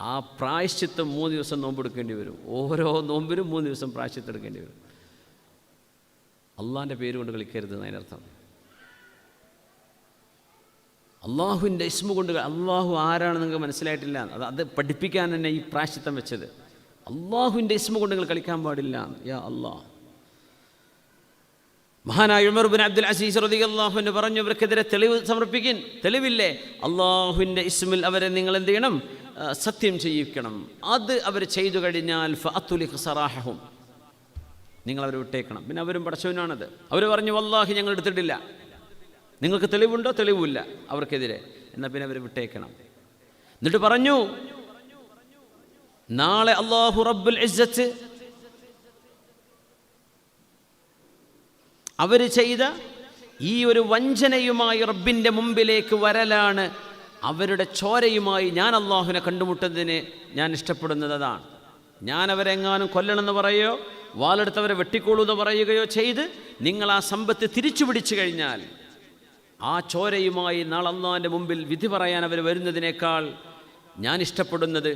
ആ പ്രായശ്ചിത്തം 3 ദിവസം നോമ്പെടുക്കേണ്ടി വരും. ഓരോ നോമ്പിനും 3 ദിവസം പ്രായശ്ചിത്തം എടുക്കേണ്ടി വരും. അള്ളാഹിൻ്റെ പേര് കൊണ്ട് കളിക്കരുത് എന്നതിനർത്ഥം. അള്ളാഹുവിൻ്റെ ഇസ്മ കൊണ്ട്, അള്ളാഹു ആരാണെന്ന് നിങ്ങൾക്ക് മനസ്സിലായിട്ടില്ല, അത് പഠിപ്പിക്കാൻ തന്നെ ഈ പ്രായശ്ചിത്തം വെച്ചത്. അള്ളാഹുവിൻ്റെ ഇസ്മ കൊണ്ട് നിങ്ങൾ കളിക്കാൻ പാടില്ല. യാ അള്ളാഹ്. മഹാനായ ഉമർ ഇബ്നു അബ്ദുൽ അസീസ് റളിയല്ലാഹു അൻഹു പറഞ്ഞു, അവർക്കെതിരെ തെളിവ് സമർപ്പിക്കാൻ. തെളിവില്ലേ? അള്ളാഹുവിൻ്റെ ഇസ്മിൽ അവരെ നിങ്ങൾ എന്ത് ചെയ്യണം? സത്യം ചെയ്യിക്കണം. അത് അവർ ചെയ്തു കഴിഞ്ഞാൽ ഫഅതുലിഖ് സറാഹഹും, നിങ്ങൾ അവരെ വിട്ടേക്കണം. പിന്നെ അവരും പടച്ചവനാണത്. അവർ പറഞ്ഞു, വല്ലാഹി ഞങ്ങൾ എടുത്തിട്ടില്ല, നിങ്ങൾക്ക് തെളിവുണ്ടോ? തെളിവില്ല അവർക്കെതിരെ, എന്നാൽ പിന്നെ അവർ വിട്ടേക്കണം. എന്നിട്ട് പറഞ്ഞു, നാളെ അല്ലാഹു റബ്ബുൽ ഇസ്സത്ത് അവർ ചെയ്ത ഈ ഒരു വഞ്ചനയുമായി റബ്ബിൻ്റെ മുമ്പിലേക്ക് വരലാണ്. അവരുടെ ചോരയുമായി ഞാൻ അള്ളാഹുവിനെ കണ്ടുമുട്ടുന്നതിന് ഞാൻ ഇഷ്ടപ്പെടുന്നത് അതാണ്. ഞാൻ അവരെങ്ങാനും കൊല്ലണമെന്ന് പറയുകയോ വാളെടുത്തവരെ വെട്ടിക്കോളൂ എന്ന് പറയുകയോ ചെയ്ത് നിങ്ങൾ ആ സമ്പത്ത് തിരിച്ചു പിടിച്ചു കഴിഞ്ഞാൽ ആ ചോരയുമായി നാളെ അള്ളാഹിൻ്റെ മുമ്പിൽ വിധി പറയാൻ അവർ വരുന്നതിനേക്കാൾ ഞാൻ ഇഷ്ടപ്പെടുന്നത്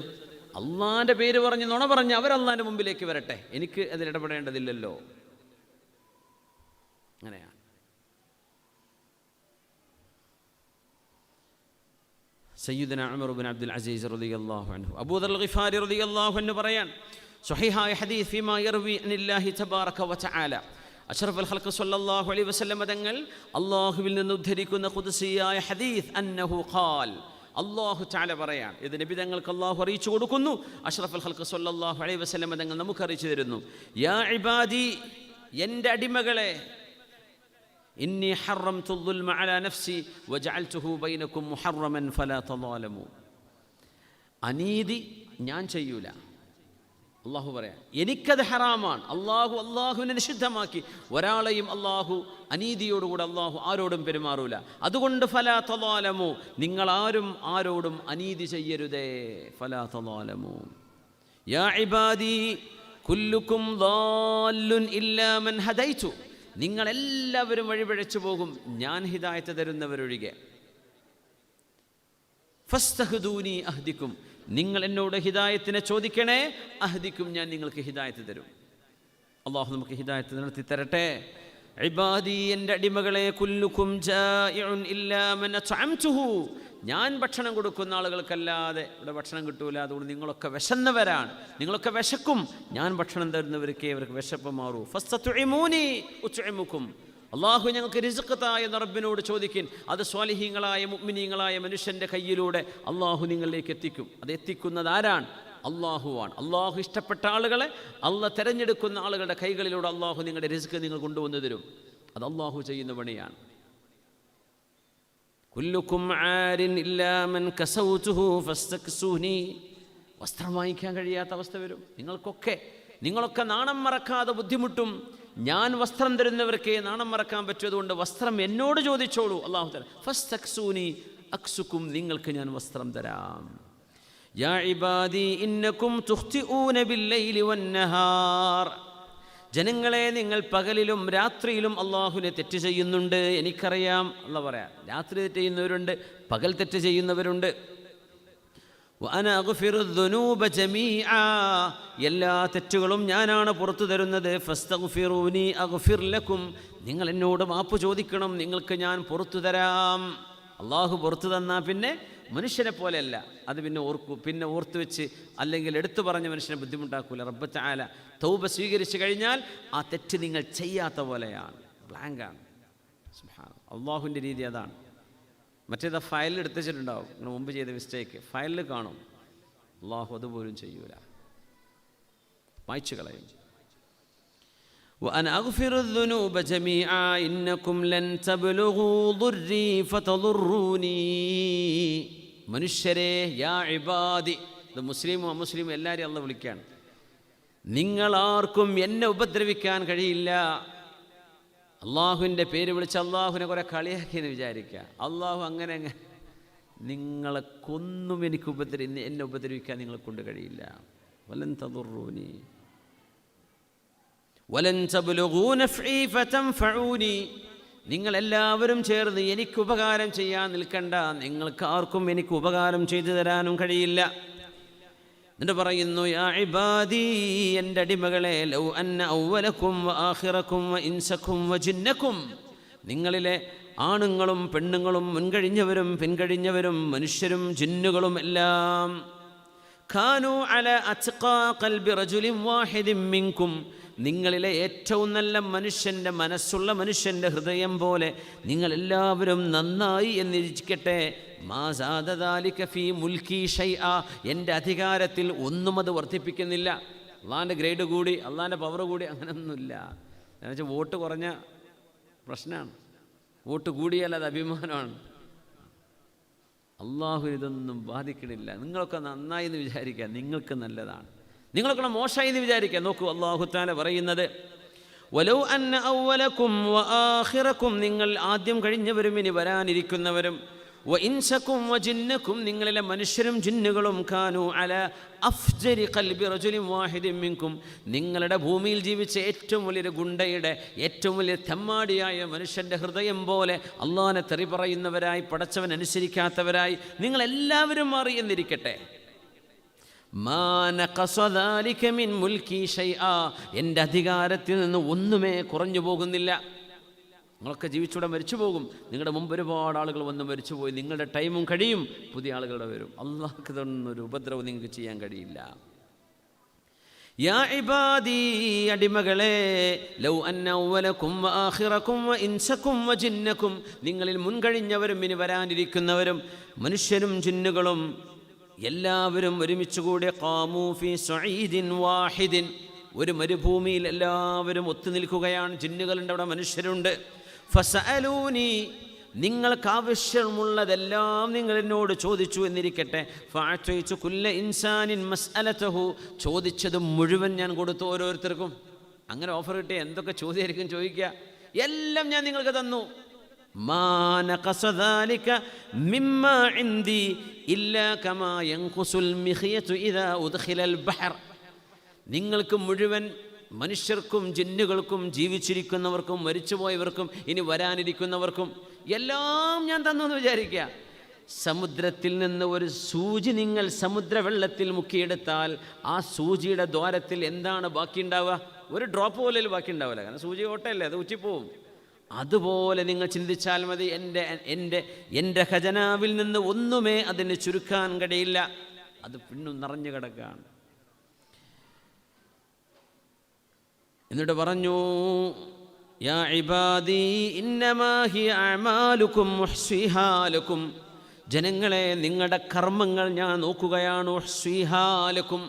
അള്ളാഹിൻ്റെ പേര് പറഞ്ഞ് നുണ പറഞ്ഞ് അവരല്ലാഹിൻ്റെ മുമ്പിലേക്ക് വരട്ടെ, എനിക്ക് അതിലിടപെടേണ്ടതില്ലല്ലോ. അങ്ങനെയാണ്. സയ്യിദുനാ ഉമർ ഇബ്നു അബ്ദുൽ അസീസ് റളിയല്ലാഹു അൻഹു, അബൂ ദർ ഗിഫാരി റളിയല്ലാഹു അൻഹു പറയാൻ, സ്വഹീഹായ ഹദീസ് ഫീമാ യർവി അനില്ലാഹി തബാറക വതആല, അഷ്റഫുൽ ഖൽഖ് സ്വല്ലല്ലാഹു അലൈഹി വസല്ലം തങ്ങൾ അല്ലാഹുവിൽ നിന്ന് ഉദ്ധരിക്കുന്ന ഖുദ്സിയായ ഹദീസ്, അന്നഹു ഖാൽ, അല്ലാഹു തആല പറയാൻ. ഇത് നബി തങ്ങൾക്ക് അല്ലാഹു അറിയിച്ചു കൊടുക്കുന്നു. അഷ്റഫുൽ ഖൽഖ് സ്വല്ലല്ലാഹു അലൈഹി വസല്ലം തങ്ങൾ നമുക്ക് അറിയിച്ചു തരുന്നു. യാ ഇബാദി, എൻ്റെ അടിമകളെ, ഇന്നി ഹറംതു ദുൽമ അലാ നഫ്സി വജഅൽതുഹു ബൈനകും മുഹറമൻ ഫലാ തളാലമു. അനീതി ഞാൻ ചെയ്യൂല. അള്ളാഹു പറയാം, എനിക്കത് ഹറാമാണ്. അള്ളാഹുവിനെ നിഷിദ്ധമാക്കി. ഒരാളെയും അള്ളാഹു അനീതിയോടുകൂടെ അള്ളാഹു ആരോടും പെരുമാറൂല. അതുകൊണ്ട് ഫലാ തളാലമു, നിങ്ങളാരും ആരോടും അനീതി ചെയ്യരുതേ. ഫലാ തളാലമു. യാ ഇബാദി കുല്ലുക്കും ളാല്ലുൻ ഇല്ലാ മൻ ഹദൈതു, നിങ്ങളെല്ലാവരും വഴിപിഴച്ചു പോകും, ഞാൻ ഹിദായത്ത് തരുന്നവരൊഴികെ. ഫസ്തഹ്ദൂനി അഹ്ദിക്കും, നിങ്ങൾ എന്നോട് ഹിദായത്തിനെ ചോദിക്കണേ, അഹ്ദിക്കും, ഞാൻ നിങ്ങൾക്ക് ഹിദായത്ത് തരും. അള്ളാഹു നമുക്ക് ഹിദായത്ത് നടത്തി തരട്ടെ. ഇബാദി, എൻ്റെ അടിമകളെ, കുല്ലുക്കും ജായിഉൻ ഇല്ലാ മൻ അത്അംതുഹു, ഞാൻ ഭക്ഷണം കൊടുക്കുന്ന ആളുകൾക്കല്ലാതെ ഇവിടെ ഭക്ഷണം കിട്ടൂല. അതുകൊണ്ട് നിങ്ങളൊക്കെ വിശന്നവരാണ്, നിങ്ങളൊക്കെ വിശക്കും. ഞാൻ ഭക്ഷണം തരുന്നവർക്ക് അവർക്ക് വിശപ്പ് മാറൂ. ഫസ്തത്ഇമൂനി ഉത്ഇമുക്കും, അള്ളാഹു ഞങ്ങൾക്ക് റിസ്ഖ് താ എന്ന് റബ്ബിനോട് ചോദിക്കും. അത് സ്വാലിഹീങ്ങളായ മുഅ്മിനീങ്ങളായ മനുഷ്യൻ്റെ കയ്യിലൂടെ അള്ളാഹു നിങ്ങളിലേക്ക് എത്തിക്കും. അത് എത്തിക്കുന്നത് ആരാണ്? അള്ളാഹുവാണ്. അള്ളാഹു ഇഷ്ടപ്പെട്ട ആളുകളെ, അള്ളാഹ് തിരഞ്ഞെടുക്കുന്ന ആളുകളുടെ കൈകളിലൂടെ അള്ളാഹു നിങ്ങളുടെ റിസ്ക് നിങ്ങൾ കൊണ്ടുവന്നു തരും. അത് അള്ളാഹു ചെയ്യുന്ന പണിയാണ്. കുല്ലുക്കും ആരിൻ ഇല്ലാ മൻ കസൗതുഹു ഫസ്തക്സൂനി, വസ്ത്രം വാങ്ങിക്കാൻ കഴിയാത്ത അവസ്ഥ വരും നിങ്ങളൊക്കെ നാണം മറക്കാതെ ബുദ്ധിമുട്ടും. ഞാൻ വസ്ത്രം തരുന്നവർക്കേ നാണം മറക്കാൻ പറ്റുന്നതുകൊണ്ട് വസ്ത്രം എന്നോട് ചോദിച്ചോളൂ. അല്ലാഹു തആല ഫസ്തക്സൂനി അക്സുക്കും, നിങ്ങൾക്ക് ഞാൻ വസ്ത്രം തരാം. യാ ഇബാദി ഇന്നകും തുഖ്തിഊന ബില്ലൈലി വന്നഹാർ, ജനങ്ങളെ, നിങ്ങൾ പകലിലും രാത്രിയിലും അള്ളാഹുവിനെ തെറ്റ് ചെയ്യുന്നുണ്ട്, എനിക്കറിയാം. അല്ലാഹു പറയാം, രാത്രി തെറ്റ് ചെയ്യുന്നവരുണ്ട്, പകൽ തെറ്റ് ചെയ്യുന്നവരുണ്ട്. വഅന അഗ്ഫിറു ദുനൂബ ജമീഅ, എല്ലാ തെറ്റുകളും ഞാനാണ് പുറത്തു തരുന്നത്. ഫസ്തഗ്ഫിറൂനി അഗ്ഫിർ ലക്കും, നിങ്ങൾ എന്നോട് മാപ്പ് ചോദിക്കണം, നിങ്ങൾക്ക് ഞാൻ പുറത്തു തരാം. അള്ളാഹു പുറത്തു തന്നാൽ പിന്നെ മനുഷ്യനെ പോലെയല്ല, അത് പിന്നെ ഓർത്തു വെച്ച് അല്ലെങ്കിൽ എടുത്തു പറഞ്ഞ മനുഷ്യനെ ബുദ്ധിമുട്ടാക്കൂല. റബ്ബ് തആല തൗബ സ്വീകരിച്ചു കഴിഞ്ഞാൽ ആ തെറ്റ് നിങ്ങൾ ചെയ്യാത്ത പോലെയാണ്, ബ്ലാങ്കാണ്. സുബ്ഹാനല്ലാഹ്, അള്ളാഹുവിൻ്റെ രീതി അതാണ്. മറ്റേത് ഫയലിൽ എടുത്ത് വെച്ചിട്ടുണ്ടാവും, നിങ്ങൾ മുമ്പ് ചെയ്ത മിസ്റ്റേക്ക് ഫയലിൽ കാണും. അള്ളാഹു അതുപോലും ചെയ്യൂല, മായ്ച്ചു കളയും. وأن أغفر الذنوب جميعا إنكم لن تبلغوا ضري فتضروني. മനുഷ്യരെ, യാ ഇബാദി, ഇത് മുസ്ലിമും അമുസ്ലിമും എല്ലാവരെയും അള്ളാഹു വിളിക്കുകയാണ്. നിങ്ങളാർക്കും എന്നെ ഉപദ്രവിക്കാൻ കഴിയില്ല. അള്ളാഹുവിൻ്റെ പേര് വിളിച്ച് അള്ളാഹുവിനെ കുറെ കളിയാക്കിയെന്ന് വിചാരിക്കുക. അള്ളാഹു അങ്ങനെ നിങ്ങളെ കൊന്നും എന്നെ ഉപദ്രവിക്കാൻ നിങ്ങളെ കൊണ്ട് കഴിയില്ല. വലൻ തദുറൂനി വലൻ തബ്ലുഗൂ നഫ്ഈ ഫതൻഫഊനി, നിങ്ങളെല്ലാവരും ചേർന്ന് എനിക്ക് ഉപകാരം ചെയ്യാൻ നിൽക്കണ്ട, നിങ്ങൾക്ക് ആർക്കും എനിക്ക് ഉപകാരം ചെയ്തു തരാനും കഴിയില്ല. എന്നിട്ട് പറയുന്നു, യാ ഇബാദി, എൻ്റെ അടിമകളെ, ലൗ അന്ന അവ്വലക്കും വ ആഖിറക്കും വ ഇൻസക്കും വ ജിന്നക്കും, നിങ്ങളിലെ ആണുങ്ങളും പെണ്ണുങ്ങളും മുൻകഴിഞ്ഞവരും പിൻകഴിഞ്ഞവരും മനുഷ്യരും ജിന്നുകളും എല്ലാം, ഖാനൂ അലാ അത്ഖാ ഖൽബി റജുലിൻ വാഹിദിൻ മിൻകും, നിങ്ങളിലെ ഏറ്റവും നല്ല മനുഷ്യൻ്റെ മനസ്സുള്ള മനുഷ്യൻ്റെ ഹൃദയം പോലെ നിങ്ങളെല്ലാവരും നന്നായി എന്നിരിക്കട്ടെ. മാ സാദ ദാലിക ഫീ മുൽക്കി ഷൈആ, എൻ്റെ അധികാരത്തിൽ ഒന്നും അത് വർദ്ധിപ്പിക്കുന്നില്ല. അള്ളാഹിൻ്റെ ഗ്രേഡ് കൂടി, അള്ളാഹിൻ്റെ പവർ കൂടി, അങ്ങനെയൊന്നുമില്ല. എന്നുവെച്ചാൽ വോട്ട് കുറഞ്ഞ പ്രശ്നമാണ്, വോട്ട് കൂടിയാൽ അത് അഭിമാനമാണ്. അള്ളാഹു ഇതൊന്നും ബാധിക്കണില്ല. നിങ്ങളൊക്കെ നന്നായി എന്ന് വിചാരിക്കുക, നിങ്ങൾക്ക് നല്ലതാണ്. നിങ്ങളൊക്കെ മോശമായി എന്ന് വിചാരിക്കുക. നോക്കൂ, അല്ലാഹു തആല പറയുന്നത്, വലൗ അന്ന അവ്വലക്കും വ ആഖിറക്കും, നിങ്ങൾ ആദ്യം കഴിഞ്ഞവരും ഇനി വരാനിരിക്കുന്നവരും, വ ഇൻസക്കും വ ജിന്നക്കും, നിങ്ങളിലെ മനുഷ്യരും ജിന്നുകളും, കാനൂ അലാ അഫ്ജരി ഖൽബി റജുലിൻ വാഹിദിൻ മിൻകും, നിങ്ങളുടെ ഭൂമിയിൽ ജീവിച്ച ഏറ്റവും വലിയൊരു ഗുണ്ടയുടെ, ഏറ്റവും വലിയ തെമ്മാടിയായ മനുഷ്യൻ്റെ ഹൃദയം പോലെ അള്ളാഹിനെ തെറി പറയുന്നവരായി, പടച്ചവൻ അനുസരിക്കാത്തവരായി നിങ്ങളെല്ലാവരും മാറി എന്നിരിക്കട്ടെ. മാ നഖസ ദാലിക മിൻ മുൽക്കി ഷൈആ, എൻ്റെ അധികാരത്തിൽ നിന്ന് ഒന്നുമേ കുറഞ്ഞു പോകുന്നില്ല. നിങ്ങളൊക്കെ ജീവിച്ചൂടെ മരിച്ചു പോകും. നിങ്ങളുടെ മുമ്പ് ഒരുപാട് ആളുകൾ വന്ന് മരിച്ചുപോയി, നിങ്ങളുടെ ടൈമും കഴിയും, പുതിയ ആളുകളുടെ വരും. അള്ളാഹ്ക്ക് തന്നൊരു ഉപദ്രവം നിങ്ങൾക്ക് ചെയ്യാൻ കഴിയില്ല. യാ ഇബാദി, അടിമകളെ, ലൗ അന്ന അവലക്കും വ ആഖിറക്കും വ ഇൻസക്കും വ ജിന്നക്കും, നിങ്ങളിൽ മുൻകഴിഞ്ഞവരും ഇനി വരാനിരിക്കുന്നവരും മനുഷ്യരും ജിന്നുകളും എല്ലാവരും ഒരുമിച്ചുകൂടി ഖാമൂ ഫീ സഈദിൻ വാഹിദിൻ, ഒരു മരുഭൂമിയിൽ എല്ലാവരും ഒത്തുനിൽക്കുകയാണ്. ജിന്നുകളുണ്ട്, അവിടെ മനുഷ്യരുണ്ട്. ഫസഅലൂനി, നിങ്ങൾക്ക് ആവശ്യമുള്ളതെല്ലാം നിങ്ങൾ എന്നോട് ചോദിച്ചു എന്നിരിക്കട്ടെ. ഫഅതൈതു കുല്ല ഇൻസാനിൻ മസ്അലതഹു, ചോദിച്ചത് മുഴുവൻ ഞാൻ കൊടുത്തു ഓരോരുത്തർക്കും. അങ്ങനെ ഓഫർ കിട്ടിയ എന്തൊക്കെ ചോദ്യമായിരിക്കും ചോദിക്കുക, എല്ലാം ഞാൻ നിങ്ങൾക്ക് തന്നു. മാ നഖസ ദാലിക മിമ്മാ ഇൻദി ഇല്ലാ കമാ യൻഖുസുൽ മിഖ്യതു ഇദാ ഉദ്ഖിലൽ ബഹർ, നിങ്ങൾക്ക് മുഴുവൻ മനുഷ്യർക്കും ജിന്നുകൾക്കും ജീവിച്ചിരിക്കുന്നവർക്കും മരിച്ചുപോയവർക്കും ഇനി വരാനിരിക്കുന്നവർക്കും എല്ലാം ഞാൻ തന്നു എന്ന് വിചാരിക്കുക. സമുദ്രത്തിൽ നിന്ന് ഒരു സൂചി നിങ്ങൾ സമുദ്രവെള്ളത്തിൽ മുക്കിയെടുത്താൽ ആ സൂചിയുടെ ദ്വാരത്തിൽ എന്താണ് ബാക്കിയുണ്ടാവുക? ഒരു ഡ്രോപ്പ് പോലെ ബാക്കിയുണ്ടാവില്ല, കാരണം സൂചി ഓട്ടയല്ലേ, അത് ഉറ്റിപ്പോവും. അതുപോലെ നിങ്ങൾ ചിന്തിച്ചാൽ മതി. എൻ്റെ ഖജനാവിൽ നിന്ന് ഒന്നുമേ അതിന് ചുരുക്കാൻ കഴിയില്ല, അത് പിന്നും നിറഞ്ഞു കിടക്കുകയാണ്. എന്നിട്ട് പറഞ്ഞു, യാ ഇബാദി ഇന്നമാ ഹിയ അഅമാലുക്കും ഉഹ്സിഹാ ലക്കും, ജനങ്ങളെ, നിങ്ങളുടെ കർമ്മങ്ങൾ ഞാൻ നോക്കുകയാണ്. ഉഹ്സിഹാ ലക്കും,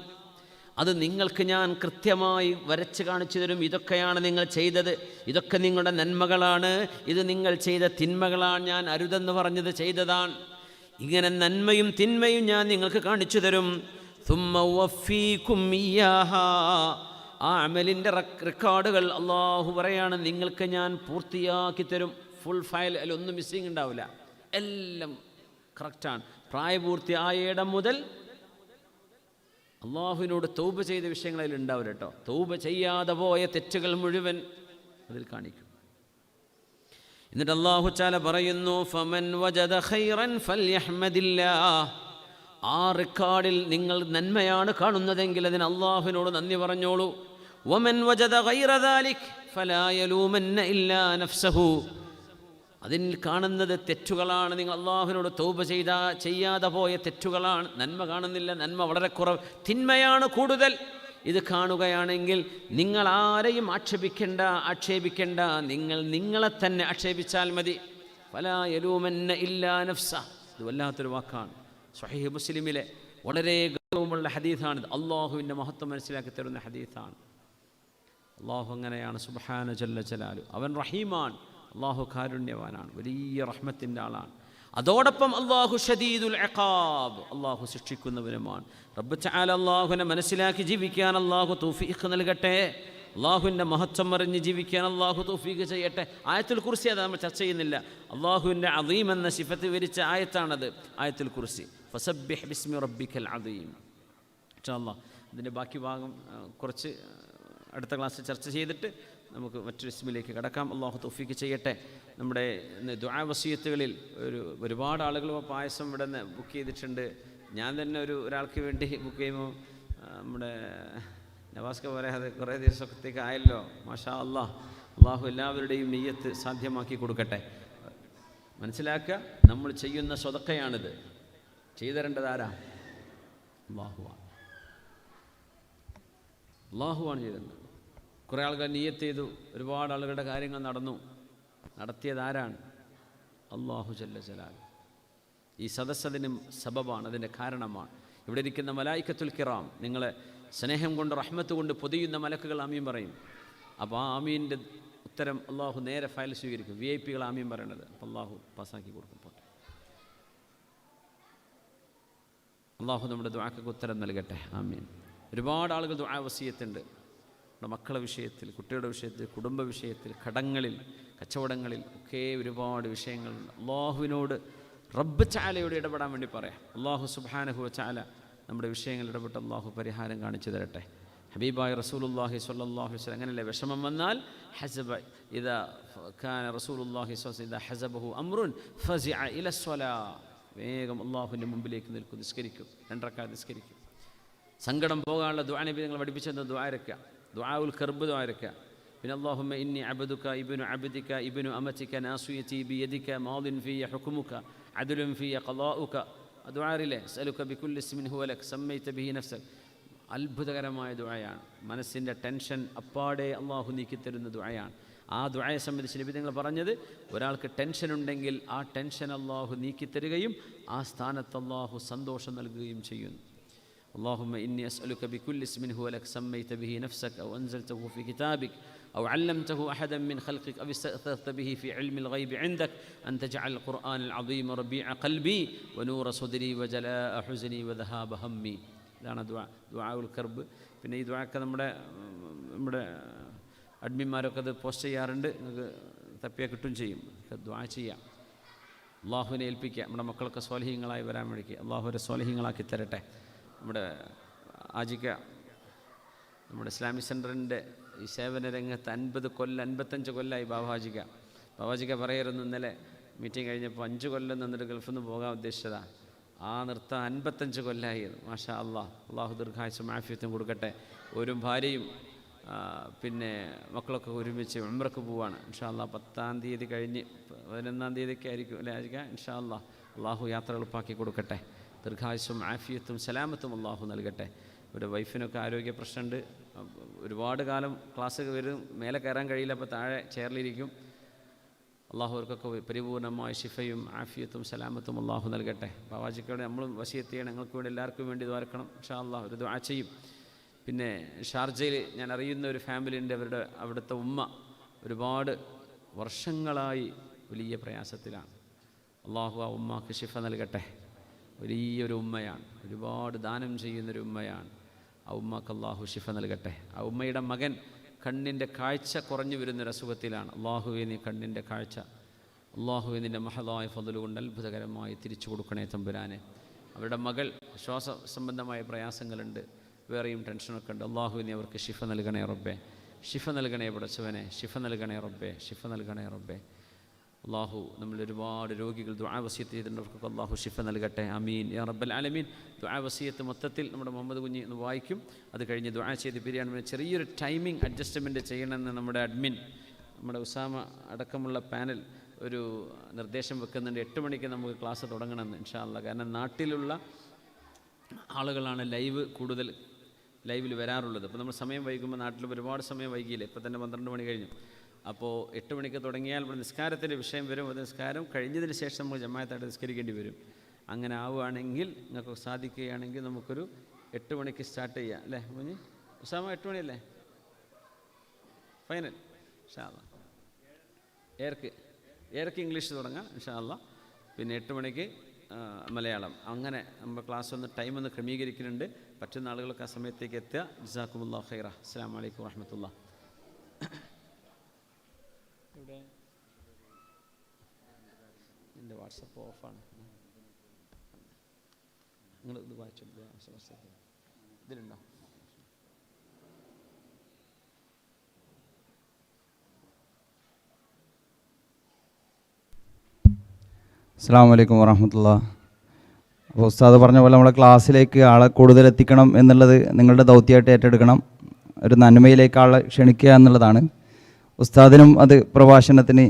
അത് നിങ്ങൾക്ക് ഞാൻ കൃത്യമായി വരച്ച് കാണിച്ചു തരും. ഇതൊക്കെയാണ് നിങ്ങൾ ചെയ്തത്, ഇതൊക്കെ നിങ്ങളുടെ നന്മകളാണ്, ഇത് നിങ്ങൾ ചെയ്ത തിന്മകളാണ്, ഞാൻ അരുതെന്ന് പറഞ്ഞത് ചെയ്തതാണ്. ഇങ്ങനെ നന്മയും തിന്മയും ഞാൻ നിങ്ങൾക്ക് കാണിച്ചു തരും. സുമ്മ ഉവഫീകും ഇയ്യാഹാ, ആ അമലിൻ്റെ റെക്കോർഡുകൾ അള്ളാഹു പറയാണ് നിങ്ങൾക്ക് ഞാൻ പൂർത്തിയാക്കി തരും. ഫുൾ ഫയൽ, അതിലൊന്നും മിസ്സിങ് ഉണ്ടാവില്ല, എല്ലാം കറക്റ്റാണ്. പ്രായപൂർത്തിയായ ഇടം മുതൽ അള്ളാഹുവിനോട് തൗബ ചെയ്ത വിഷയങ്ങൾ അതിലുണ്ടാവില്ല കേട്ടോ. തൗബ ചെയ്യാതെ പോയ തെറ്റുകൾ മുഴുവൻ അതിൽ കാണിക്കും. എന്നിട്ട് അള്ളാഹു തആല പറയുന്നു, ഫമൻ വജദ ഖൈറൻ ഫൽയഹ്മദില്ലാഹ്, ആ റെക്കോർഡിൽ നിങ്ങൾ നന്മയാണ് കാണുന്നതെങ്കിൽ അതിന് അള്ളാഹുവിനോട് നന്ദി പറഞ്ഞോളൂ. വമൻ വജദ ഗൈറ ദാലിക് ഫലാ യലൂമന്ന ഇല്ലാ നഫ്സഹു, അതിൽ കാണുന്നത് തെറ്റുകളാണ്, നിങ്ങൾ അള്ളാഹുവിനോട് തൗബ ചെയ്യാതെ പോയ തെറ്റുകളാണ്. നന്മ കാണുന്നില്ല, നന്മ വളരെ കുറവ്, തിന്മയാണ് കൂടുതൽ. ഇത് കാണുകയാണെങ്കിൽ നിങ്ങൾ ആരെയും ആക്ഷേപിക്കേണ്ട, നിങ്ങൾ നിങ്ങളെ തന്നെ ആക്ഷേപിച്ചാൽ മതി. ഫലാ യലൂമന്ന ഇല്ലാ നഫ്സ, ഇത് വല്ലാത്തൊരു വാക്കാണ്. സ്വഹീഹ് മുസ്ലിമിലെ വളരെ ഗൗരവമുള്ള ഹദീസാണിത്. അള്ളാഹുവിൻ്റെ മഹത്വം മനസ്സിലാക്കി തരുന്ന ഹദീസാണ്. അള്ളാഹു അങ്ങനെയാണ്, സുബ്ഹാന ജല്ല ജലാലു. അവൻ റഹീമാണ്, അള്ളാഹു കാരുണ്യവാനാണ്, വലിയ റഹ്മത്തിൻ്റെ ആളാണ്. അതോടൊപ്പം അള്ളാഹു ഷദീദുൽ ഇഖാബ്, അള്ളാഹു ശിക്ഷിക്കുന്നവനുമാണ്. റബ്ബ് തആല അള്ളാഹുവിനെ മനസ്സിലാക്കി ജീവിക്കാൻ അള്ളാഹു തൗഫീഖ് നൽകട്ടെ. അള്ളാഹുവിൻ്റെ മഹത്വം അറിഞ്ഞ് ജീവിക്കാൻ അള്ളാഹു തൗഫീഖ് ചെയ്യട്ടെ. ആയത്തുൽ കുർസി അത് നമ്മൾ ചർച്ച ചെയ്യുന്നില്ല. അള്ളാഹുവിൻ്റെ അദീം എന്ന സിഫത്ത് വിവരിച്ച ആയത്താണത്, ആയത്തുൽ കുർസി. ഫസബ്ബിഹ് ബിസ്മി റബ്ബിക്കൽ അദീം. ഇൻഷാ അല്ലാഹ് ഇതിൻ്റെ ബാക്കി ഭാഗം കുറച്ച് അടുത്ത ക്ലാസ്സിൽ ചർച്ച ചെയ്തിട്ട് നമുക്ക് മറ്റൊരു ഇസ്മിലേക്ക് കടക്കാം. അള്ളാഹു തൗഫീഖ് ചെയ്യട്ടെ. നമ്മുടെ ദുആ വസിയത്തുകളിൽ ഒരുപാട് ആളുകൾ പായസം ഇവിടെ നിന്ന് ബുക്ക് ചെയ്തിട്ടുണ്ട്. ഞാൻ തന്നെ ഒരാൾക്ക് വേണ്ടി ബുക്ക് ചെയ്യുമ്പോൾ നമ്മുടെ നവാസ്ക പറയാതെ കുറേ ദിവസത്തേക്ക് ആയല്ലോ. മാഷാ അല്ലാഹ്, അള്ളാഹു എല്ലാവരുടെയും നിയ്യത്ത് സാധ്യമാക്കി കൊടുക്കട്ടെ. മനസ്സിലാക്കുക, നമ്മൾ ചെയ്യുന്ന സ്വതക്കയാണിത്. ചെയ്തരേണ്ടത് ആരാ? അള്ളാഹുവാണ് ചെയ്തത്. കുറേ ആളുകൾ നിയ്യത്ത് ചെയ്തു, ഒരുപാട് ആളുകളുടെ കാര്യങ്ങൾ നടത്തിയത് ആരാണ്? അള്ളാഹു ജല്ല ജലാൽ. ഈ സദസ്സതിന് സബബാണ്, അതിൻ്റെ കാരണമാണ്. ഇവിടെ ഇരിക്കുന്ന മലായിക്കത്തുൽ കിറാം, നിങ്ങളെ സ്നേഹം കൊണ്ട് റഹ്മത്ത് കൊണ്ട് പൊതിയുന്ന മലക്കുകൾ ആമീൻ പറയും. അപ്പോൾ ആ ആമീൻ്റെ ഉത്തരം അള്ളാഹു നേരെ ഫയൽ സ്വീകരിക്കും. VIP കൾ ആമീൻ പറയണത്, അപ്പോൾ അള്ളാഹു പാസ്സാക്കി കൊടുക്കും. അള്ളാഹു നമ്മുടെ ദുആക്ക് ഉത്തരം നൽകട്ടെ. ആമീൻ. ഒരുപാട് ആളുകൾ ദുആ വസിയത്തുണ്ട്. നമ്മുടെ മക്കളുടെ വിഷയത്തിൽ, കുട്ടികളുടെ വിഷയത്തിൽ, കുടുംബ വിഷയത്തിൽ, കടങ്ങളിൽ, കച്ചവടങ്ങളിൽ ഒക്കെ ഒരുപാട് വിഷയങ്ങളുണ്ട്. അള്ളാഹുവിനോട് റബ്ബ് തആലയോട് ഇടപെടാൻ വേണ്ടി പറയാം. അള്ളാഹു സുബ്ഹാനഹു വ തആല നമ്മുടെ വിഷയങ്ങൾ ഇടപെട്ട് അള്ളാഹു പരിഹാരം കാണിച്ചു തരട്ടെ. ഹബീബായ റസൂലുള്ളാഹി സ്വല്ലല്ലാഹു അലൈഹി വസല്ലം അങ്ങനെയല്ലേ, വിഷമം വന്നാൽ ഹസബ ഇദാ കാന റസൂലുള്ളാഹി സ്വല്ലല്ലാഹു അലൈഹി വസല്ലം ഹസബഹു അംറുൻ ഫസിഅ ഇല സ്വലാ, വേഗം അള്ളാഹുവിൻ്റെ മുമ്പിലേക്ക് നിൽക്കും, നിസ്കരിക്കും, 2 റക്അത്ത് നിസ്കരിക്കും. സങ്കടം പോകാനുള്ള ദുആ നബി നിങ്ങൾ പഠിപ്പിച്ചെന്ന് ദുആ ഇറക്കുക, ദുആഉൽ കർബ് ദുആ ഇറക്കുക. പിന്നെ അല്ലാഹുമ്മ ഇന്നി അബ്ദുക ഇബ്നു അബ്ദിക ഇബ്നു അമതിക നാസിയതി ബിയദിക മാദിൻ ഫിയ ഹുക്മുക അദ്ലുൻ ഫിയ ഖളാഉക. ദുആറിലെ അസ്അലുക ബികുല്ലി ഇസ്മിൻ ഹുവ ലക സമ്മൈത ബിഹി നഫ്സക അത്ഭുതകരമായ ദുആയാണ്. മനസ്സിൻ്റെ ടെൻഷൻ അപ്പാടെ അള്ളാഹു നീക്കിത്തരുന്ന ദുആയാണ്. ആ ദുആയെ സംബന്ധിച്ച് നബി തങ്ങൾ പറഞ്ഞത്, ഒരാൾക്ക് ടെൻഷൻ ഉണ്ടെങ്കിൽ ആ ടെൻഷൻ അള്ളാഹു നീക്കിത്തരുകയും ആ സ്ഥാനത്ത് അള്ളാഹു സന്തോഷം നൽകുകയും ചെയ്യുന്നു. اللهم إني أسألك بكل اسم هو لك سميت به نفسك أو أنزلته في كتابك أو علمته أحدا من خلقك أو استأثرت به في علم الغيب عندك أن تجعل القرآن العظيم ربيع قلبي ونور صدري وجلاء حزني وذهاب همي. ഇതാണ് ദുആഉൽ കർബ്. പിന്നെ ഈ ദുആക്ക് നമ്മുടെ അഡ്മിന്മാരൊക്കെ അത് പോസ്റ്റ് ചെയ്യാറുണ്ട്. നിങ്ങൾക്ക് തപ്പിയാൽ കിട്ടും ചെയ്യും. ദുആ ചെയ്യാം, അള്ളാഹുവിനെ ഏൽപ്പിക്കുക. നമ്മുടെ മക്കളൊക്കെ സ്വാലിഹീങ്ങളായി വരാൻ വേണ്ടിക്ക് അള്ളാഹുവിനെ സ്വാലിഹീങ്ങളാക്കി തരട്ടെ. നമ്മുടെ ആജിക്ക നമ്മുടെ ഇസ്ലാമിക് സെൻറ്ററിൻ്റെ ഈ സേവന രംഗത്ത് 55 കൊല്ലമായി ബാബാജിക്ക പറയായിരുന്നു. ഇന്നലെ മീറ്റിംഗ് കഴിഞ്ഞപ്പോൾ 5 കൊല്ലം നിന്നിട്ട് ഗൾഫിൽ നിന്ന് പോകാൻ ഉദ്ദേശിച്ചതാണ്. ആ നൃത്തം 55 കൊല്ലമായി. മാഷാ അള്ളാഹു ദീർഘായുസ്സും ആഫിയത്തും കൊടുക്കട്ടെ. ഒരു ഭാര്യയും പിന്നെ മക്കളൊക്കെ ഒരുമിച്ച് ഉംറക്ക് പോവാണ്. ഇൻഷാ അള്ളാഹ് 10-ാം തീയതി കഴിഞ്ഞ് 11-ാം തീയതിയൊക്കെ ആയിരിക്കും അല്ലേ ആജിക്ക? ഇൻഷാ അള്ളാഹു യാത്ര എളുപ്പാക്കി കൊടുക്കട്ടെ. ദീർഘായുസ്സും ആഫിയത്തും സലാമത്തും അള്ളാഹു നൽകട്ടെ. ഇവിടെ വൈഫിനൊക്കെ ആരോഗ്യ പ്രശ്നമുണ്ട്. ഒരുപാട് കാലം ക്ലാസ് വരും, മേലെ കയറാൻ കഴിയില്ല, അപ്പോൾ താഴെ ചെയറിലിരിക്കും. അള്ളാഹു അവർക്കൊക്കെ പരിപൂർണമായ ശിഫയും ആഫിയത്തും സലാമത്തും അള്ളാഹു നൽകട്ടെ. ബാവാജിക്കോടെ നമ്മൾ വസിയത്ത് ചെയ്യണം. ഞങ്ങൾക്ക് വേണ്ടി എല്ലാവർക്കും വേണ്ടി ദ്വാരക്കണം. ഇൻഷാ അള്ളാഹ് ഒരു ദുആ ചെയ്യും. പിന്നെ ഷാർജയിൽ ഞാൻ അറിയുന്ന ഒരു ഫാമിലി ഉണ്ട്. അവിടുത്തെ ഉമ്മ ഒരുപാട് വർഷങ്ങളായി വലിയ പ്രയാസത്തിലാണ്. അള്ളാഹു ആ ഉമ്മാക്ക് ശിഫ നൽകട്ടെ. വലിയൊരു ഉമ്മയാണ്, ഒരുപാട് ദാനം ചെയ്യുന്നൊരു ഉമ്മയാണ്. ആ ഉമ്മക്ക് അള്ളാഹു ശിഫ നൽകട്ടെ. ആ ഉമ്മയുടെ മകൻ കണ്ണിൻ്റെ കാഴ്ച കുറഞ്ഞു വരുന്നൊരു അസുഖത്തിലാണ്. അള്ളാഹുവേ നീ കണ്ണിൻ്റെ കാഴ്ച അള്ളാഹുവേ നിൻ്റെ മഹദായ ഫضل കൊണ്ട് അത്ഭുതകരമായി തിരിച്ചു കൊടുക്കണേ തമ്പുരാനെ. അവരുടെ മകൾ ശ്വാസ സംബന്ധമായ പ്രയാസങ്ങളുണ്ട്, വേറെയും ടെൻഷനൊക്കെ ഉണ്ട്. അള്ളാഹുവേ നീ അവർക്ക് ശിഫ നൽകണേ റബ്ബേ, ശിഫ നൽകണേ പടച്ചവനെ, ശിഫ നൽകണേ റബ്ബേ, ശിഫ നൽകണേ റബ്ബേ. അള്ളാഹു നമ്മൾ ഒരുപാട് രോഗികൾ ദുആ വസിയത്ത് ചെയ്തിട്ടുള്ളവർക്കൊക്കെ അള്ളാഹു ശിഫ നൽകട്ടെ. ആമീൻ യാ റബ്ബൽ ആലമീൻ. ദുആ വസിയത്ത് മൊത്തത്തിൽ നമ്മുടെ മുഹമ്മദ് കുഞ്ഞി ഒന്ന് വായിക്കും. അത് കഴിഞ്ഞ് ദുആ ചെയ്ത് പിരിയാണ്. ചെറിയൊരു ടൈമിംഗ് അഡ്ജസ്റ്റ്മെൻറ്റ് ചെയ്യണമെന്ന് നമ്മുടെ അഡ്മിൻ, നമ്മുടെ ഉസാമ അടക്കമുള്ള പാനൽ ഒരു നിർദ്ദേശം വെക്കുന്നുണ്ട്. 8 മണിക്ക് നമുക്ക് ക്ലാസ് തുടങ്ങണമെന്ന് ഇൻഷാ അല്ലാഹ്. കാരണം നാട്ടിലുള്ള ആളുകളാണ് കൂടുതൽ ലൈവിൽ വരാറുള്ളത്. അപ്പോൾ നമ്മൾ സമയം വൈകുമ്പോൾ നാട്ടിൽ ഒരുപാട് സമയം വൈകിയില്ലേ, ഇപ്പോൾ തന്നെ 12 മണി കഴിഞ്ഞു. അപ്പോൾ 8 മണിക്ക് തുടങ്ങിയാൽ ഇവിടെ നിസ്കാരത്തിൻ്റെ വിഷയം വരും. അത് നിസ്കാരം കഴിഞ്ഞതിന് ശേഷം നമ്മൾ ജമാഅത്തായിട്ട് നിസ്കരിക്കേണ്ടി വരും. അങ്ങനെ ആവുകയാണെങ്കിൽ നിങ്ങൾക്ക് സാധിക്കുകയാണെങ്കിൽ നമുക്കൊരു 8 മണിക്ക് സ്റ്റാർട്ട് ചെയ്യാം അല്ലേ കുഞ്ഞ്? ഉസാമ 8 മണിയല്ലേ ഫൈനൽ? ഇൻഷാ അല്ലാഹ് ഏർക്ക് ഇംഗ്ലീഷ് തുടങ്ങാം ഇൻഷാ അല്ലാഹ്. പിന്നെ 8 മണിക്ക് മലയാളം. അങ്ങനെ നമ്മുടെ ക്ലാസ് ടൈം ഒന്ന് ക്രമീകരിക്കുന്നുണ്ട്. പറ്റുന്ന ആളുകൾക്ക് ആ സമയത്തേക്ക് എത്തുക. ജസാക്കുമുല്ലാഹു ഖൈറ. അസ്സലാമു അലൈക്കും വറഹ്മത്തുള്ളാഹി. ഇവിടെ എൻ്റെ വാട്സപ്പ് ഓഫാണ്. നിങ്ങൾ ഇത് വായിച്ചു ഇതിലുണ്ടോ? അസ്സലാമു അലൈക്കും വറഹ്മത്തുള്ളാഹി. അപ്പോൾ ഉസ്താദ് പറഞ്ഞ പോലെ നമ്മളെ ക്ലാസ്സിലേക്ക് ആളെ കൂടുതൽ എത്തിക്കണം എന്നുള്ളത് നിങ്ങളുടെ ദൗത്യമായിട്ട് ഏറ്റെടുക്കണം. ഒരു നന്മയിലേക്ക് ആളെ ക്ഷണിക്കുക എന്നുള്ളതാണ്. ഉസ്താദിനും അത് പ്രഭാഷണത്തിന്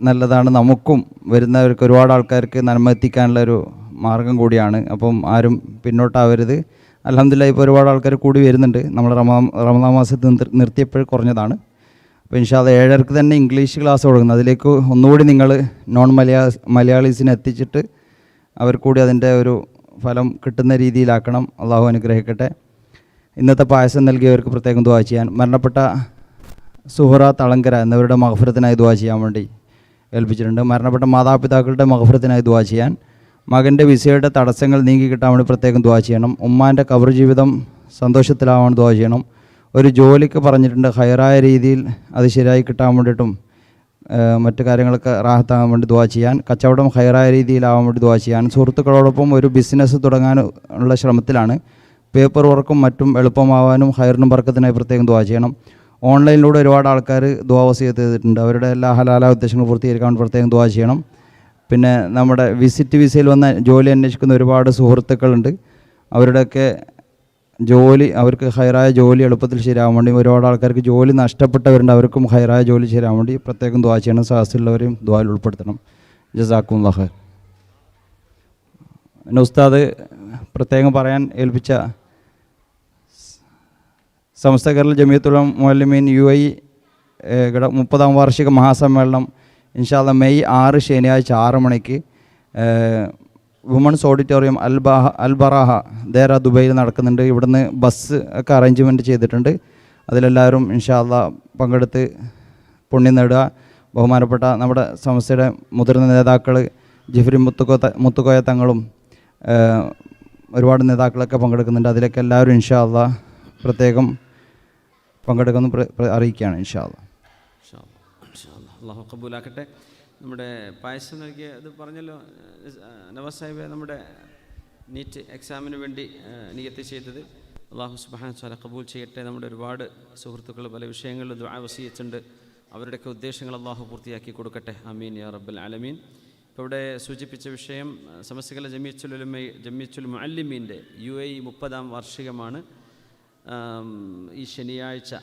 നല്ലതാണ്, നമുക്കും വരുന്നവർക്ക് ഒരുപാട് ആൾക്കാർക്ക് നന്മ എത്തിക്കാനുള്ളൊരു മാർഗം കൂടിയാണ്. അപ്പം ആരും പിന്നോട്ടാവരുത്. അൽഹംദുലില്ലാഹ് ഇപ്പോൾ ഒരുപാട് ആൾക്കാർ കൂടി വരുന്നുണ്ട്. നമ്മൾ റമദാൻ മാസത്തിൽ നിർത്തിയപ്പോൾ കുറഞ്ഞതാണ്. അപ്പോൾ ഇൻഷാ അല്ലാഹ് 7:30 തന്നെ ഇംഗ്ലീഷ് ക്ലാസ് തുടങ്ങുന്നത്. അതിലേക്ക് ഒന്നുകൂടി നിങ്ങൾ മലയാളീസിനെ എത്തിച്ചിട്ട് അവർ കൂടി അതിൻ്റെ ഒരു ഫലം കിട്ടുന്ന രീതിയിലാക്കണം. അള്ളാഹു അനുഗ്രഹിക്കട്ടെ. ഇന്നത്തെ പായസം നൽകിയവർക്ക് പ്രത്യേകം ദുആ ചെയ്യാൻ, മരണപ്പെട്ട സുഹറ തളങ്കര എന്നിവരുടെ മഗ്ഫിറത്തിനായി ദുആ ചെയ്യാൻ വേണ്ടി ഏൽപ്പിച്ചിട്ടുണ്ട്. മരണപ്പെട്ട മാതാപിതാക്കളുടെ മഗ്ഫിറത്തിനായി ദുആ ചെയ്യാൻ, മകൻ്റെ വിസയുടെ തടസ്സങ്ങൾ നീങ്ങി കിട്ടാൻ വേണ്ടി പ്രത്യേകം ദുആ ചെയ്യണം. ഉമ്മാൻ്റെ ഖബർ ജീവിതം സന്തോഷത്തിലാവാൻ ദുആ ചെയ്യണം. ഒരു ജോലിക്ക് പറഞ്ഞിട്ടുണ്ട്, ഹൈറായ രീതിയിൽ അത് ശരിയായി കിട്ടാൻ വേണ്ടിയിട്ടും മറ്റു കാര്യങ്ങളൊക്കെ റാഹത്താകാൻ വേണ്ടി ദുആ ചെയ്യാൻ, കച്ചവടം ഹൈറായ രീതിയിലാവാൻ വേണ്ടി ദുആ ചെയ്യാൻ, സുഹൃത്തുക്കളോടൊപ്പം ഒരു ബിസിനസ് തുടങ്ങാനുള്ള ശ്രമത്തിലാണ്. പേപ്പർ വർക്കും മറ്റും എളുപ്പമാവാനും ഹൈറിനും ബർക്കത്തിനായി പ്രത്യേകം ദുആ ചെയ്യണം. ഓൺലൈനിലൂടെ ഒരുപാട് ആൾക്കാർ ദുആ വസിയത്ത് ചെയ്തിട്ടുണ്ട്. അവരുടെ എല്ലാ ഹലാലായ ഉദ്ദേശങ്ങൾ പൂർത്തീകരിക്കാൻ പ്രത്യേകം ദുആ ചെയ്യണം. പിന്നെ നമ്മുടെ വിസിറ്റ് വിസയിൽ വന്ന ജോലി അന്വേഷിക്കുന്ന ഒരുപാട് സുഹൃത്തുക്കളുണ്ട്. അവരുടെയൊക്കെ ജോലി, അവർക്ക് ഹൈറായ ജോലി എളുപ്പത്തിൽ ശരിയാവാൻ വേണ്ടി, ഒരുപാട് ആൾക്കാർക്ക് ജോലി നഷ്ടപ്പെട്ടവരുണ്ട്, അവർക്കും ഹൈറായ ജോലി ശരിയാവാൻ വേണ്ടി പ്രത്യേകം ദുആ ചെയ്യണം. സഹസിലുള്ളവരെയും ദുആയിൽ ഉൾപ്പെടുത്തണം. ജസാക്കുമുല്ലാഹ് ഖൈർ. പിന്നെ ഉസ്താദ് പ്രത്യേകം പറയാൻ ഏൽപ്പിച്ച സമസ്ത കേരള ജമിയത്തുൽ മുഅല്ലിമീൻ UAE 30ാം വാർഷിക മഹാസമ്മേളനം ഇൻഷാ അല്ലാഹ് മെയ് 6 ശനിയാഴ്ച 6 മണിക്ക് വുമൺസ് ഓഡിറ്റോറിയം അൽബറാഹ ദേര ദുബൈയിൽ നടക്കുന്നുണ്ട്. ഇവിടുന്ന് ബസ് ഒക്കെ അറേഞ്ച്മെൻറ്റ് ചെയ്തിട്ടുണ്ട്. അതിലെല്ലാവരും ഇൻഷാ അല്ലാഹ് പങ്കെടുത്ത് പുണ്യം നേടുക. ബഹുമാനപ്പെട്ട നമ്മുടെ സംസ്ഥയുടെ മുതിർന്ന നേതാക്കൾ ജിഫ്രി മുത്തുക്കോയ തങ്ങളും ഒരുപാട് നേതാക്കളൊക്കെ പങ്കെടുക്കുന്നുണ്ട്. അതിലൊക്കെ എല്ലാവരും ഇൻഷാ അല്ലാഹ് പ്രത്യേകം പങ്കെടുക്കുമെന്ന് അറിയിക്കുകയാണ് ഇൻഷാ അല്ലാഹ്. അള്ളാഹു കബൂലാക്കട്ടെ. നമ്മുടെ പായസം നൽകിയ ഇത് പറഞ്ഞല്ലോ നവാസ് സാഹിബ്, നമ്മുടെ നീറ്റ് എക്സാമിന് വേണ്ടി നിയത്ത് ചെയ്തത് അള്ളാഹു സുബ്ഹാനഹു വ തആല കബൂൽ ചെയ്യട്ടെ. നമ്മുടെ ഒരുപാട് സുഹൃത്തുക്കൾ പല വിഷയങ്ങളിലും ദുആ വസിയത്തുണ്ട്. അവരുടെയൊക്കെ ഉദ്ദേശങ്ങൾ അള്ളാഹു പൂർത്തിയാക്കി കൊടുക്കട്ടെ. ആമീൻ യാ റബ്ബൽ ആലമീൻ. ഇപ്പോൾ ഇവിടെ സൂചിപ്പിച്ച വിഷയം സമസ്ത ജമിയത്തുൽ മുഅല്ലിമീൻ്റെ UAE 30ാം വാർഷികമാണ് ഈ ശനിയാഴ്ച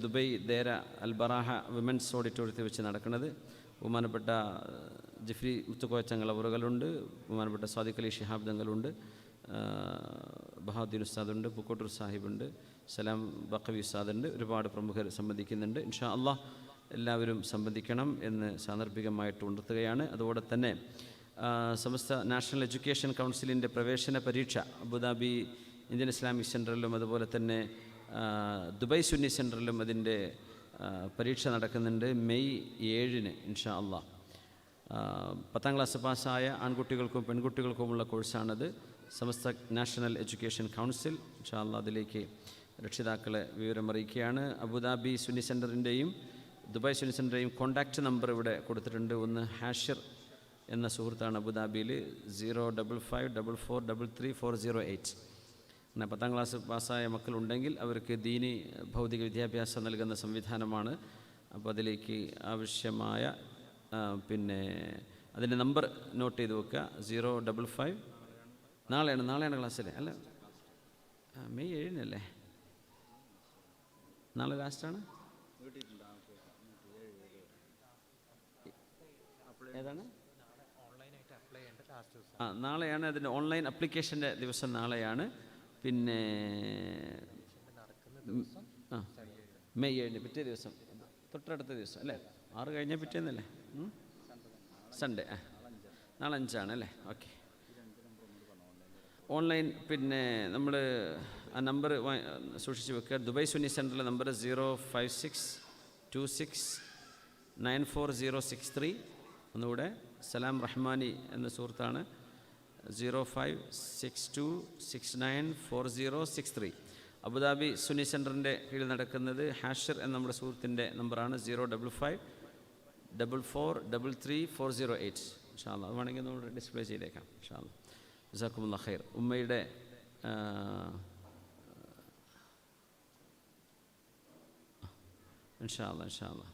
ദുബൈ ദേര അൽബറാഹ വിമൻസ് ഓഡിറ്റോറിയത്തിൽ വെച്ച് നടക്കുന്നത്. ബഹുമാനപ്പെട്ട ജിഫ്രി മുത്തുക്കോയച്ചങ്ങൾ അവറുകളുണ്ട്, ബഹുമാനപ്പെട്ട സാദിഖ് അലി ശിഹാബ് തങ്ങളുണ്ട്, ബഹാദുദ്ദീൻ ഉസ്താദുണ്ട്, പൂക്കോട്ടൂർ സാഹിബുണ്ട്, സലാം ബഖവി ഉസ്താദുണ്ട്. ഒരുപാട് പ്രമുഖർ സംബന്ധിക്കുന്നുണ്ട്. ഇൻഷാ അല്ലാഹ് എല്ലാവരും സംബന്ധിക്കണം എന്ന് സാന്ദർഭികമായിട്ട് ഉണർത്തുകയാണ്. അതോടെ തന്നെ സമസ്ത നാഷണൽ എഡ്യൂക്കേഷൻ കൗൺസിലിൻ്റെ പ്രവേശന പരീക്ഷ അബുദാബി ഇന്ത്യൻ ഇസ്ലാമിക് സെൻറ്ററിലും അതുപോലെ തന്നെ ദുബൈ സുന്നി സെൻറ്ററിലും അതിൻ്റെ പരീക്ഷ നടക്കുന്നുണ്ട് മെയ് 7 ഇൻഷാ അല്ലാഹ്. 10ാം ക്ലാസ് പാസ്സായ ആൺകുട്ടികൾക്കും പെൺകുട്ടികൾക്കുമുള്ള കോഴ്സാണത്. സമസ്ത നാഷണൽ എഡ്യൂക്കേഷൻ കൗൺസിൽ ഇൻഷാ അല്ലാഹ് അതിലേക്ക് രക്ഷിതാക്കളെ വിവരമറിയിക്കുകയാണ്. അബുദാബി സുന്നി സെൻറ്ററിൻ്റെയും ദുബായ് സുന്നി സെൻറ്ററിൻ്റെയും കോൺടാക്റ്റ് നമ്പർ ഇവിടെ കൊടുത്തിട്ടുണ്ട്. ഒന്ന് ഹാഷിർ എന്ന സുഹൃത്താണ് അബുദാബിയിൽ 05544333408. പിന്നെ 10ാം ക്ലാസ് പാസ്സായ മക്കളുണ്ടെങ്കിൽ അവർക്ക് ദീനി ഭൗതിക വിദ്യാഭ്യാസം നൽകുന്ന സംവിധാനമാണ്. അപ്പോൾ അതിലേക്ക് ആവശ്യമായ പിന്നെ അതിൻ്റെ നമ്പർ നോട്ട് ചെയ്ത് വെക്കുക. 055 നാളെയാണ് ക്ലാസ്സിൽ അല്ല മെയ് 7 നാളെ ലാസ്റ്റാണ്. ഏതാണ് നാളെയാണ് അതിൻ്റെ ഓൺലൈൻ അപ്ലിക്കേഷൻ്റെ ദിവസം നാളെയാണ്. പിന്നെ മെയ് 7 പിറ്റേ ദിവസം തൊട്ടടുത്ത ദിവസം അല്ലേ, 6 കഴിഞ്ഞ പിറ്റേന്നല്ലേ, സൺഡേ നാളെ 5 അല്ലേ. ഓക്കെ, ഓൺലൈൻ പിന്നെ നമ്മൾ ആ നമ്പർ സൂക്ഷിച്ച് വെക്കുക. ദുബൈ സുന്നി സെൻറ്ററിലെ നമ്പർ 05626944063. ഒന്നുകൂടെ സലാം റഹ്മാനി എന്ന സുഹൃത്താണ് 05626944063. അബുദാബി സുന്നി സെൻറ്ററിൻ്റെ കീഴിൽ നടക്കുന്നത് ഹാഷിർ എന്ന നമ്മുടെ സുഹൃത്തിൻ്റെ നമ്പറാണ് 05544333408. ഇൻഷാ അല്ലാഹ് അത് വേണമെങ്കിൽ നമ്മൾ ഡിസ്പ്ലേ ചെയ്തേക്കാം. ഇൻഷാ അല്ലാഹ് ജസാക്കുമുല്ലാഹ് ഖൈർ. ഉമ്മയുടെ ഇൻഷാ അല്ലാഹ്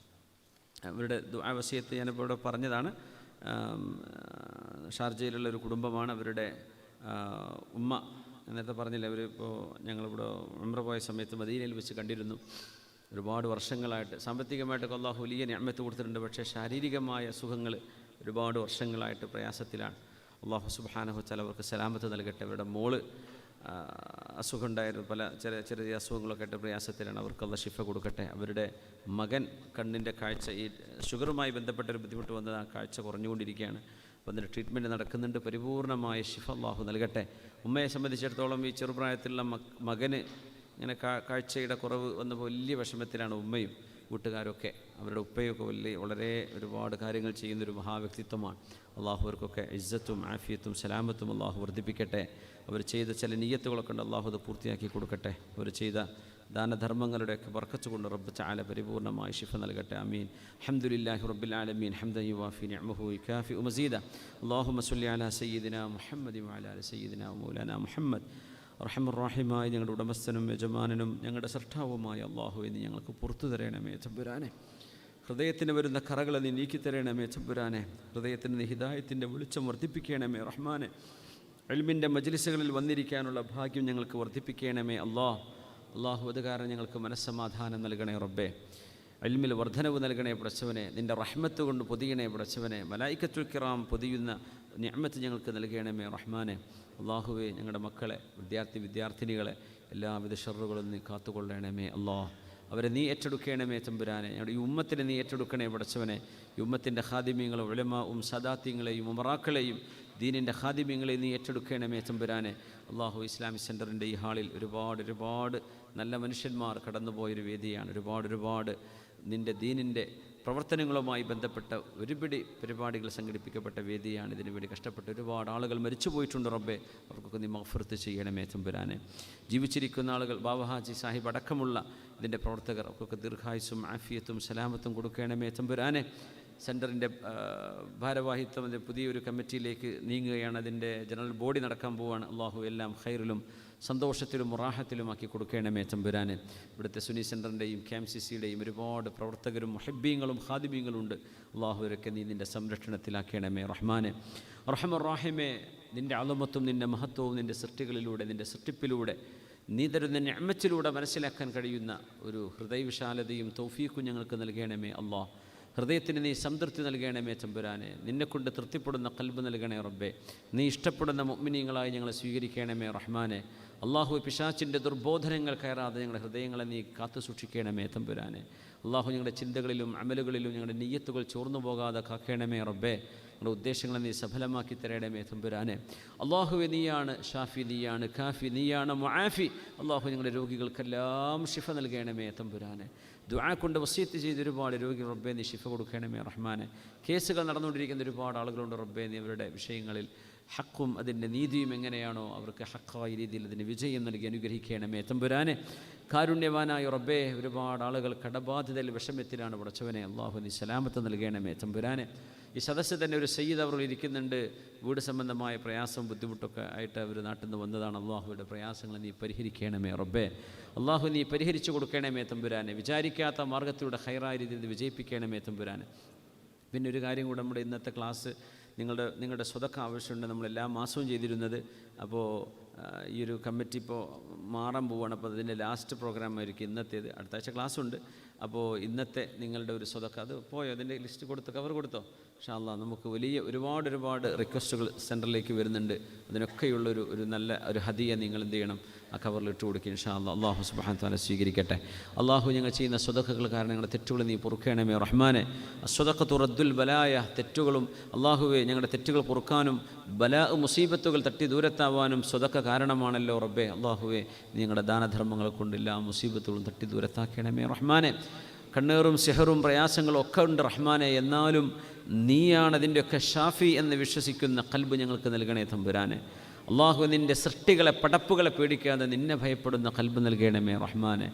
അവരുടെ ദുആ വസിയത്ത് ഞാനിപ്പോൾ ഇവിടെ പറഞ്ഞതാണ്. ഷാർജയിലുള്ളൊരു കുടുംബമാണ്. അവരുടെ ഉമ്മ നേരത്തെ പറഞ്ഞില്ല, അവരിപ്പോൾ ഞങ്ങളിവിടെ ഉംറ പോയ സമയത്ത് മദീനയിൽ വെച്ച് കണ്ടിരുന്നു. ഒരുപാട് വർഷങ്ങളായിട്ട് സാമ്പത്തികമായിട്ടൊക്കെ അല്ലാഹു വലിയ നിഅമത്ത് കൊടുത്തിട്ടുണ്ട്. പക്ഷേ ശാരീരികമായ സുഖങ്ങൾ ഒരുപാട് വർഷങ്ങളായിട്ട് പ്രയാസത്തിലാണ്. അല്ലാഹു സുബ്ഹാനഹു വ തആല അവർക്ക് സലാമത്ത് നൽകട്ടെ. അവരുടെ മോള് അസുഖം ഉണ്ടായിരുന്നു, പല ചെറിയ അസുഖങ്ങളൊക്കെ ആയിട്ട് പ്രയാസത്തിലാണ്. അവർക്ക് അല്ലാഹ് ശിഫ കൊടുക്കട്ടെ. അവരുടെ മകൻ കണ്ണിൻ്റെ കാഴ്ച ഈ ഷുഗറുമായി ബന്ധപ്പെട്ടൊരു ബുദ്ധിമുട്ട് വന്നത് ആ കാഴ്ച കുറഞ്ഞുകൊണ്ടിരിക്കുകയാണ്. അപ്പോൾ അതിൻ്റെ ട്രീറ്റ്മെൻറ്റ് നടക്കുന്നുണ്ട്. പരിപൂർണമായ ശിഫ അല്ലാഹു നൽകട്ടെ. ഉമ്മയെ സംബന്ധിച്ചിടത്തോളം ഈ ചെറുപ്രായത്തിലുള്ള മകന് ഇങ്ങനെ കാഴ്ചയുടെ കുറവ് വന്നപ്പോൾ വലിയ വിഷമത്തിലാണ് ഉമ്മയും വീട്ടുകാരൊക്കെ. അവരുടെ ഉപ്പയൊക്കെ വളരെ ഒരുപാട് കാര്യങ്ങൾ ചെയ്യുന്നൊരു മഹാവ്യക്തിത്വമാണ്. അള്ളാഹു അവർക്കൊക്കെ ഇസ്സത്തും ആഫിയത്തും സലാമത്തും അള്ളാഹു വർദ്ധിപ്പിക്കട്ടെ. അവർ ചെയ്ത ചില നിയ്യത്തുകളൊക്കെ ഉണ്ട്, അള്ളാഹു അത് പൂർത്തിയാക്കി കൊടുക്കട്ടെ. അവർ ചെയ്ത ദാനധർമ്മങ്ങളുടെയൊക്കെ ബർക്കത്ത് കൊണ്ട് റബ്ബ് തആല പരിപൂർണമായി ശിഫ നൽകട്ടെ. ആമീൻ. അൽഹംദുലില്ലാഹി റബ്ബിൽ ആലമീൻ ഹംദൻ യുവാഫി നിഅമഹു വയുകാഫിഉ മസീദ. അല്ലാഹുമ്മ സ്വല്ലി അലാ സയ്യിദിനാ മുഹമ്മദിൻ വഅലാ ആലി സയ്യിദിനാ മൗലാനാ മുഹമ്മദ്. റഹ്മുർ-റഹീമായ ഞങ്ങളുടെ ഉടമസ്ഥനും യജമാനനും ഞങ്ങളുടെ സർട്ടാവുമായ അല്ലാഹു എന്ന് ഞങ്ങൾക്ക് പുറത്തു തരണമേ തമ്പുരാനെ. ഹൃദയത്തിന് വരുന്ന കറകളെ നീ നീക്കിത്തരണമേ തമ്പുരാനെ. ഹൃദയത്തിന് നീ ഹിദായത്തിൻ്റെ വെളിച്ചം വർദ്ധിപ്പിക്കണമേ റഹ്മാനെ. ഇൽമിൻ്റെ മജ്ലിസുകളിൽ വന്നിരിക്കാനുള്ള ഭാഗ്യം ഞങ്ങൾക്ക് വർദ്ധിപ്പിക്കണമേ അല്ലാഹു. അത് കാരണം ഞങ്ങൾക്ക് മനസ്സമാധാനം നൽകണേ റബ്ബേ. ഇൽമിൽ വർധനവ് നൽകണേ പടച്ചവനെ. നിൻ്റെ റഹ്മത്ത് കൊണ്ട് പൊതിയണേ പടച്ചവനെ. മലായിക്കത്തുൽ കിറാം പൊതിയുന്ന നിഅമത്ത് ഞങ്ങൾക്ക് നൽകണമേ റഹ്മാനെ. അല്ലാഹുവേ, ഞങ്ങളുടെ മക്കളെ വിദ്യാർത്ഥിനികളെ എല്ലാവിധ ഷർറുകളും നീ കാത്തുകൊള്ളണമേ അല്ലാഹ്. അവരെ നീ ഏറ്റെടുക്കണമേ തമ്പുരാനെ. ഞങ്ങളുടെ ഈ ഉമ്മത്തിനെ നീ ഏറ്റെടുക്കണേ പടച്ചവനെ. ഈ ഉമ്മത്തിൻ്റെ ഖാദിമീങ്ങളും ഉലമാവും സദാത്യങ്ങളെയും ഉമറാക്കളെയും ദീനിൻ്റെ ഖാദിമീങ്ങളെയും നീ ഏറ്റെടുക്കണമേ തമ്പുരാനെ. അല്ലാഹു ഇസ്ലാമിക് സെൻറ്ററിൻ്റെ ഈ ഹാളിൽ ഒരുപാട് നല്ല മനുഷ്യന്മാർ കടന്നുപോയൊരു വേദിയാണ്. ഒരുപാട് നിൻ്റെ ദീനിൻ്റെ പ്രവർത്തനങ്ങളുമായി ബന്ധപ്പെട്ട ഒരുപിടി പരിപാടികൾ സംഘടിപ്പിക്കപ്പെട്ട വേദിയാണ്. ഇതിനു വേണ്ടി കഷ്ടപ്പെട്ട ഒരുപാട് ആളുകൾ മരിച്ചു പോയിട്ടുണ്ട് റബ്ബേ. അവർക്കൊക്കെ നീ മഗ്ഫിറത്ത് ചെയ്യണമേ തമ്പുരാനെ. ജീവിച്ചിരിക്കുന്ന ആളുകൾ ബാബഹാജി സാഹിബ് അടക്കമുള്ള ഇതിൻ്റെ പ്രവർത്തകർ അവർക്കൊക്കെ ദീർഘായുസ്സും ആഫിയത്തും സലാമത്തും കൊടുക്കണമേ തമ്പുരാനെ. സെൻറ്ററിൻ്റെ ഭാരവാഹിത്വം അതിൻ്റെ പുതിയൊരു കമ്മിറ്റിയിലേക്ക് നീങ്ങുകയാണ്. അതിൻ്റെ ജനറൽ ബോഡി നടക്കാൻ പോവുകയാണ്. അള്ളാഹു എല്ലാം ഖൈറിലും സന്തോഷത്തിലും മുറാഹത്തിലുമാക്കി കൊടുക്കണമേ തമ്പുരാനെ. ഇവിടുത്തെ സുന്നി സെൻറ്ററിൻ്റെയും KMCCയുടെയും ഒരുപാട് പ്രവർത്തകരും മുഹബ്ബീങ്ങളും ഖാദിമീങ്ങളും ഉണ്ട്. അള്ളാഹുവരൊക്കെ നീ നിൻ്റെ സംരക്ഷണത്തിലാക്കണമേ റഹ്മാനെ. റഹ്മാനെ, നിൻ്റെ അളമത്തും നിൻ്റെ മഹത്വവും നിൻ്റെ സൃഷ്ടികളിലൂടെ നിൻ്റെ സൃഷ്ടിപ്പിലൂടെ നീ തരുന്ന നിഅമത്തിലൂടെ മനസ്സിലാക്കാൻ കഴിയുന്ന ഒരു ഹൃദയവിശാലതയും തൗഫീഖും ഞങ്ങൾക്ക് നൽകണമേ അല്ലാഹ്. ഹൃദയത്തിന് നീ സംതൃപ്തി നൽകണമേ തമ്പുരാനെ. നിന്നെക്കൊണ്ട് തൃപ്തിപ്പെടുന്ന ഖൽബ് നൽകണേ റബ്ബേ. നീ ഇഷ്ടപ്പെടുന്ന മുഅ്മിനീങ്ങളായി ഞങ്ങളെ സ്വീകരിക്കണമേ റഹ്മാനെ. അള്ളാഹു പിശാചിൻ്റെ ദുർബോധനങ്ങൾ കയറാതെ ഞങ്ങളുടെ ഹൃദയങ്ങളെ നീ കാത്തു സൂക്ഷിക്കണമേ തമ്പുരാനെ. അള്ളാഹു ഞങ്ങളുടെ ചിന്തകളിലും അമലുകളിലും ഞങ്ങളുടെ നിയ്യത്തുകൾ ചോർന്നു പോകാതെ കാക്കണമേ റബ്ബേ. ഞങ്ങളുടെ ഉദ്ദേശങ്ങളെ നീ സഫലമാക്കി തരണമേ തമ്പുരാനെ. അള്ളാഹുവെ നീയാണ് ഷാഫി, നീയാണ് കാഫി, നീയാണ് മുആഫി. അള്ളാഹു ഞങ്ങളുടെ രോഗികൾക്കെല്ലാം ശിഫ നൽകണമേ തമ്പുരാനെ. ദുആ കൊണ്ട് വസിയത്ത് ചെയ്ത് ഒരുപാട് രോഗികൾ റബ്ബേ നീ ശിഫ കൊടുക്കണമേ റഹ്മാനെ. കേസുകൾ നടന്നുകൊണ്ടിരിക്കുന്ന ഒരുപാട് ആളുകളുണ്ട് റബ്ബേ. നീ അവരുടെ വിഷയങ്ങളിൽ ഹക്കും അതിൻ്റെ നീതിയും എങ്ങനെയാണോ അവർക്ക് ഹക്കായ രീതിയിൽ അതിന് വിജയം നൽകി അനുഗ്രഹിക്കണമേ തമ്പുരാനെ. കാരുണ്യവാനായ റബ്ബേ, ഒരുപാട് ആളുകൾ കടബാധിതയിൽ വിഷമത്തിലാണ് പടച്ചവനെ. അള്ളാഹു നീ സലാമത്ത് നൽകണമേ തമ്പുരാനെ. ഈ സദസ്സ് തന്നെ ഒരു സയ്യിദ് അവർ ഇരിക്കുന്നുണ്ട്. വീട് സംബന്ധമായ പ്രയാസം ബുദ്ധിമുട്ടൊക്കെ ആയിട്ട് അവർ നാട്ടിൽ നിന്ന് വന്നതാണ്. അള്ളാഹുവിൻ്റെ പ്രയാസങ്ങൾ നീ പരിഹരിക്കണമേ റബ്ബേ. അള്ളാഹു നീ പരിഹരിച്ചു കൊടുക്കണമേ തമ്പുരാനെ. വിചാരിക്കാത്ത മാർഗ്ഗത്തിലൂടെ ഹൈറായ രീതിയിൽ വിജയിപ്പിക്കണമേ തമ്പുരാനെ. പിന്നെ ഒരു കാര്യം കൂടെ, നമ്മുടെ ഇന്നത്തെ ക്ലാസ് നിങ്ങളുടെ സ്വതക്ക ആവശ്യമുണ്ട്. നമ്മളെല്ലാ മാസവും ചെയ്തിരുന്നത്. അപ്പോൾ ഈ ഒരു കമ്മിറ്റി ഇപ്പോൾ മാറാൻ പോവുകയാണ്. അപ്പോൾ അതിൻ്റെ ലാസ്റ്റ് പ്രോഗ്രാം ആയിരിക്കും ഇന്നത്തേത്. അടുത്ത ആഴ്ച ക്ലാസ്സുണ്ട്. അപ്പോൾ ഇന്നത്തെ നിങ്ങളുടെ ഒരു സ്വതക്ക അത് പോയോ? അതിൻ്റെ ലിസ്റ്റ് കൊടുത്തോ, കവർ കൊടുത്തോ? ഇൻഷാ അല്ലാഹ് നമുക്ക് ഒരുപാട് റിക്വസ്റ്റുകൾ സെൻറ്ററിലേക്ക് വരുന്നുണ്ട്. അതിനൊക്കെയുള്ളൊരു നല്ല ഒരു ഹദിയ നിങ്ങൾ എന്ത് ചെയ്യണം, ആ കവറിൽ ഇട്ട് കൊടുക്കുക ഇൻഷാ അല്ലാഹ്. അള്ളാഹു സുബ്ഹാനഹു വ തആല സ്വീകരിക്കട്ടെ. അള്ളാഹു ഞങ്ങൾ ചെയ്യുന്ന സ്വതക്കകൾ കാരണം ഞങ്ങളുടെ തെറ്റുകൾ നീ പൊറുക്കണമേ റഹ്മാനെ. അസ്വദഖത്തു റദ്ദുൽ ബലായ, തെറ്റുകളും അള്ളാഹുവെ ഞങ്ങളുടെ തെറ്റുകൾ പൊറുക്കാനും ബലാ മുസീബത്തുകൾ തട്ടി ദൂരത്താവാനും സ്വതക്ക കാരണമാണല്ലോ റബ്ബേ. അള്ളാഹുവെ ഞങ്ങളുടെ ദാനധർമ്മങ്ങൾ കൊണ്ടില്ല മുസീബത്തുകളും തട്ടി ദൂരത്താക്കണമേ റഹ്മാനെ. കണ്ണേറും സിഹറും പ്രയാസങ്ങളും ഒക്കെ ഉണ്ട് റഹ്മാനെ. എന്നാലും നീയാണ് അതിൻ്റെയൊക്കെ ഷാഫി എന്ന് വിശ്വസിക്കുന്ന ഖൽബ് ഞങ്ങൾക്ക് നൽകണേ തമ്പുരാനെ. അള്ളാഹു നിൻ്റെ സൃഷ്ടികളെ പടപ്പുകളെ പേടിക്കാതെ നിന്നെ ഭയപ്പെടുന്ന ഖൽബ് നൽകണമേ റഹ്മാനെ.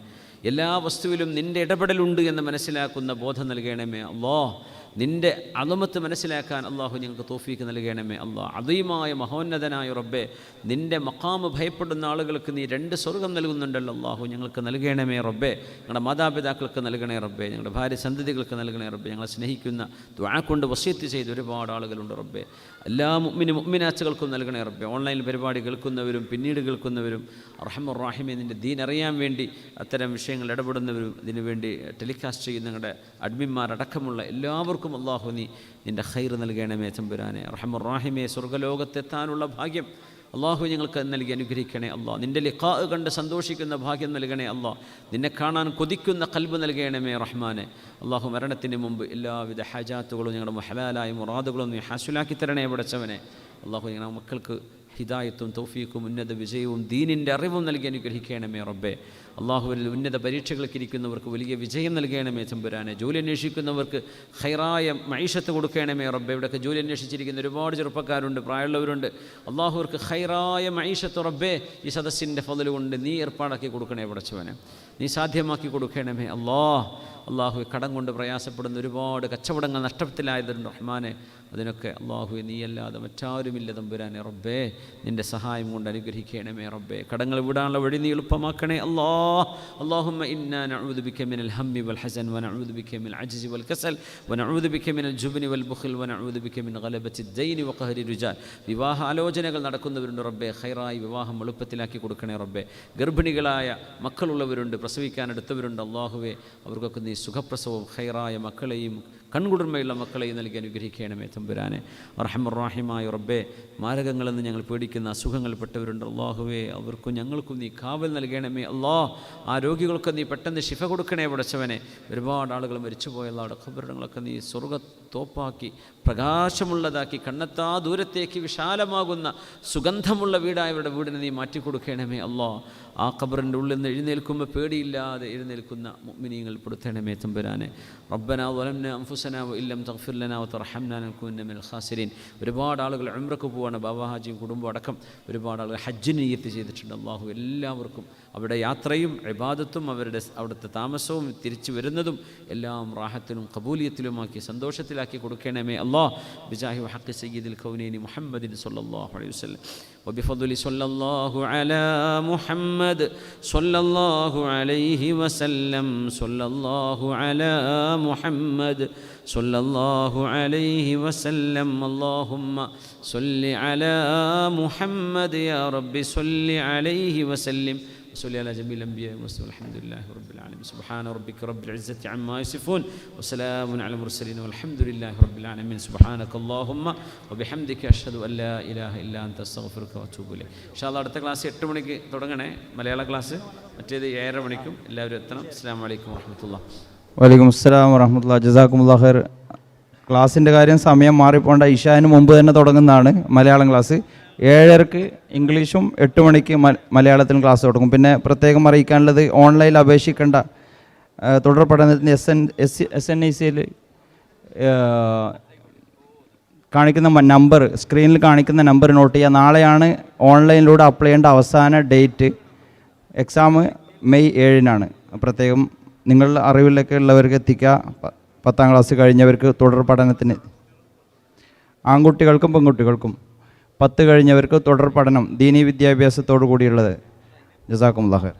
എല്ലാ വസ്തുവിലും നിൻ്റെ ഇടപെടലുണ്ട് എന്ന് മനസ്സിലാക്കുന്ന ബോധം നൽകണമേ അല്ലാഹ്. നിൻ്റെ അളമത്ത് മനസ്സിലാക്കാൻ അള്ളാഹു ഞങ്ങൾക്ക് തൗഫീക്ക് നൽകണമേ അല്ലാഹ്. അദീമായ മഹോന്നതനായ റബ്ബേ, നിൻ്റെ മഖാമ് ഭയപ്പെടുന്ന ആളുകൾക്ക് നീ 2 സ്വർഗ്ഗം നൽകുന്നുണ്ടല്ലോ അള്ളാഹു. ഞങ്ങൾക്ക് നൽകണമേ റബ്ബേ. ഞങ്ങളുടെ മാതാപിതാക്കൾക്ക് നൽകണേ റബ്ബേ. ഞങ്ങളുടെ ഭാര്യ സന്തതികൾക്ക് നൽകണേ റബ്ബേ. ഞങ്ങളെ സ്നേഹിക്കുന്ന ദുആ കൊണ്ട് വസിയത്ത് ചെയ്ത് ഒരുപാട് ആളുകളുണ്ട് റബ്ബേ. എല്ലാ മുഅ്മിനാത്തുകൾക്കും നൽകണേ റബ്ബേ. ഓൺലൈൻ പരിപാടി കേൾക്കുന്നവരും പിന്നീട് കേൾക്കുന്നവരും റഹ്മാൻ റഹീമേ, നിൻ്റെ ദീൻ അറിയാൻ വേണ്ടി അത്തരം വിഷയങ്ങൾ ഇടപെടുന്നവരും ഇതിനുവേണ്ടി ടെലികാസ്റ്റ് ചെയ്യുന്ന ഞങ്ങളുടെ അഡ്മിന്മാരടക്കമുള്ള എല്ലാവർക്കും അല്ലാഹു നീ നിൻ്റെ ഖൈർ നൽകണമേ തമ്പുരാനെ. റഹ്മാൻ റഹീമേ, സ്വർഗ്ഗലോകത്തെത്താനുള്ള ഭാഗ്യം അള്ളാഹു ഞങ്ങൾക്ക് നൽകി അനുഗ്രഹിക്കണേ അല്ലാഹ്. നിൻ്റെ ലിഖാ കണ്ട് സന്തോഷിക്കുന്ന ഭാഗ്യം നൽകണേ അല്ലാഹ്. നിന്നെ കാണാൻ കൊതിക്കുന്ന ഖൽബ് നൽകണമേ റഹ്മാനെ. അള്ളാഹു മരണത്തിന് മുമ്പ് എല്ലാവിധ ഹജാത്തുകളും ഞങ്ങളുടെ ഹലാലായ മുറാദുകളും നീ ഹാസുലാക്കി തരണേ പടച്ചവനെ. അള്ളാഹു ഞങ്ങളുടെ മക്കൾക്ക് ഹിദായത്തും തൗഫീഖും ഉന്നത വിജയവും ദീനിൻ്റെ അറിവും നൽകി അനുഗ്രഹിക്കണമേ റബ്ബേ. അള്ളാഹുവിൽ ഉന്നത പരീക്ഷകൾക്ക് ഇരിക്കുന്നവർക്ക് വലിയ വിജയം നൽകണമേ തമ്പുരാനെ. ജോലി അന്വേഷിക്കുന്നവർക്ക് ഖൈറായ മഈശത്ത് കൊടുക്കണമേ റബ്ബേ. ഇവിടെയൊക്കെ ജോലി അന്വേഷിച്ചിരിക്കുന്ന ഒരുപാട് ചെറുപ്പക്കാരുണ്ട്, പ്രായമുള്ളവരുണ്ട്. അള്ളാഹുവർക്ക് ഖൈറായ മഈശത്ത് റബ്ബേ ഈ സദസ്സിൻ്റെ ഫള് കൊണ്ട് നീ ഏർപ്പാടാക്കി കൊടുക്കണേ പടച്ചവനെ. നീ സാധ്യമാക്കി കൊടുക്കണമേ അല്ലാഹ്. അള്ളാഹു കടം കൊണ്ട് പ്രയാസപ്പെടുന്ന ഒരുപാട് കച്ചവടങ്ങൾ നഷ്ടത്തിലായതുണ്ട് റഹ്മാനെ. അതിനൊക്കെ അള്ളാഹു നീയല്ലാതെ മറ്റാരുമില്ല തമ്പുരാനെ റബ്ബേ. നിൻ്റെ സഹായം കൊണ്ട് അനുഗ്രഹിക്കണമേ റബ്ബേ. കടങ്ങൾ വിടാനുള്ള വഴി നീ എളുപ്പമാക്കണേ അല്ലാഹ്. اللهم إنا نعوذ بك من الهم والحزن ونعوذ بك من العجز والكسل ونعوذ بك من الجبن والبخل ونعوذ بك من غلبة الدين وقهر الرجال. വിവാഹ ആലോചനകൾ നടക്കുന്നവരുണ്ട് റബ്ബേ. ഖൈറായി വിവാഹം എളുപ്പത്തിലാക്കി കൊടുക്കണേ റബ്ബേ. ഗർഭിണികളായ മക്കളുള്ളവരുണ്ട്, പ്രസവിക്കാനെടുത്തവരുണ്ട് അള്ളാഹുവേ. അവർക്കൊക്കെ നീ സുഖപ്രസവവും ഖൈറായ മക്കളെയും കൺകുളിർമയുള്ള മക്കളെയും നൽകി അനുഗ്രഹിക്കണമേ തമ്പുരാനെ. റഹ്മർറാഹിമായ റബ്ബേ, മാരകങ്ങളെന്ന് ഞങ്ങൾ പേടിക്കുന്ന അസുഖങ്ങൾപ്പെട്ടവരുണ്ട് അള്ളാഹുവേ, അവർക്കും ഞങ്ങൾക്കും നീ കാവൽ നൽകണമേ അള്ളാഹ്. ആ രോഗികൾക്ക് നീ പെട്ടെന്ന് ശിഫ കൊടുക്കണേ പടച്ചവനെ. ഒരുപാട് ആളുകൾ മരിച്ചുപോയുള്ള ഖബറുകളൊക്കെ നീ സ്വർഗ്ഗത്തോപ്പാക്കി പ്രകാശമുള്ളതാക്കി കണ്ണെത്താ ദൂരത്തേക്ക് വിശാലമാകുന്ന സുഗന്ധമുള്ള വീടായവരുടെ വീടിനെ നീ മാറ്റിക്കൊടുക്കണമേ അള്ളാഹ്. ആ ഖബറിൻ്റെ ഉള്ളിൽ നിന്ന് എഴുന്നേൽക്കുമ്പോൾ പേടിയില്ലാതെ എഴുന്നേൽക്കുന്ന മുഅ്മിനീങ്ങൾ പെടുത്തണമേ തമ്പുരാനെ. റബ്ബനാ വലംനാ അൻഫുസനാ വഇല്ലം തഗ്ഫിർ ലനാ വതർഹംനാ ലനകൂനന്ന മിനൽ ഖാസിരീൻ. ഒരുപാട് ആളുകൾ ഉംറക്ക് പോവാണ്, ബാബാ ഹാജിയും കുടുംബം അടക്കം ഒരുപാട് ആളുകൾ ഹജ്ജിന് നിയ്യത്ത് ചെയ്തിട്ടുണ്ട്. അള്ളാഹു എല്ലാവർക്കും അവിടെ യാത്രയും ഇബാദത്തും അവിടുത്തെ താമസവും തിരിച്ചു വരുന്നതും എല്ലാം റാഹത്തിലും ഖബൂലിയത്തിലുമാക്കി സന്തോഷത്തിലാക്കി കൊടുക്കണമേ അല്ലാഹ്. ബിജാഹി വഹഖി സയ്യിദിൽ കൗനൈനി മുഹമ്മദിൻ സ്വല്ലല്ലാഹു അലൈഹി വസല്ലം وبفضل صلى الله على محمد صلى الله عليه وسلم صلى الله على محمد صلى الله عليه وسلم اللهم صل على محمد يا رب صل عليه وسلم وصلي على جميع الأنبياء والرسل والحمد لله رب العالمين. سبحان ربك رب العزة عما يصفون وسلام على المرسلين والحمد لله رب العالمين. سبحانك اللهم وبحمدك أشهد أن لا إله إلا أنت أستغفرك وأتوب إليك. إن شاء الله അടുത്ത ക്ലാസ് 8 മണിക്ക് തുടങ്ങണേ, മലയാള ക്ലാസ്. മറ്റേത് 7:30 മണിക്കും എല്ലാവരും എത്തണം. അസ്സലാമു അലൈക്കും വറഹ്മത്തുള്ളാഹി. വലൈക്കും അസ്സലാം വറഹ്മത്തുള്ളാഹി. ജസാക്കുമുല്ലാഹ് ഖൈർ. ക്ലാസ്സിൻ്റെ കാര്യം സമയം മാറിപ്പോണ്ട, ഇശാന് മുമ്പ് തന്നെ തുടങ്ങുന്നതാണ് മലയാളം ക്ലാസ്. 7:30 ഇംഗ്ലീഷും 8 മണിക്ക് മലയാളത്തിലും ക്ലാസ് തുടങ്ങും. പിന്നെ പ്രത്യേകം അറിയിക്കാനുള്ളത്, ഓൺലൈനിൽ അപേക്ഷിക്കേണ്ട തുടർ പഠനത്തിന് SNICയിൽ കാണിക്കുന്ന നമ്പർ, സ്ക്രീനിൽ കാണിക്കുന്ന നമ്പർ നോട്ട് ചെയ്യുക. നാളെയാണ് ഓൺലൈനിലൂടെ അപ്ലൈ ചെയ്യേണ്ട അവസാന ഡേറ്റ്. Exam May 7-നാണ്. പ്രത്യേകം നിങ്ങളുടെ അറിവിലൊക്കെ ഉള്ളവർക്ക് എത്തിക്കുക. 10ാം ക്ലാസ് കഴിഞ്ഞവർക്ക് തുടർ പഠനത്തിന്, ആൺകുട്ടികൾക്കും പെൺകുട്ടികൾക്കും 10 കഴിഞ്ഞവർക്ക് തുടർ പഠനം ദീനീ വിദ്യാഭ്യാസത്തോടു കൂടിയുള്ളത്. ജസാക്കുമുല്ലാഹ് ഖൈർ.